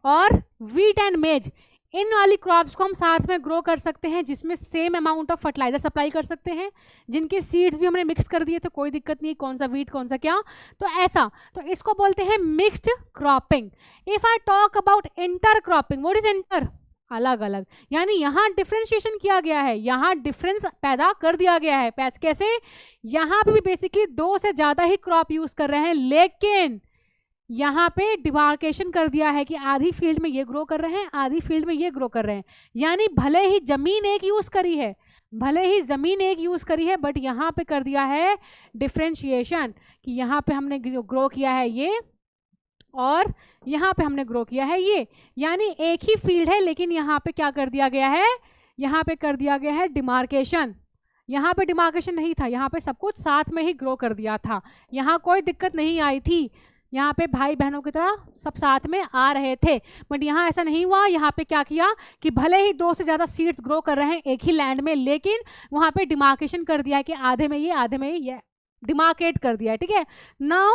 और वीट एंड मेज, इन वाली क्रॉप्स को हम साथ में ग्रो कर सकते हैं, जिसमें same amount of fertiliser supply कर सकते हैं, जिनके सीड्स भी हमने मिक्स कर दिए, तो कोई दिक्कत नहीं, कौन सा वीट कौन सा क्या, तो ऐसा। तो इसको बोलते हैं mixed cropping. If I talk about inter cropping, what is inter, अलग अलग, यानी यहाँ डिफरेंशिएशन किया गया है, यहाँ डिफरेंस पैदा कर दिया गया है। कैसे, यहाँ पे भी बेसिकली 2 से ज्यादा ही क्रॉप यूज कर रहे हैं, लेकिन यहाँ पे डिमार्केशन कर दिया है कि आधी फील्ड में ये ग्रो कर रहे हैं, आधी फील्ड में ये ग्रो कर रहे हैं। यानी भले ही जमीन एक यूज करी है, भले ही जमीन एक यूज करी है, बट यहाँ पे कर दिया है डिफरेंशिएशन कि यहाँ पे हमने ग्रो किया है ये और यहाँ पे हमने ग्रो किया है ये, यानी एक ही फील्ड है, लेकिन यहाँ पे क्या कर दिया गया है, यहाँ पे कर दिया गया है डिमार्केशन। यहाँ पे डिमार्केशन नहीं था, यहाँ पे सब कुछ साथ में ही ग्रो कर दिया था, यहाँ कोई दिक्कत नहीं आई थी, यहाँ पे भाई बहनों की तरह सब साथ में आ रहे थे। बट यहाँ ऐसा नहीं हुआ, यहाँ पे क्या किया कि भले ही 2 से ज़्यादा सीड्स ग्रो कर रहे हैं एक ही लैंड में, लेकिन वहाँ पे डिमार्केशन कर दिया है कि आधे में ये, आधे में ये, डिमार्केट कर दिया है, ठीक है। नाउ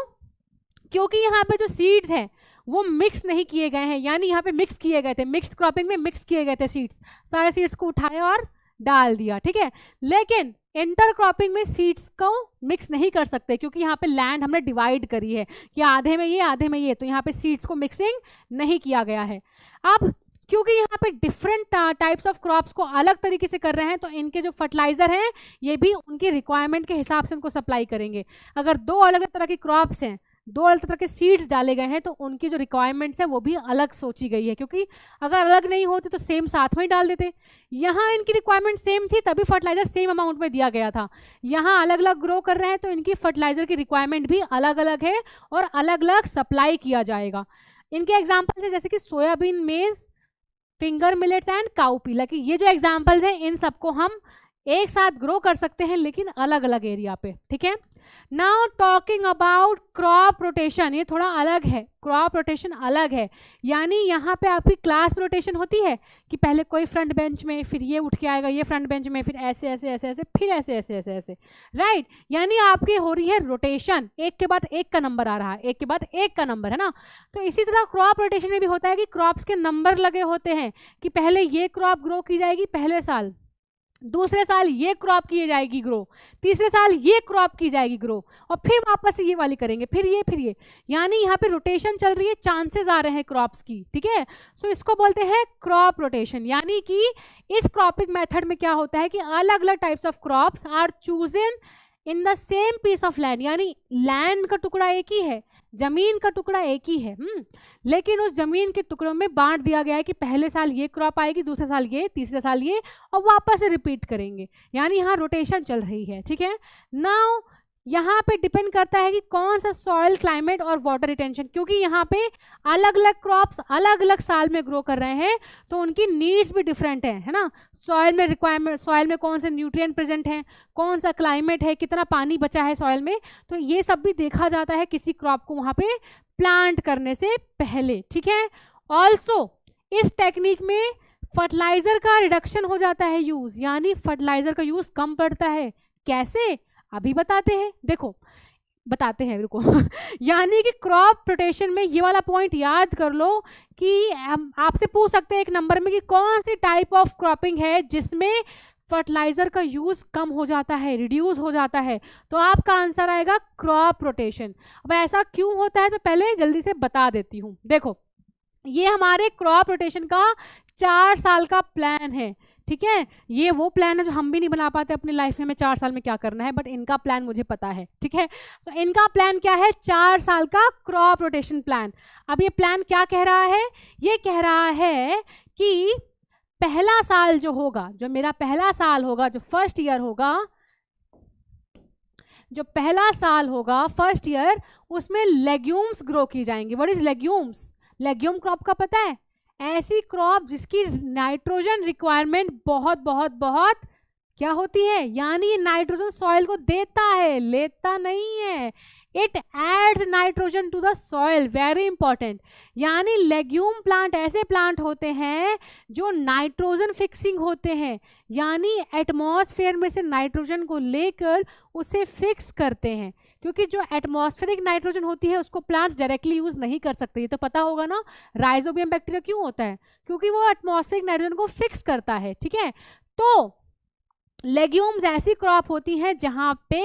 क्योंकि यहाँ पे जो सीड्स हैं वो मिक्स नहीं किए गए हैं, यानी यहाँ पे मिक्स किए गए थे, मिक्स्ड क्रॉपिंग में मिक्स किए गए थे सीड्स, सारे सीड्स को उठाए और डाल दिया, ठीक है। लेकिन इंटर क्रॉपिंग में सीड्स को मिक्स नहीं कर सकते, क्योंकि यहाँ पे लैंड हमने डिवाइड करी है कि आधे में ये, आधे में ये, तो यहाँ पे सीड्स को मिक्सिंग नहीं किया गया है। अब क्योंकि यहाँ पे डिफरेंट टाइप्स ऑफ क्रॉप्स को अलग तरीके से कर रहे हैं, तो इनके जो फर्टिलाइजर हैं ये भी उनकी रिक्वायरमेंट के हिसाब से उनको सप्लाई करेंगे। अगर 2 अलग अलग तरह की क्रॉप्स हैं, 2 अलग तरह के सीड्स डाले गए हैं, तो उनकी जो रिक्वायरमेंट्स है वो भी अलग सोची गई है, क्योंकि अगर अलग नहीं होती तो सेम साथ में ही डाल देते। यहाँ इनकी रिक्वायरमेंट सेम थी, तभी फर्टिलाइजर सेम अमाउंट में दिया गया था। यहाँ अलग अलग ग्रो कर रहे हैं, तो इनकी फर्टिलाइजर की रिक्वायरमेंट भी अलग अलग है और अलग अलग सप्लाई किया जाएगा। इनके एग्जाम्पल्स है जैसे कि सोयाबीन, मेज, फिंगर मिलेट्स एंड काउपीला, कि ये जो एग्जाम्पल्स हैं इन सबको हम एक साथ ग्रो कर सकते हैं, लेकिन अलग अलग एरिया पे, ठीक है। Now talking about crop rotation, ये थोड़ा अलग है, क्रॉप रोटेशन अलग है, यानी यहाँ पे आपकी क्लास रोटेशन होती है कि पहले कोई फ्रंट बेंच में, फिर ये उठ के आएगा ये फ्रंट बेंच में, फिर ऐसे ऐसे ऐसे ऐसे, फिर ऐसे ऐसे ऐसे ऐसे, राइट। यानी आपकी हो रही है रोटेशन, एक के बाद एक का नंबर आ रहा है, एक के बाद एक का नंबर, है ना। तो इसी तरह क्रॉप रोटेशन में भी होता है कि क्रॉप्स के नंबर लगे होते हैं कि पहले ये क्रॉप ग्रो की जाएगी पहले साल, दूसरे साल ये क्रॉप की जाएगी ग्रो, तीसरे साल ये क्रॉप की जाएगी ग्रो, और फिर वापस से ये वाली करेंगे, फिर ये, यानी यहाँ पे रोटेशन चल रही है, चांसेस आ रहे हैं क्रॉप्स की, ठीक है। सो इसको बोलते हैं क्रॉप रोटेशन। यानी कि इस क्रॉपिंग मेथड में क्या होता है कि अलग अलग types of crops are chosen in the same piece of land, यानी लैंड का टुकड़ा एक ही है, जमीन का टुकड़ा एक ही है, लेकिन उस जमीन के टुकड़ों में बांट दिया गया है कि पहले साल ये क्रॉप आएगी, दूसरे साल ये, तीसरे साल ये, और वापस से रिपीट करेंगे, यानी यहाँ रोटेशन चल रही है, ठीक है। नाउ यहाँ पे डिपेंड करता है कि कौन सा सॉइल, क्लाइमेट और वाटर रिटेंशन, क्योंकि यहाँ पे अलग अलग क्रॉप्स अलग अलग साल में ग्रो कर रहे हैं, तो उनकी नीड्स भी डिफरेंट है ना। सॉइल में रिक्वायरमेंट, सॉइल में कौन से न्यूट्रिएंट प्रेजेंट हैं, कौन सा क्लाइमेट है, कितना पानी बचा है सॉइल में, तो ये सब भी देखा जाता है किसी क्रॉप को वहाँ पे प्लांट करने से पहले, ठीक है। ऑल्सो इस टेक्निक में फर्टिलाइजर का रिडक्शन हो जाता है यूज, यानी फर्टिलाइजर का यूज कम पड़ता है। कैसे, अभी बताते हैं, देखो बताते हैं रुको यानी कि क्रॉप रोटेशन में ये वाला पॉइंट याद कर लो कि आपसे पूछ सकते हैं एक नंबर में कि कौन सी टाइप ऑफ क्रॉपिंग है जिसमें फर्टिलाइजर का यूज कम हो जाता है, रिड्यूस हो जाता है, तो आपका आंसर आएगा क्रॉप रोटेशन। अब ऐसा क्यों होता है तो पहले जल्दी से बता देती हूँ। देखो ये हमारे क्रॉप रोटेशन का 4 साल का प्लान है, ठीक है। ये वो प्लान है जो हम भी नहीं बना पाते अपनी लाइफ में, हमें 4 साल में क्या करना है, बट इनका प्लान मुझे पता है, ठीक है। तो इनका प्लान क्या है, 4 साल का क्रॉप रोटेशन प्लान। अब ये प्लान क्या कह रहा है, ये कह रहा है कि पहला साल जो होगा, जो मेरा पहला साल होगा, जो फर्स्ट ईयर होगा, जो पहला साल होगा फर्स्ट ईयर, उसमें लेग्यूम्स ग्रो की जाएंगी। What is legumes, legume crop का पता है, ऐसी क्रॉप जिसकी नाइट्रोजन रिक्वायरमेंट बहुत बहुत बहुत क्या होती है, यानी नाइट्रोजन सॉइल को देता है, लेता नहीं है। It adds nitrogen to the soil, very important. यानी लेग्यूम प्लांट ऐसे प्लांट होते हैं जो नाइट्रोजन फिक्सिंग होते हैं, यानी एटमॉस्फेयर में से नाइट्रोजन को लेकर उसे फिक्स करते हैं, क्योंकि जो एटमॉस्फेरिक नाइट्रोजन होती है उसको प्लांट्स डायरेक्टली यूज नहीं कर सकते। ये तो पता होगा ना, राइजोबियम बैक्टीरिया क्यों होता है, क्योंकि वो एटमॉस्फेरिक नाइट्रोजन को फिक्स करता है, ठीक है। तो लेग्यूम्स ऐसी क्रॉप होती हैं जहां पे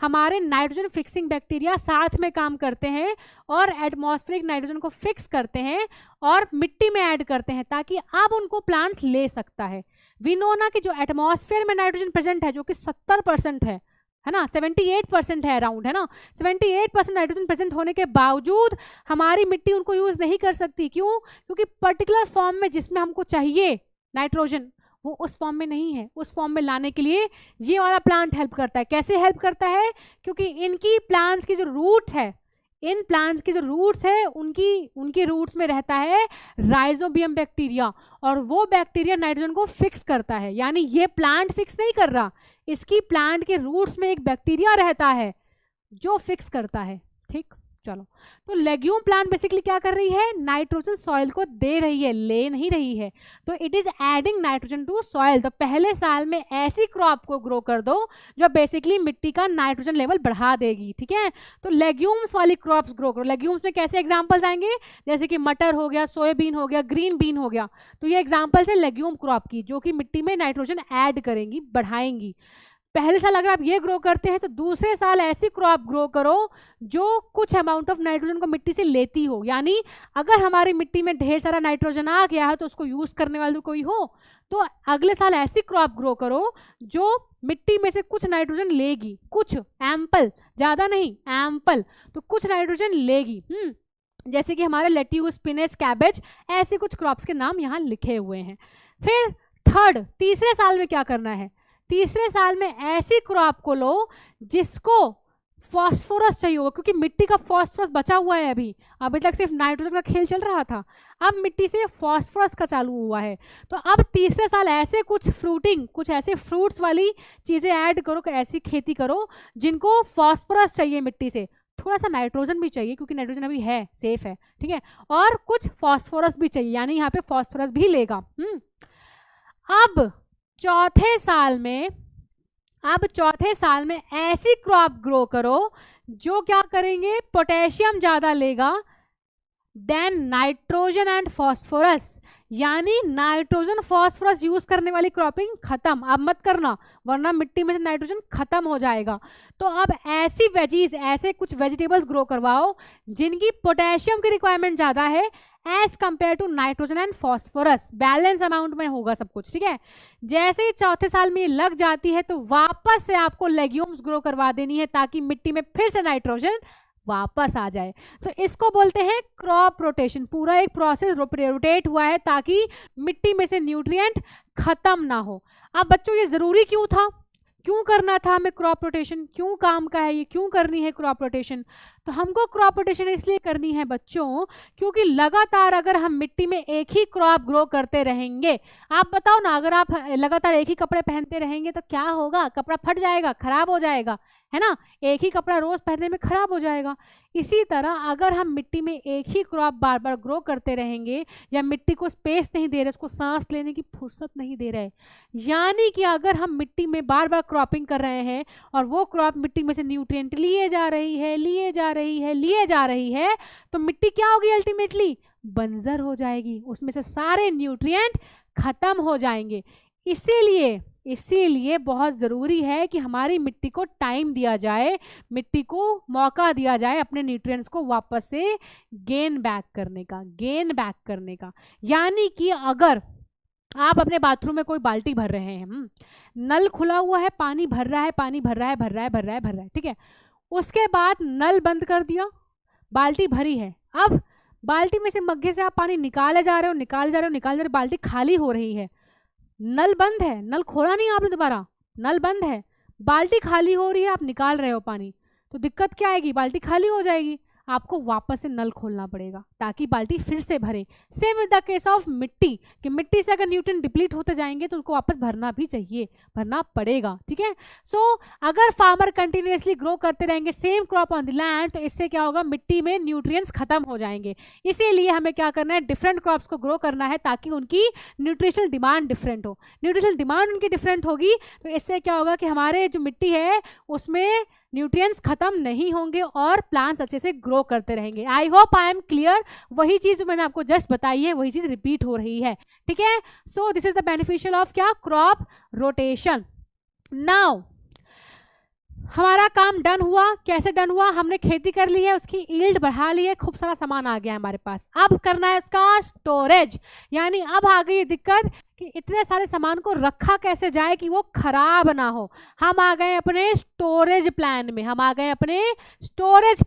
हमारे नाइट्रोजन फिक्सिंग बैक्टीरिया साथ में काम करते हैं और एटमॉस्फेरिक नाइट्रोजन को फिक्स करते हैं और मिट्टी में ऐड करते हैं, ताकि अब उनको प्लांट्स ले सकता है। वी नो ना कि जो एटमॉस्फेयर में नाइट्रोजन प्रेजेंट है, जो कि 70% है ना, 78% है अराउंड, है ना, 78% नाइट्रोजन प्रेजेंट होने के बावजूद हमारी मिट्टी उनको यूज नहीं कर सकती। क्यों, क्योंकि पर्टिकुलर फॉर्म में जिसमें हमको चाहिए नाइट्रोजन, वो उस फॉर्म में नहीं है। उस फॉर्म में लाने के लिए ये वाला प्लांट हेल्प करता है। कैसे हेल्प करता है, क्योंकि इनकी प्लांट्स की जो रूट है, इन प्लांट्स की जो रूट्स है, उनकी रूट्स में रहता है राइजोबियम बैक्टीरिया, और वो बैक्टीरिया नाइट्रोजन को फिक्स करता है। यानी ये प्लांट फिक्स नहीं कर रहा, इसकी प्लांट के रूट्स में एक बैक्टीरिया रहता है जो फिक्स करता है, ठीक। चलो, तो लेग्यूम प्लांट बेसिकली क्या कर रही है, नाइट्रोजन सॉइल को दे रही है, ले नहीं रही है। तो it is adding nitrogen to soil. तो पहले साल में ऐसी क्रॉप को ग्रो कर दो जो बेसिकली मिट्टी का नाइट्रोजन लेवल बढ़ा देगी, ठीक है। तो लेग्यूम्स वाली क्रॉप्स ग्रो करो। लेग्यूम्स में कैसे एग्जांपल्स आएंगे, जैसे कि मटर हो गया, सोयाबीन हो गया, ग्रीन बीन हो गया, तो ये एग्जाम्पल्स है लेग्यूम क्रॉप की, जो कि मिट्टी में नाइट्रोजन ऐड करेंगी, बढ़ाएंगी। पहले साल अगर आप ये ग्रो करते हैं तो दूसरे साल ऐसी क्रॉप ग्रो करो जो कुछ अमाउंट ऑफ नाइट्रोजन को मिट्टी से लेती हो। यानी अगर हमारी मिट्टी में ढेर सारा नाइट्रोजन आ गया है तो उसको यूज करने वाला कोई हो, तो अगले साल ऐसी क्रॉप ग्रो करो जो मिट्टी में से कुछ नाइट्रोजन लेगी, कुछ एम्पल, ज्यादा नहीं, एम्पल, तो कुछ नाइट्रोजन लेगी। जैसे कि हमारे लेट्यूस, स्पिनच, कैबेज, ऐसे कुछ क्रॉप्स के नाम यहाँ लिखे हुए हैं। फिर तीसरे साल में क्या करना है, तीसरे साल में ऐसी क्रॉप को लो जिसको फॉस्फोरस चाहिए होगा, क्योंकि मिट्टी का फॉस्फोरस बचा हुआ है। अभी तक सिर्फ नाइट्रोजन का खेल चल रहा था, अब मिट्टी से फॉस्फोरस का चालू हुआ है। तो अब तीसरे साल ऐसे कुछ ऐसे फ्रूट्स वाली चीजें ऐड करो, ऐसी खेती करो जिनको फॉस्फोरस चाहिए मिट्टी से, थोड़ा सा नाइट्रोजन भी चाहिए क्योंकि नाइट्रोजन अभी है, सेफ है, ठीक है, और कुछ फॉस्फोरस भी चाहिए, यानी यहाँ पे फॉस्फोरस भी लेगा। अब चौथे साल में ऐसी क्रॉप ग्रो करो जो क्या करेंगे, पोटेशियम ज्यादा लेगा देन नाइट्रोजन एंड फॉस्फोरस। यानी नाइट्रोजन फॉस्फोरस यूज करने वाली क्रॉपिंग खत्म, अब मत करना, वरना मिट्टी में से नाइट्रोजन खत्म हो जाएगा। तो अब ऐसी वेजीज, ऐसे कुछ वेजिटेबल्स ग्रो करवाओ जिनकी पोटेशियम की रिक्वायरमेंट ज्यादा है as compare to nitrogen and phosphorus, balance amount में होगा सब कुछ, ठीक है। जैसे ही चौथे साल में ये लग जाती है तो वापस से आपको लेग्यूम्स ग्रो करवा देनी है, ताकि मिट्टी में फिर से नाइट्रोजन वापस आ जाए। तो इसको बोलते हैं क्रॉप रोटेशन। पूरा एक प्रोसेस रोटेट हुआ है ताकि मिट्टी में से न्यूट्रिएंट खत्म ना हो। अब बच्चों ये जरूरी क्यों था, क्यों करना था हमें क्रॉप रोटेशन, क्यों काम का है ये, क्यों करनी है क्रॉप रोटेशन? तो हमको क्रॉप रोटेशन इसलिए करनी है बच्चों क्योंकि लगातार अगर हम मिट्टी में एक ही क्रॉप ग्रो करते रहेंगे, आप बताओ ना, अगर आप लगातार एक ही कपड़े पहनते रहेंगे तो क्या होगा? कपड़ा फट जाएगा, खराब हो जाएगा, है ना? एक ही कपड़ा रोज पहनने में खराब हो जाएगा। इसी तरह अगर हम मिट्टी में एक ही क्रॉप बार बार ग्रो करते रहेंगे या मिट्टी को स्पेस नहीं दे रहे, उसको सांस लेने की फुर्सत नहीं दे रहे, यानी कि अगर हम मिट्टी में बार बार क्रॉपिंग कर रहे हैं और वो क्रॉप मिट्टी में से न्यूट्रिएंट लिए जा रही है, तो मिट्टी क्या होगी? अल्टीमेटली बंजर हो जाएगी, उसमें से सारे न्यूट्रिएंट खत्म हो जाएंगे। इसीलिए बहुत ज़रूरी है कि हमारी मिट्टी को टाइम दिया जाए, मिट्टी को मौका दिया जाए अपने न्यूट्रिएंट्स को वापस से गेन बैक करने का। यानी कि अगर आप अपने बाथरूम में कोई बाल्टी भर रहे हैं, नल खुला हुआ है, पानी भर रहा है, ठीक है, उसके बाद नल बंद कर दिया, बाल्टी भरी है, अब बाल्टी में से मग्गे से आप पानी निकाले जा रहे हो, बाल्टी खाली हो रही है, नल बंद है, नल खोला नहीं आपने दोबारा, नल बंद है, बाल्टी खाली हो रही है, आप निकाल रहे हो पानी, तो दिक्कत क्या आएगी? बाल्टी खाली हो जाएगी, आपको वापस से नल खोलना पड़ेगा ताकि बाल्टी फिर से भरे। Same with the case of मिट्टी, कि मिट्टी से अगर न्यूट्रिएंट डिप्लीट होते जाएंगे तो उनको वापस भरना भी चाहिए, भरना पड़ेगा, ठीक है। सो अगर फार्मर कंटिन्यूअसली ग्रो करते रहेंगे same crop on the land, तो इससे क्या होगा? मिट्टी में न्यूट्रिएंट्स खत्म हो जाएंगे। इसीलिए हमें क्या करना है? डिफरेंट क्रॉप्स को ग्रो करना है ताकि उनकी न्यूट्रिशनल डिमांड डिफरेंट हो। न्यूट्रिशनल डिमांड उनकी डिफरेंट होगी तो इससे क्या होगा कि हमारे जो मिट्टी है उसमें न्यूट्रिएंट्स खत्म नहीं होंगे और प्लांट्स अच्छे से ग्रो करते रहेंगे। आई होप आई एम क्लियर। वही चीज जो मैंने आपको जस्ट बताई है वही चीज रिपीट हो रही है, ठीक है। So this is the beneficial of क्या? Crop rotation. नाउ हमारा काम डन हुआ। कैसे डन हुआ? हमने खेती कर ली है, उसकी ईल्ड बढ़ा ली है, खूब सारा सामान आ गया है हमारे पास। अब करना है उसका स्टोरेज, यानी अब आ गई दिक्कत कि इतने सारे सामान को रखा कैसे जाए कि वो खराब ना हो। हम आ गए अपने स्टोरेज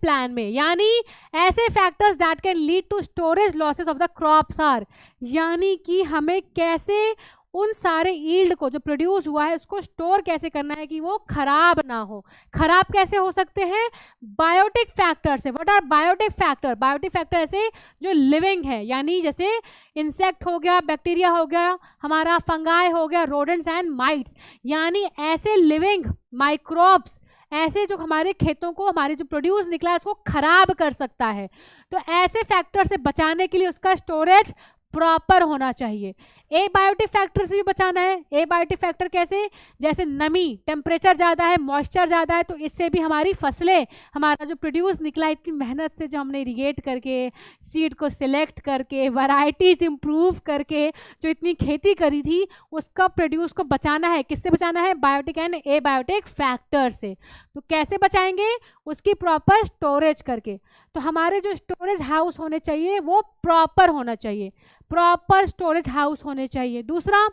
प्लान में, यानी ऐसे factors that can lead to storage losses of the crops are, यानी कि हमें कैसे उन सारे ईल्ड को जो प्रोड्यूस हुआ है उसको स्टोर कैसे करना है कि वो खराब ना हो। खराब कैसे हो सकते हैं? बायोटिक फैक्टर से। What are biotic factor? Biotic factor ऐसे जो लिविंग है, यानी जैसे इंसेक्ट हो गया, बैक्टीरिया हो गया, हमारा फंगाई हो गया, रोडेंट्स एंड माइट्स, यानी ऐसे लिविंग माइक्रोब्स, ऐसे जो हमारे खेतों को, हमारे जो प्रोड्यूस निकला है उसको खराब कर सकता है। तो ऐसे फैक्टर से बचाने के लिए उसका स्टोरेज प्रॉपर होना चाहिए। ए बायोटिक फैक्टर से भी बचाना है। ए बायोटिक फैक्टर कैसे? जैसे नमी, टेम्परेचर ज़्यादा है, मॉइस्चर ज़्यादा है, तो इससे भी हमारी फसलें, हमारा जो प्रोड्यूस निकला इतनी मेहनत से, जो हमने इरीगेट करके, सीड को सिलेक्ट करके, वैरायटीज इंप्रूव करके जो इतनी खेती करी थी, उसका प्रोड्यूस को बचाना है। किससे बचाना है? Biotic and abiotic factor से। तो कैसे बचाएंगे? उसकी प्रॉपर स्टोरेज करके। तो हमारे जो स्टोरेज हाउस होने चाहिए वो प्रॉपर होना चाहिए, प्रॉपर स्टोरेज हाउस होने चाहिए। दूसरा,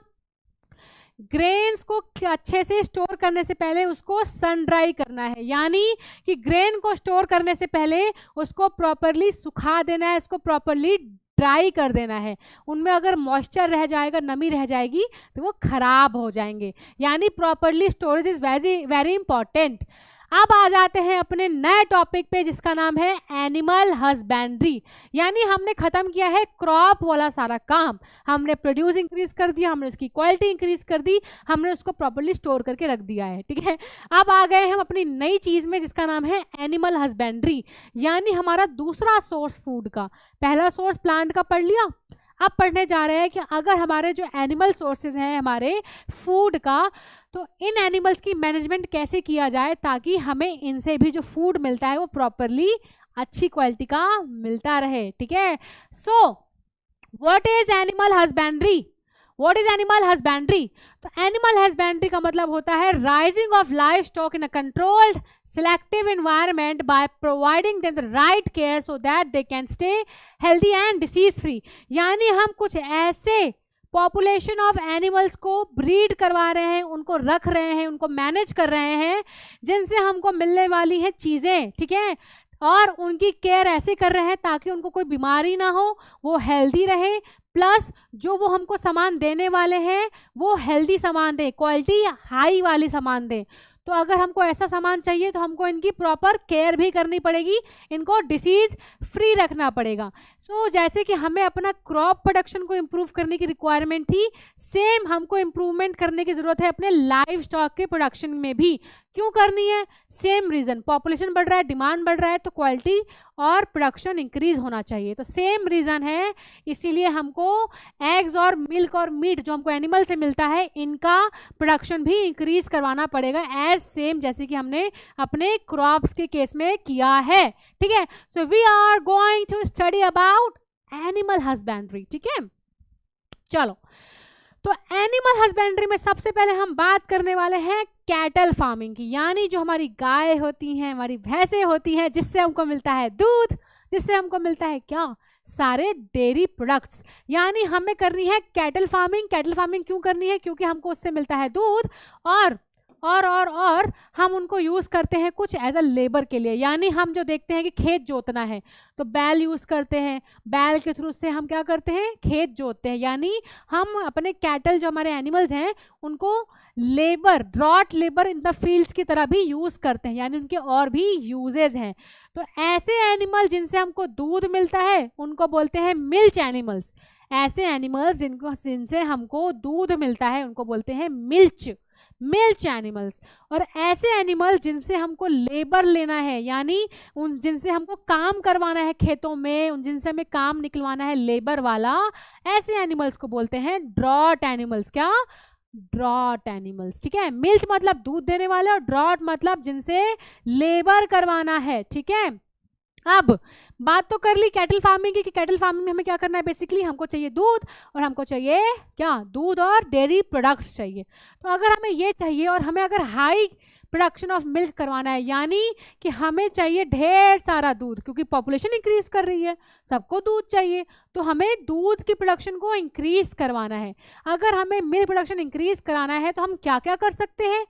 ग्रेन्स को अच्छे से स्टोर करने से पहले उसको सन ड्राई करना है, यानी कि ग्रेन को स्टोर करने से पहले उसको प्रॉपरली सुखा देना है, इसको प्रॉपरली ड्राई कर देना है। उनमें अगर मॉइस्चर रह जाएगा, नमी रह जाएगी, तो वो खराब हो जाएंगे, यानी properly storage is very important. अब आ जाते हैं अपने नए टॉपिक पे जिसका नाम है एनिमल हस्बेंड्री, यानी हमने खत्म किया है क्रॉप वाला सारा काम। हमने प्रोड्यूस इंक्रीज कर दिया, हमने उसकी क्वालिटी इंक्रीज कर दी, हमने उसको प्रॉपर्ली स्टोर करके रख दिया है, ठीक है। अब आ गए हम अपनी नई चीज में जिसका नाम है एनिमल हस्बेंड्री, यानी हमारा दूसरा सोर्स फूड का। पहला सोर्स प्लांट का पढ़ लिया, अब पढ़ने जा रहे हैं कि अगर हमारे जो एनिमल सोर्सेज हैं हमारे फूड का, तो इन एनिमल्स की मैनेजमेंट कैसे किया जाए ताकि हमें इनसे भी जो फूड मिलता है वो प्रॉपरली अच्छी क्वालिटी का मिलता रहे, ठीक है। So what is animal husbandry? What is animal husbandry? तो एनिमल हस्बेंड्री का मतलब होता है rising of live stock in a controlled selective environment by providing them the right care so that they can stay healthy and disease free, यानी हम कुछ ऐसे population of animals को ब्रीड करवा रहे हैं, उनको रख रहे हैं, उनको मैनेज कर रहे हैं जिनसे हमको मिलने वाली है चीज़ें, ठीक है, और उनकी केयर ऐसे कर रहे हैं ताकि उनको कोई बीमारी ना हो, वो हेल्दी रहे, प्लस जो वो हमको सामान देने वाले हैं वो हेल्दी सामान दें, क्वालिटी हाई वाली सामान दें। तो अगर हमको ऐसा सामान चाहिए तो हमको इनकी प्रॉपर केयर भी करनी पड़ेगी, इनको डिसीज फ्री रखना पड़ेगा। सो जैसे कि हमें अपना क्रॉप प्रोडक्शन को इम्प्रूव करने की रिक्वायरमेंट थी, सेम हमको इम्प्रूवमेंट करने की ज़रूरत है अपने लाइव स्टॉक के प्रोडक्शन में भी। क्यों करनी है? सेम रीज़न, पॉपुलेशन बढ़ रहा है, डिमांड बढ़ रहा है, तो क्वालिटी और प्रोडक्शन इंक्रीज होना चाहिए। तो सेम रीज़न है, इसीलिए हमको एग्स और मिल्क और मीट जो हमको एनिमल से मिलता है इनका प्रोडक्शन भी इंक्रीज करवाना पड़ेगा, एज सेम जैसे कि हमने अपने क्रॉप्स के केस में किया है। ठीक है, so we are going to study about animal husbandry. ठीक है, चलो, तो एनिमल हस्बेंड्री में सबसे पहले हम बात करने वाले हैं कैटल फार्मिंग की, यानी जो हमारी गाय होती हैं, हमारी भैंसें होती हैं, जिससे हमको मिलता है दूध, जिससे हमको मिलता है क्या? सारे डेयरी प्रोडक्ट्स। यानी हमें करनी है कैटल फार्मिंग। कैटल फार्मिंग क्यों करनी है? क्योंकि हमको उससे मिलता है दूध, और हम उनको यूज़ करते हैं कुछ एज अ लेबर के लिए। यानी हम जो देखते हैं कि खेत जोतना है तो बैल यूज़ करते हैं, बैल के थ्रू से हम क्या करते हैं? खेत जोतते हैं। यानी हम अपने कैटल जो हमारे एनिमल्स हैं उनको labour, draught labour in the fields की तरह भी यूज़ करते हैं, यानी उनके और भी यूजेज हैं। तो ऐसे एनिमल जिनसे हमको दूध मिलता है उनको बोलते हैं मिल्च एनिमल्स। ऐसे एनिमल्स जिनसे हमको दूध मिलता है उनको बोलते हैं मिल्च एनिमल्स। और ऐसे एनिमल्स जिनसे हमको लेबर लेना है, यानी उन जिनसे हमको काम करवाना है खेतों में, उन जिनसे हमें काम निकलवाना है लेबर वाला, ऐसे एनिमल्स को बोलते हैं ड्रॉट एनिमल्स। क्या? Draught animals. ठीक है, मिल्च मतलब दूध देने वाले और ड्रॉट मतलब जिनसे लेबर करवाना है। ठीक है, अब बात तो कर ली कैटल फार्मिंग की कि कैटल फार्मिंग में हमें क्या करना है। बेसिकली हमको चाहिए दूध और हमको चाहिए क्या? दूध और डेयरी प्रोडक्ट्स चाहिए। तो अगर हमें ये चाहिए और हमें अगर हाई प्रोडक्शन ऑफ मिल्क करवाना है, यानी कि हमें चाहिए ढेर सारा दूध, क्योंकि पॉपुलेशन इंक्रीज कर रही है, सबको दूध चाहिए, तो हमें दूध की प्रोडक्शन को इंक्रीज करवाना है। अगर हमें मिल्क प्रोडक्शन इंक्रीज कराना है तो हम क्या क्या कर सकते हैं?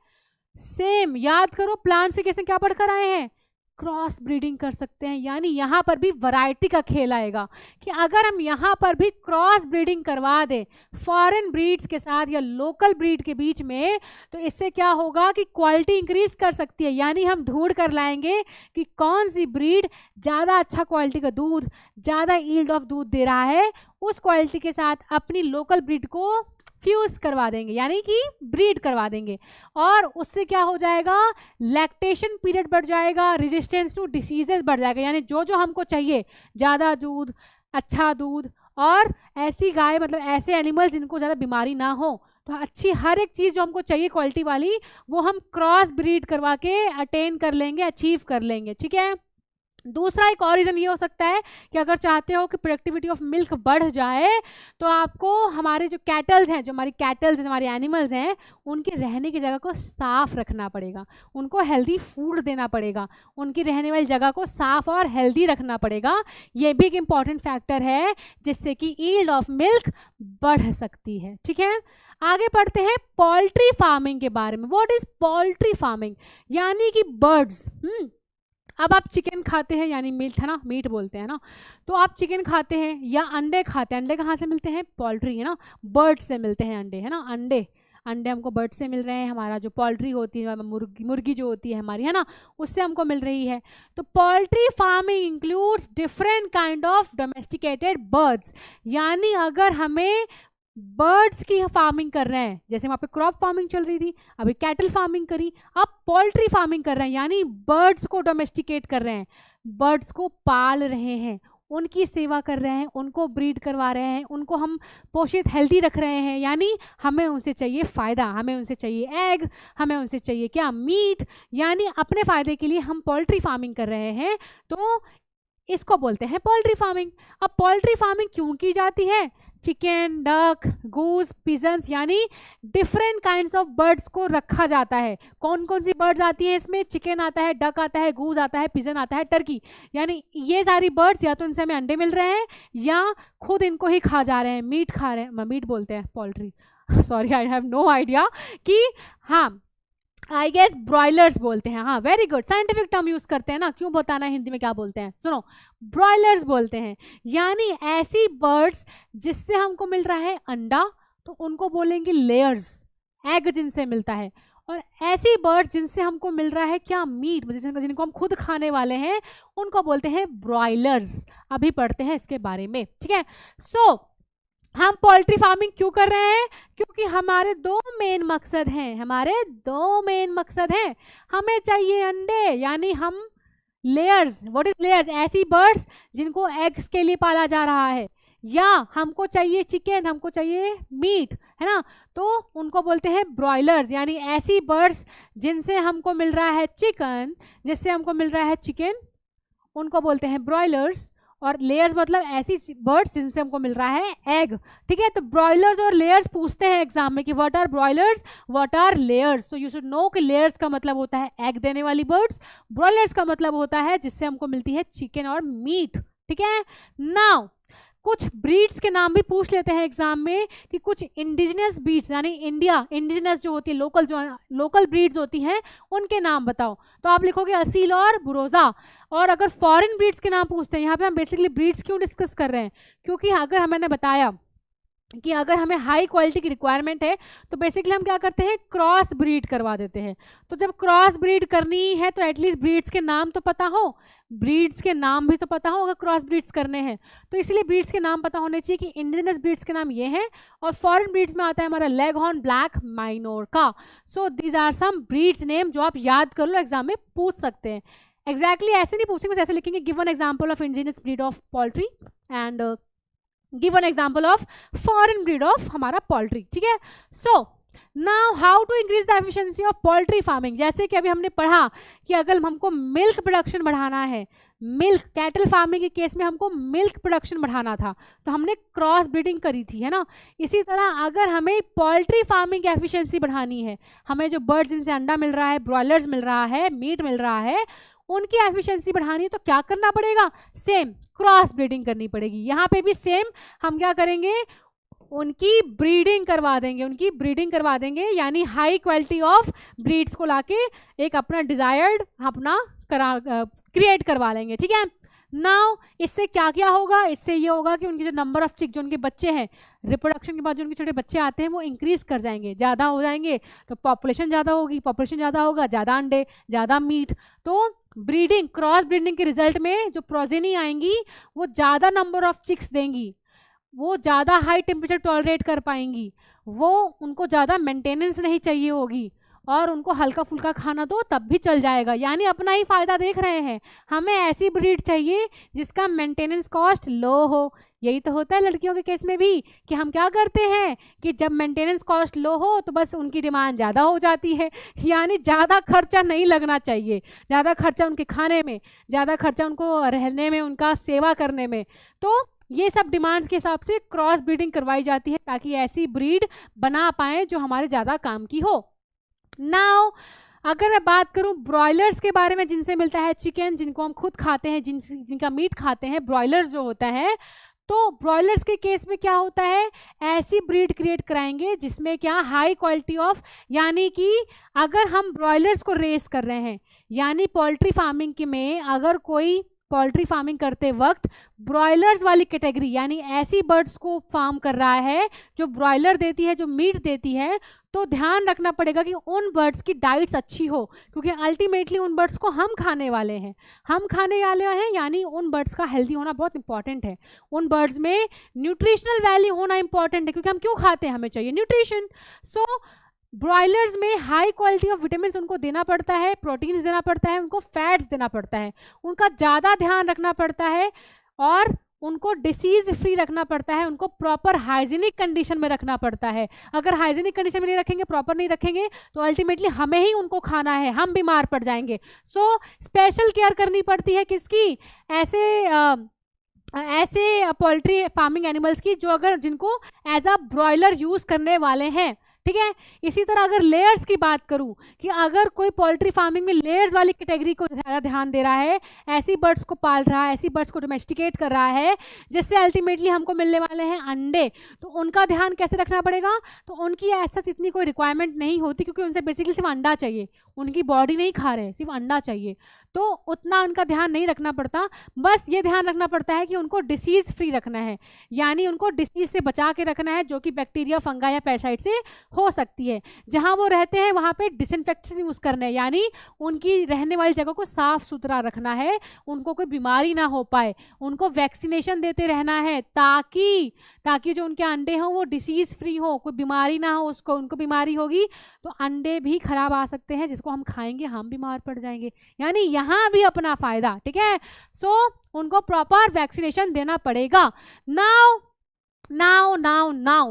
सेम याद करो, प्लांट से कैसे क्या पढ़कर आए हैं? क्रॉस ब्रीडिंग कर सकते हैं। यानी यहाँ पर भी वैरायटी का खेल आएगा कि अगर हम यहाँ पर भी क्रॉस ब्रीडिंग करवा दें फॉरेन ब्रीड्स के साथ या लोकल ब्रीड के बीच में, तो इससे क्या होगा कि क्वालिटी इंक्रीज कर सकती है। यानी हम ढूंढ कर लाएंगे कि कौन सी ब्रीड ज़्यादा अच्छा क्वालिटी का दूध, ज़्यादा यील्ड ऑफ दूध दे रहा है, उस क्वालिटी के साथ अपनी लोकल ब्रीड को फ्यूज करवा देंगे, यानी कि ब्रीड करवा देंगे। और उससे क्या हो जाएगा? लैक्टेशन पीरियड बढ़ जाएगा, रेजिस्टेंस टू डिसीजेज बढ़ जाएगा। यानी जो जो हमको चाहिए, ज़्यादा दूध, अच्छा दूध, और ऐसी गाय मतलब ऐसे एनिमल्स जिनको ज़्यादा बीमारी ना हो, तो अच्छी हर एक चीज़ जो हमको चाहिए क्वालिटी वाली, वो हम क्रॉस ब्रीड करवा के अटेन कर लेंगे, अचीव कर लेंगे। ठीक है, दूसरा एक और रीज़न ये हो सकता है कि अगर चाहते हो कि प्रोडक्टिविटी ऑफ मिल्क बढ़ जाए तो आपको हमारे जो कैटल्स हैं, जो हमारी कैटल्स हैं, हमारे एनिमल्स हैं, उनके रहने की जगह को साफ रखना पड़ेगा, उनको हेल्दी फूड देना पड़ेगा, उनकी रहने वाली जगह को साफ और हेल्दी रखना पड़ेगा। ये भी एक इम्पॉर्टेंट फैक्टर है जिससे कि यील्ड ऑफ मिल्क बढ़ सकती है। ठीक है, आगे पढ़ते हैं पोल्ट्री फार्मिंग के बारे में। What is poultry farming? यानी कि बर्ड्स। अब आप चिकन खाते हैं, यानी मीट है ना, मीट बोलते हैं ना, तो आप चिकन खाते हैं या अंडे खाते हैं। अंडे कहाँ से मिलते हैं? पोल्ट्री, है ना, बर्ड से मिलते हैं अंडे, है ना। अंडे हमको बर्ड से मिल रहे हैं। हमारा जो पोल्ट्री होती है, मुर्गी जो होती है हमारी, है ना, उससे हमको मिल रही है। तो poultry farming includes different kind of domesticated birds. यानी अगर हमें बर्ड्स की फार्मिंग कर रहे हैं, जैसे वहाँ पे क्रॉप फार्मिंग चल रही थी, अभी कैटल फार्मिंग करी, अब पोल्ट्री फार्मिंग कर रहे हैं, यानी बर्ड्स को डोमेस्टिकेट कर रहे हैं, बर्ड्स को पाल रहे हैं, उनकी सेवा कर रहे हैं, उनको ब्रीड करवा रहे हैं, उनको हम पोषित हेल्दी रख रहे हैं। यानी हमें उनसे चाहिए फ़ायदा, हमें उनसे चाहिए एग, हमें उनसे चाहिए क्या? मीट। यानी अपने फ़ायदे के लिए हम पोल्ट्री फार्मिंग कर रहे हैं, तो इसको बोलते हैं पोल्ट्री फार्मिंग। अब पोल्ट्री फार्मिंग क्यों की जाती है? चिकन, डक, गूस, पिजन्स, यानी डिफरेंट काइंड्स ऑफ बर्ड्स को रखा जाता है। कौन कौन सी बर्ड्स आती हैं इसमें? चिकन आता है, डक आता है, गूस आता है, पिजन आता है, टर्की। यानी ये सारी बर्ड्स या तो इनसे हमें अंडे मिल रहे हैं या खुद इनको ही खा जा रहे हैं, मीट खा रहे हैं। मीट बोलते हैं poultry, sorry I have no idea कि हाँ। आई गेस ब्रॉयलर्स बोलते हैं। हाँ very good, scientific term use करते हैं ना, क्यों बताना हिंदी में क्या बोलते हैं, सुनो ब्रॉयलर्स बोलते हैं, यानी ऐसी बर्ड्स जिससे हमको मिल रहा है अंडा तो उनको बोलेंगे लेयर्स, एग जिनसे मिलता है, और ऐसी बर्ड्स जिनसे हमको मिल रहा है क्या, मीट, जिनको हम खुद खाने वाले हैं उनको बोलते हैं ब्रॉयलर्स। अभी पढ़ते हैं इसके बारे में, ठीक है। सो हम पोल्ट्री फार्मिंग क्यों कर रहे हैं, क्योंकि हमारे दो मेन मकसद हैं, हमें चाहिए अंडे, यानी हम लेयर्स, व्हाट इज लेयर्स, ऐसी बर्ड्स जिनको एग्स के लिए पाला जा रहा है, या हमको चाहिए चिकन, हमको चाहिए मीट, है ना, तो उनको बोलते हैं ब्रॉयलर्स, यानी ऐसी बर्ड्स जिनसे हमको मिल रहा है चिकन, उनको बोलते हैं ब्रॉयलर्स, और लेयर्स मतलब ऐसी बर्ड्स जिनसे हमको मिल रहा है एग, ठीक है। तो ब्रॉयलर्स और लेयर्स पूछते हैं एग्जाम में कि what are broilers, what are layers, तो यू शुड नो कि लेयर्स का मतलब होता है एग देने वाली बर्ड्स, ब्रॉयलर्स का मतलब होता है जिससे हमको मिलती है चिकन और मीट, ठीक है। नाउ कुछ ब्रीड्स के नाम भी पूछ लेते हैं एग्जाम में कि कुछ इंडिजिनस ब्रीड्स, यानी इंडिजिनस जो होती है, लोकल ब्रीड्स होती हैं, उनके नाम बताओ। तो आप लिखोगे असील और बुरोजा। और अगर फॉरेन ब्रीड्स के नाम पूछते हैं, यहाँ पे हम बेसिकली ब्रीड्स क्यों डिस्कस कर रहे हैं, क्योंकि अगर मैंने बताया कि अगर हमें हाई क्वालिटी की रिक्वायरमेंट है तो बेसिकली हम क्या करते हैं, क्रॉस ब्रीड करवा देते हैं। तो जब क्रॉस ब्रीड करनी है तो एटलीस्ट ब्रीड्स के नाम तो पता हो, ब्रीड्स के नाम भी तो पता हो अगर क्रॉस ब्रीड्स करने हैं, तो इसलिए ब्रीड्स के नाम पता होने चाहिए कि इंडिजिनस ब्रीड्स के नाम ये हैं, और फॉरेन ब्रीड्स में आता है हमारा leghorn black minorca. So these are some breeds name जो आप याद कर लो, एग्जाम में पूछ सकते हैं। एग्जैक्टली ऐसे नहीं पूछेंगे, बस ऐसे लिखेंगे give one example of indigenous breed of poultry and give an example of foreign breed of हमारा पोल्ट्री, ठीक है। So now how to increase the efficiency of poultry farming, जैसे कि अभी हमने पढ़ा कि अगर हमको मिल्क प्रोडक्शन बढ़ाना है, मिल्क कैटल फार्मिंग के केस में हमको मिल्क प्रोडक्शन बढ़ाना था तो हमने क्रॉस ब्रीडिंग करी थी, है ना। इसी तरह अगर हमें पोल्ट्री फार्मिंग की एफिशिएंसी बढ़ानी है, हमें जो बर्ड्स जिनसे अंडा मिल रहा है, ब्रॉयलर्स मिल रहा है, मीट मिल रहा है, उनकी एफिशिएंसी बढ़ानी है तो क्या करना पड़ेगा, सेम क्रॉस ब्रीडिंग करनी पड़ेगी। यहाँ पे भी सेम हम क्या करेंगे, उनकी ब्रीडिंग करवा देंगे, यानी हाई क्वालिटी ऑफ ब्रीड्स को लाके एक अपना डिजायर्ड क्रिएट करवा लेंगे, ठीक है। नाउ इससे क्या क्या होगा, इससे ये होगा कि उनके जो नंबर ऑफ चिक, जो उनके बच्चे हैं, रिप्रोडक्शन के बाद जो उनके छोटे बच्चे आते हैं वो इंक्रीज कर जाएंगे, ज़्यादा हो जाएंगे, तो पॉपुलेशन ज़्यादा होगी, पॉपुलेशन ज़्यादा होगा, ज़्यादा अंडे, ज़्यादा मीट, तो ब्रीडिंग, क्रॉस ब्रीडिंग के रिजल्ट में जो प्रोजेनी आएंगी वो ज़्यादा नंबर ऑफ चिक्स देंगी, वो ज़्यादा हाई टेम्परेचर टॉलरेट कर पाएंगी, वो उनको ज़्यादा मेंटेनेंस नहीं चाहिए होगी, और उनको हल्का फुल्का खाना दो तब भी चल जाएगा, यानी अपना ही फायदा देख रहे हैं। हमें ऐसी ब्रीड चाहिए जिसका मेंटेनेंस कॉस्ट लो हो। यही तो होता है लड़कियों के केस में भी कि हम क्या करते हैं कि जब मेंटेनेंस कॉस्ट लो हो तो बस उनकी डिमांड ज़्यादा हो जाती है, यानी ज़्यादा खर्चा नहीं लगना चाहिए, ज़्यादा खर्चा उनके खाने में, ज़्यादा खर्चा उनको रहने में, उनका सेवा करने में। तो ये सब डिमांड्स के हिसाब से क्रॉस ब्रीडिंग करवाई जाती है ताकि ऐसी ब्रीड बना पाएँ जो हमारे ज़्यादा काम की हो। नाउ अगर मैं बात करूं ब्रॉयलर्स के बारे में, जिनसे मिलता है चिकन, जिनको हम खुद खाते हैं, जिनका मीट खाते हैं, ब्रॉयलर्स जो होता है, तो ब्रॉयलर्स के केस में क्या होता है, ऐसी ब्रीड क्रिएट कराएंगे जिसमें क्या, हाई क्वालिटी ऑफ, यानी कि अगर हम ब्रॉयलर्स को रेस कर रहे हैं, यानी पोल्ट्री फार्मिंग के में अगर कोई पोल्ट्री फार्मिंग करते वक्त ब्रॉयलर्स वाली कैटेगरी, यानी ऐसी बर्ड्स को फार्म कर रहा है जो ब्रॉयलर देती है, जो मीट देती है, तो ध्यान रखना पड़ेगा कि उन बर्ड्स की डाइट्स अच्छी हो, क्योंकि अल्टीमेटली उन बर्ड्स को हम खाने वाले हैं, यानी उन बर्ड्स का हेल्दी होना बहुत इंपॉर्टेंट है, उन बर्ड्स में न्यूट्रिशनल वैल्यू होना इंपॉर्टेंट है, क्योंकि हम क्यों खाते हैं, हमें चाहिए न्यूट्रिशन। सो ब्रॉयलर्स में हाई क्वालिटी ऑफ विटामिन उनको देना पड़ता है, प्रोटीन्स देना पड़ता है, उनको फैट्स देना पड़ता है, उनका ज़्यादा ध्यान रखना पड़ता है, और उनको डिसीज फ्री रखना पड़ता है, उनको प्रॉपर हाइजीनिक कंडीशन में रखना पड़ता है। अगर हाइजीनिक कंडीशन में नहीं रखेंगे, प्रॉपर नहीं रखेंगे, तो अल्टीमेटली हमें ही उनको खाना है, हम बीमार पड़ जाएंगे। सो स्पेशल केयर करनी पड़ती है किसकी, ऐसे पोल्ट्री फार्मिंग एनिमल्स की जो जिनको एज अ ब्रॉयलर यूज करने वाले हैं, ठीक है। इसी तरह अगर लेयर्स की बात करूं कि अगर कोई पोल्ट्री फार्मिंग में लेयर्स वाली कैटेगरी को ज़्यादा ध्यान दे रहा है, ऐसी बर्ड्स को पाल रहा है, ऐसी बर्ड्स को डोमेस्टिकेट कर रहा है जिससे अल्टीमेटली हमको मिलने वाले हैं अंडे, तो उनका ध्यान कैसे रखना पड़ेगा? तो उनकी ऐसा इतनी कोई रिक्वायरमेंट नहीं होती, क्योंकि उनसे बेसिकली सिर्फ अंडा चाहिए, उनकी बॉडी नहीं खा रहे, सिर्फ अंडा चाहिए, तो उतना उनका ध्यान नहीं रखना पड़ता। बस ये ध्यान रखना पड़ता है कि उनको डिसीज़ फ्री रखना है, यानी उनको डिसीज़ से बचा के रखना है, जो कि बैक्टीरिया, फंगा या पैरासाइट से हो सकती है। जहाँ वो रहते हैं वहाँ पे डिसइंफेक्शन यूज़ करना है, यानी उनकी रहने वाली जगह को साफ सुथरा रखना है, उनको कोई बीमारी ना हो पाए, उनको वैक्सीनेशन देते रहना है ताकि जो उनके अंडे हों वो डिसीज़ फ्री हो, कोई बीमारी ना हो उसको। उनको बीमारी होगी तो अंडे भी खराब आ सकते हैं, जिसको हम खाएंगे हम बीमार पड़ जाएंगे, यानी यहाँ भी अपना फायदा, ठीक है। सो उनको प्रॉपर वैक्सीनेशन देना पड़ेगा। नाउ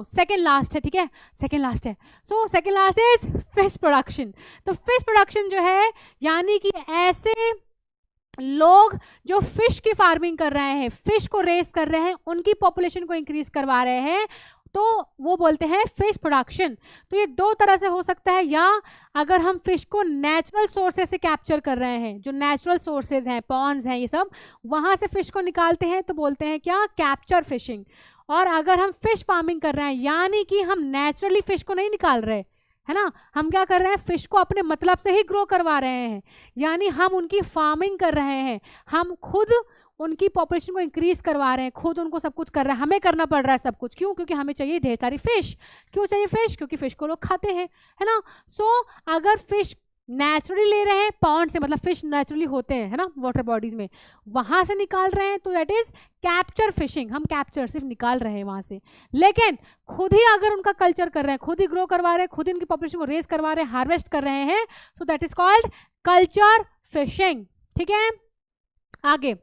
सेकेंड लास्ट है, ठीक है, सेकेंड लास्ट है। So second last is fish production. तो फिश प्रोडक्शन जो है, यानी कि ऐसे लोग जो फिश की फार्मिंग कर रहे हैं, फिश को रेस कर रहे हैं, उनकी पॉपुलेशन को इंक्रीज करवा रहे हैं, तो वो बोलते हैं फिश प्रोडक्शन। तो ये दो तरह से हो सकता है, या अगर हम फिश को नेचुरल सोर्सेज से कैप्चर कर रहे हैं, जो नेचुरल सोर्सेज हैं, पॉन्ड्स हैं, ये सब वहाँ से फिश को निकालते हैं, तो बोलते हैं क्या? Capture fishing. और अगर हम फिश फार्मिंग कर रहे हैं, यानी कि हम नेचुरली फिश को नहीं निकाल रहे, है ना, हम क्या कर रहे हैं? फिश को अपने मतलब से ही ग्रो करवा रहे हैं, यानी हम उनकी फार्मिंग कर रहे हैं, हम खुद उनकी पॉपुलेशन को इंक्रीज करवा रहे हैं, खुद उनको सब कुछ कर रहे हैं, हमें करना पड़ रहा है सब कुछ। क्यों? क्योंकि हमें चाहिए ढेर सारी फिश। क्यों चाहिए फिश? क्योंकि फिश को लोग खाते हैं, है ना। सो अगर फिश नेचुरली ले रहे हैं पॉन्ड से, मतलब फिश नेचुरली होते हैं, है ना, वाटर बॉडीज में, वहां से निकाल रहे हैं, तो दैट इज कैप्चर फिशिंग। हम कैप्चर सिर्फ निकाल रहे हैं वहां से, लेकिन खुद ही अगर उनका कल्चर कर रहे हैं, खुद ही ग्रो करवा रहे हैं, खुद ही उनकी पॉपुलेशन को रेस करवा रहे हैं, हार्वेस्ट कर रहे हैं, तो that is called culture fishing, ठीक है। आगे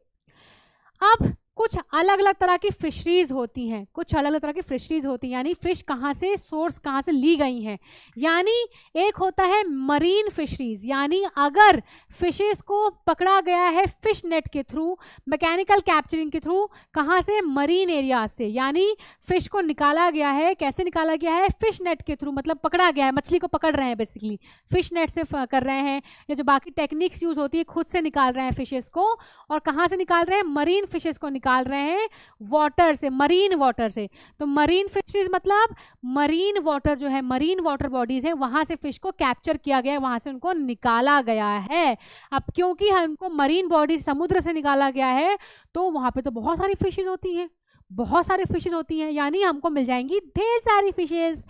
अब कुछ अलग अलग तरह की फिशरीज होती हैं, कुछ अलग अलग तरह की फिशरीज होती हैं, यानी फिश कहाँ से, सोर्स कहाँ से ली गई हैं। यानी एक होता है मरीन फिशरीज, यानी अगर फिशेस को पकड़ा गया है फिश नेट के थ्रू, मैकेनिकल कैप्चरिंग के थ्रू, कहाँ से? मरीन एरिया से, यानी फिश को निकाला गया है। कैसे निकाला गया है? फिश नेट के थ्रू, मतलब पकड़ा गया है, मछली को पकड़ रहे हैं, बेसिकली फिश नेट से कर रहे हैं, या जो बाकी टेक्निक्स यूज होती है, खुद से निकाल रहे हैं फिशेस को। और कहाँ से निकाल रहे हैं? मरीन फिशेस को निकाल रहे हैं वाटर से, मरीन वाटर से। तो मरीन फिशरीज मतलब मरीन वाटर जो है, मरीन वाटर बॉडीज है, वहां से फिश को कैप्चर किया गया है, वहां से उनको निकाला गया है। अब क्योंकि हमको मरीन बॉडी समुद्र से निकाला गया है, तो वहां पे तो बहुत सारी फिशेज होती हैं, बहुत सारी फिशेज होती हैं, यानी हमको मिल जाएंगी ढेर सारी फिशेज।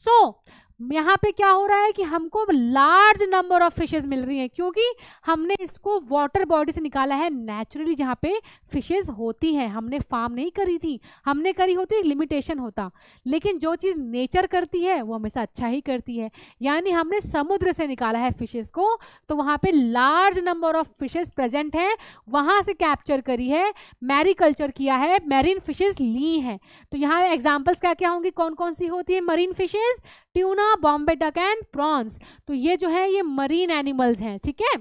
सो यहाँ पे क्या हो रहा है कि हमको लार्ज नंबर ऑफ फिशेज मिल रही हैं, क्योंकि हमने इसको वाटर बॉडी से निकाला है, नेचुरली जहाँ पे फिशेज होती हैं। हमने फार्म नहीं करी थी, हमने करी होती लिमिटेशन होता, लेकिन जो चीज़ नेचर करती है वो हमेशा अच्छा ही करती है। यानी हमने समुद्र से निकाला है फिशेज को, तो वहाँ पे large number of fishes present हैं, वहाँ से कैप्चर करी है, मैरीकल्चर किया है, मैरीन फिशेज ली हैं। तो यहाँ एग्जाम्पल्स क्या क्या होंगी, कौन कौन सी होती है marine fishes? Tuna, Bombay duck and prawns. तो ये जो है ये मरीन एनिमल्स हैं, ठीक है।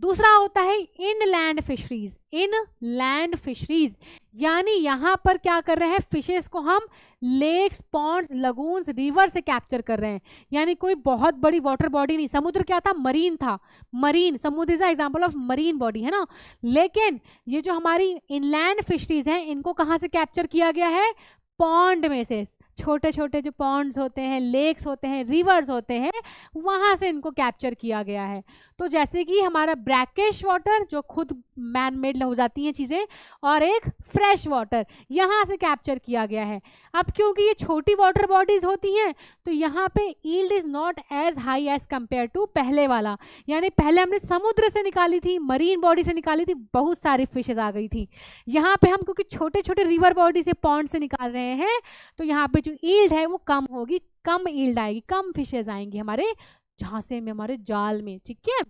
दूसरा होता है इनलैंड फिशरीज। इनलैंड फिशरीज यानी यहाँ पर क्या कर रहे हैं? फिशेस को हम लेक्स, पॉन्ड्स, लगून्स, रिवर से कैप्चर कर रहे हैं, यानी कोई बहुत बड़ी वाटर बॉडी नहीं। समुद्र क्या था? मरीन था, मरीन, समुद्र is example of marine body, है ना। लेकिन ये जो हमारी इनलैंड फिशरीज हैं, इनको कहाँ से कैप्चर किया गया है? पॉन्ड में से, छोटे छोटे जो पॉन्ड्स होते हैं, लेक्स होते हैं, रिवर्स होते हैं, वहाँ से इनको कैप्चर किया गया है। तो जैसे कि हमारा ब्रैकिश वाटर जो खुद मैन मेड हो जाती हैं चीज़ें, और एक फ्रेश वाटर यहाँ से कैप्चर किया गया है। अब क्योंकि ये छोटी वाटर बॉडीज होती हैं, तो यहाँ पे yield is not as high as compare to पहले वाला, यानी पहले हमने समुद्र से निकाली थी, मरीन बॉडी से निकाली थी, बहुत सारी फिशेज आ गई थी। यहाँ पे हम क्योंकि छोटे छोटे रिवर बॉडी से, पॉन्ड से निकाल रहे हैं, तो यहाँ पे जो यील्ड है वो कम होगी, कम यील्ड आएगी, कम फिशेज आएंगी हमारे झांसे में, हमारे जाल में, ठीक है।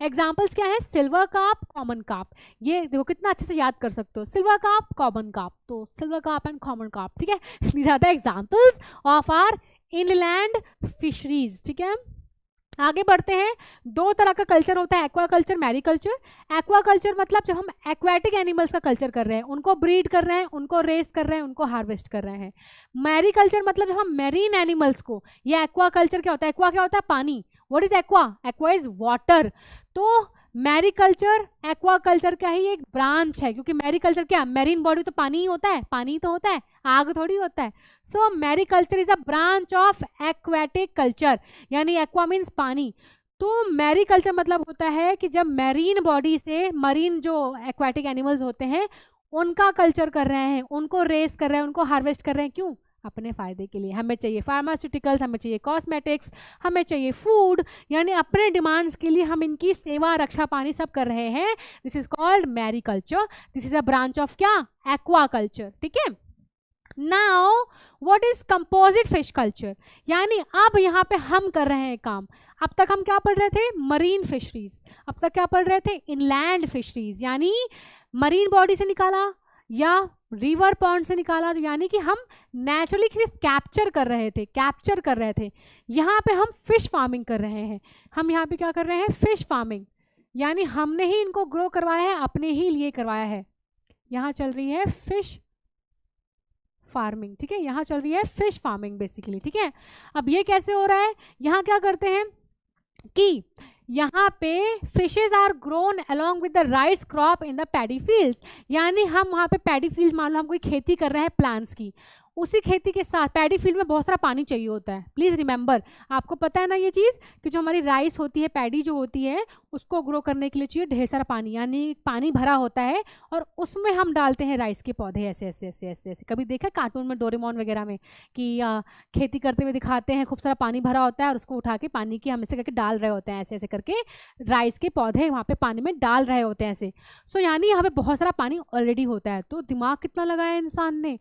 एग्जाम्पल्स क्या है? Silver carp, common carp. ये देखो कितना अच्छे से याद कर सकते हो, सिल्वर कार्प, कॉमन कार्प, तो silver carp and common carp, ठीक है। These are the examples of our inland fisheries, ठीक है। आगे बढ़ते हैं। दो तरह का कल्चर होता है, aquaculture, mariculture. Aquaculture मतलब जब हम एक्वाटिक एनिमल्स का कल्चर कर रहे हैं, उनको ब्रीड कर रहे हैं, उनको रेस कर रहे हैं, उनको हार्वेस्ट कर रहे हैं। मैरी कल्चर मतलब जब हम मैरीन एनिमल्स को, ये एक्वा कल्चर क्या होता है? एक्वा क्या होता है? पानी। What is aqua? Aqua is water. तो मैरी कल्चर एक्वा कल्चर का ही एक ब्रांच है, क्योंकि मैरी कल्चर क्या, मैरीन बॉडी तो पानी ही होता है, पानी तो होता है, आग थोड़ी होता है। So mariculture is a branch of aquatic culture, यानी एक्वा मीन्स पानी। तो मैरी कल्चर मतलब होता है कि जब मैरीन बॉडी से, मरीन जो एक्वाटिक एनिमल्स होते हैं उनका कल्चर कर रहे हैं, उनको रेस कर रहे हैं, उनको हार्वेस्ट कर रहे हैं। क्यों? अपने फायदे के लिए। हमें चाहिए फार्मास्यूटिकल्स, हमें चाहिए कॉस्मेटिक्स, हमें चाहिए फूड, यानी अपने डिमांड्स के लिए हम इनकी सेवा, रक्षा, पानी सब कर रहे हैं। This is called mariculture. This is a branch of क्या? Aquaculture. ठीक है। Now what is composite fish culture? यानी अब यहाँ पे हम कर रहे हैं काम। अब तक हम क्या पढ़ रहे थे? Marine fisheries. अब तक क्या पढ़ रहे थे? इनलैंड फिशरीज, यानी मरीन बॉडी से निकाला या रिवर पॉन्ड से निकाला, यानी कि हम नेचुरली सिर्फ कैप्चर कर रहे थे। यहाँ पे हम फिश फार्मिंग कर रहे हैं। हम यहाँ पे क्या कर रहे हैं? फिश फार्मिंग, यानी हमने ही इनको ग्रो करवाया है, अपने ही लिए करवाया है। यहाँ चल रही है फिश फार्मिंग। ठीक है, यहाँ चल रही है फिश फार्मिंग बेसिकली। ठीक है, अब ये कैसे हो रहा है? यहाँ क्या करते हैं कि यहाँ पे fishes are grown along with the rice crop in the paddy fields, यानी हम वहाँ पे पैडी फील्ड, मान लो हम कोई खेती कर रहे हैं प्लांट्स की, उसी खेती के साथ पैडी फील्ड में बहुत सारा पानी चाहिए होता है। प्लीज़ रिमेंबर, आपको पता है ना ये चीज़ कि जो हमारी राइस होती है, पैडी जो होती है, उसको ग्रो करने के लिए चाहिए ढेर सारा पानी, यानी पानी भरा होता है और उसमें हम डालते हैं राइस के पौधे ऐसे ऐसे ऐसे ऐसे ऐसे। कभी देखा कार्टून में, डोरेमोन वगैरह में, कि खेती करते हुए दिखाते हैं, खूब सारा पानी भरा होता है और उसको उठा के पानी की हम ऐसे करके डाल रहे होते हैं, ऐसे ऐसे करके राइस के पौधे वहाँ पे पानी में डाल रहे होते हैं ऐसे। सो यानी यहाँ पे बहुत सारा पानी ऑलरेडी होता है। तो दिमाग कितना लगाया इंसान ने,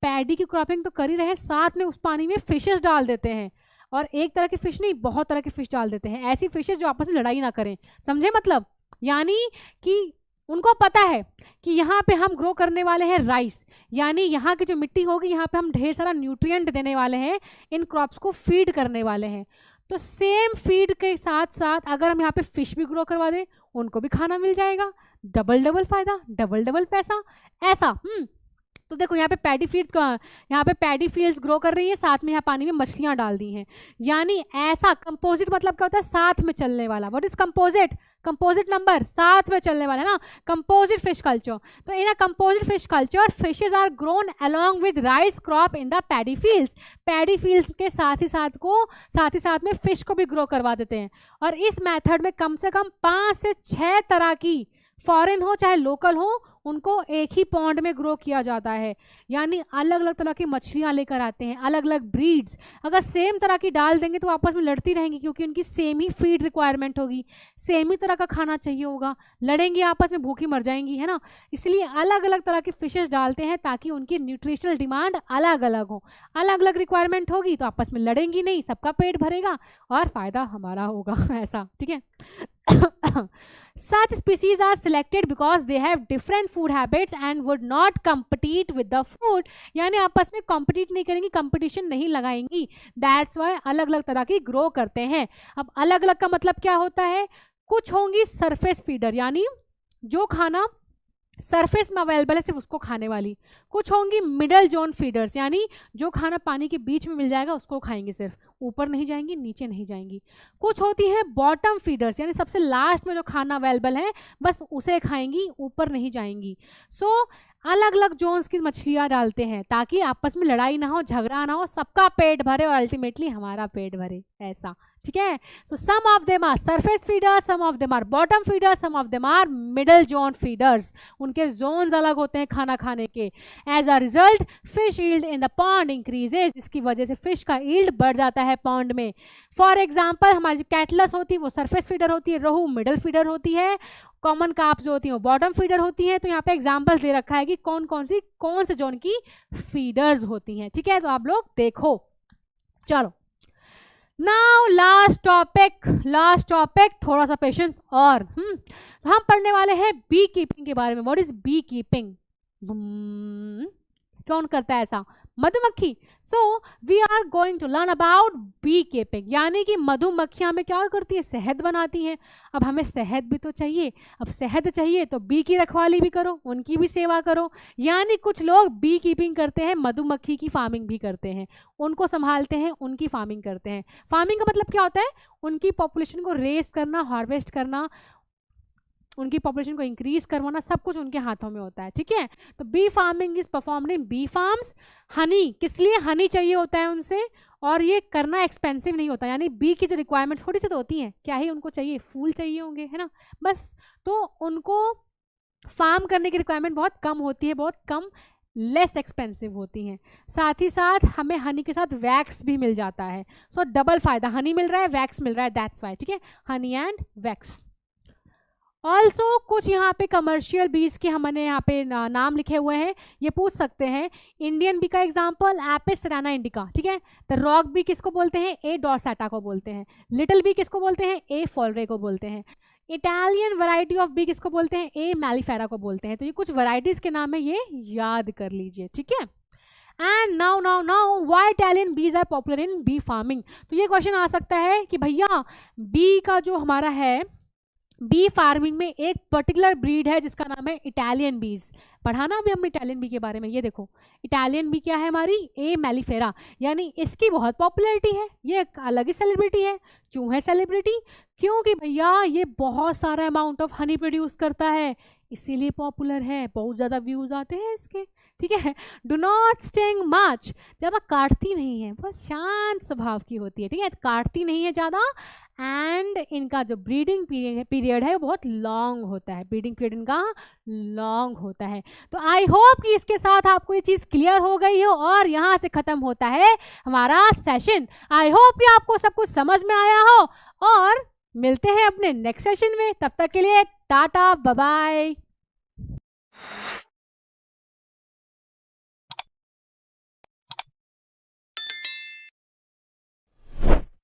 पैडी की क्रॉपिंग तो कर ही रहे हैं, साथ में उस पानी में फिशेस डाल देते हैं, और एक तरह की फिश नहीं, बहुत तरह की फिश डाल देते हैं, ऐसी फिशेस जो आपस में लड़ाई ना करें। समझे मतलब? यानी कि उनको पता है कि यहाँ पे हम ग्रो करने वाले हैं राइस, यानी यहाँ की जो मिट्टी होगी यहाँ पे हम ढेर सारा न्यूट्रिएंट देने वाले हैं, इन क्रॉप्स को फीड करने वाले हैं। तो सेम फीड के साथ साथ अगर हम यहाँ पे फिश भी ग्रो करवा दें, उनको भी खाना मिल जाएगा, डबल डबल फायदा, डबल डबल पैसा, ऐसा। तो देखो यहाँ पे पैडी फील्ड का, यहाँ पे पैडी फील्ड्स ग्रो कर रही है, साथ में यहाँ पानी में मछलियाँ डाल दी हैं, यानी ऐसा। कंपोजिट मतलब क्या होता है? साथ में चलने वाला। What is composite? Composite number, साथ में चलने वाला ना, कंपोजिट फिश कल्चर। तो in a composite fish culture fishes are grown along with rice crop in the paddy fields. Paddy fields के साथ ही साथ में फिश को भी ग्रो करवा देते हैं। और इस मेथड में कम से कम 5 से 6 तरह की, फॉरेन हो चाहे लोकल हो, उनको एक ही पॉन्ड में ग्रो किया जाता है, यानी अलग अलग तरह की मछलियाँ लेकर आते हैं, अलग अलग ब्रीड्स। अगर सेम तरह की डाल देंगे तो आपस में लड़ती रहेंगी, क्योंकि उनकी सेम ही फीड रिक्वायरमेंट होगी, सेम ही तरह का खाना चाहिए होगा, लड़ेंगी आपस में, भूखी मर जाएंगी, है ना। इसलिए अलग अलग तरह की फिशेस डालते हैं ताकि उनकी न्यूट्रिशनल डिमांड अलग अलग हो। अलग अलग रिक्वायरमेंट होगी तो आपस में लड़ेंगी नहीं, सबका पेट भरेगा और फायदा हमारा होगा, ऐसा। ठीक है। Such species are selected because they have different food habits and would not compete with the food, यानी आपस में compete नहीं करेंगी, competition नहीं लगाएंगी, that's why अलग अलग तरह की ग्रो करते हैं। अब अलग अलग का मतलब क्या होता है? कुछ होंगी सरफेस फीडर, यानी जो खाना सरफेस में अवेलेबल है सिर्फ उसको खाने वाली। कुछ होंगी मिडल जोन फीडर्स, यानी जो खाना पानी के बीच में मिल जाएगा उसको खाएंगे, सिर्फ ऊपर नहीं जाएंगी, नीचे नहीं जाएंगी। कुछ होती है बॉटम फीडर्स, यानी सबसे लास्ट में जो खाना अवेलेबल है बस उसे खाएंगी, ऊपर नहीं जाएंगी। सो अलग अलग जोन्स की मछलियाँ डालते हैं ताकि आपस में लड़ाई ना हो, झगड़ा ना हो, सबका पेट भरे और अल्टीमेटली हमारा पेट भरे, ऐसा। ठीक है। तो some of them are surface feeders, some of them are bottom feeders, some of them are middle zone feeders. उनके जोन्स अलग होते हैं खाना खाने के। As a result fish yield in the pond increases, इसकी वजह से फिश का ईल्ड बढ़ जाता है पॉन्ड में। फॉर एग्जाम्पल हमारी जो कैटलस होती है वो सरफेस फीडर होती है, रोहू मिडल फीडर होती है, कॉमन कार्प जो होती है वो बॉटम फीडर होती है। तो यहाँ पे एग्जाम्पल्स दे रखा है कि कौन से जोन की फीडर्स होती हैं। ठीक है, तो आप लोग देखो। चलो नाउ लास्ट टॉपिक, थोड़ा सा पेशेंस और तो हम पढ़ने वाले हैं बी कीपिंग के बारे में। What is beekeeping? कौन करता है ऐसा? मधुमक्खी। So we are going to learn about beekeeping, यानी कि मधुमक्खियां हमें क्या करती है, शहद बनाती हैं। अब हमें शहद भी तो चाहिए, अब शहद चाहिए तो बी की रखवाली भी करो, उनकी भी सेवा करो। यानी कुछ लोग बी कीपिंग करते हैं, मधुमक्खी की फार्मिंग भी करते हैं, उनको संभालते हैं, उनकी फार्मिंग करते हैं। फार्मिंग का मतलब क्या होता है, उनकी पॉपुलेशन को रेस करना, हार्वेस्ट करना, उनकी पॉपुलेशन को इंक्रीज करवाना, सब कुछ उनके हाथों में होता है, ठीक है। तो bee farming is performed in bee farms. Honey, किस लिए हनी चाहिए होता है उनसे, और ये करना एक्सपेंसिव नहीं होता, यानी बी की जो रिक्वायरमेंट थोड़ी सी तो होती है, क्या ही उनको चाहिए, फूल चाहिए होंगे, है ना, बस। तो उनको फार्म करने की रिक्वायरमेंट बहुत कम होती है, बहुत कम, लेस एक्सपेंसिव होती हैं। साथ ही साथ हमें हनी के साथ वैक्स भी मिल जाता है। सो डबल फायदा, हनी मिल रहा है, वैक्स मिल रहा है, दैट्स वाई, ठीक है, हनी एंड वैक्स। ऑल्सो कुछ यहाँ पे कमर्शियल बीज के हमने यहाँ पे नाम लिखे हुए हैं, ये पूछ सकते हैं। इंडियन बी का एग्जाम्पल एपिस सेराना इंडिका, ठीक है। द रॉक बी किसको बोलते हैं, ए डॉर्सेटा को बोलते हैं। लिटिल बी किसको बोलते हैं, ए फॉलरे को बोलते हैं। इटालियन वैरायटी ऑफ बी किसको बोलते हैं, ए मैलीफेरा को बोलते हैं। तो ये कुछ वैरायटीज के नाम है, ये याद कर लीजिए, ठीक है। And now why Italian bees are popular in bee farming. तो ये क्वेश्चन आ सकता है कि भैया बी का जो हमारा है, बी फार्मिंग में एक पर्टिकुलर ब्रीड है जिसका नाम है इटालियन बीज। पढ़ा ना अभी हमने इटालियन बी के बारे में, ये देखो इटालियन बी क्या है हमारी, ए मैलीफेरा, यानी इसकी बहुत पॉपुलैरिटी है, ये एक अलग ही सेलिब्रिटी है। क्यों है सेलिब्रिटी, क्योंकि भैया ये बहुत सारा अमाउंट ऑफ हनी प्रोड्यूस करता है, इसीलिए पॉपुलर है, बहुत ज़्यादा व्यूज आते हैं इसके, ठीक है। डू नॉट स्टिंग मच, ज़्यादा काटती नहीं है, बस शांत स्वभाव की होती है, ठीक है, काटती नहीं है ज़्यादा। एंड इनका जो ब्रीडिंग पीरियड है वो बहुत लॉन्ग होता है, ब्रीडिंग पीरियड इनका लॉन्ग होता है। तो आई होप कि इसके साथ आपको ये चीज़ क्लियर हो गई हो, और यहाँ से ख़त्म होता है हमारा सेशन। आई होप कि आपको सब कुछ समझ में आया हो, और मिलते हैं अपने नेक्स्ट सेशन में, तब तक के लिए टाटा बाय बाय।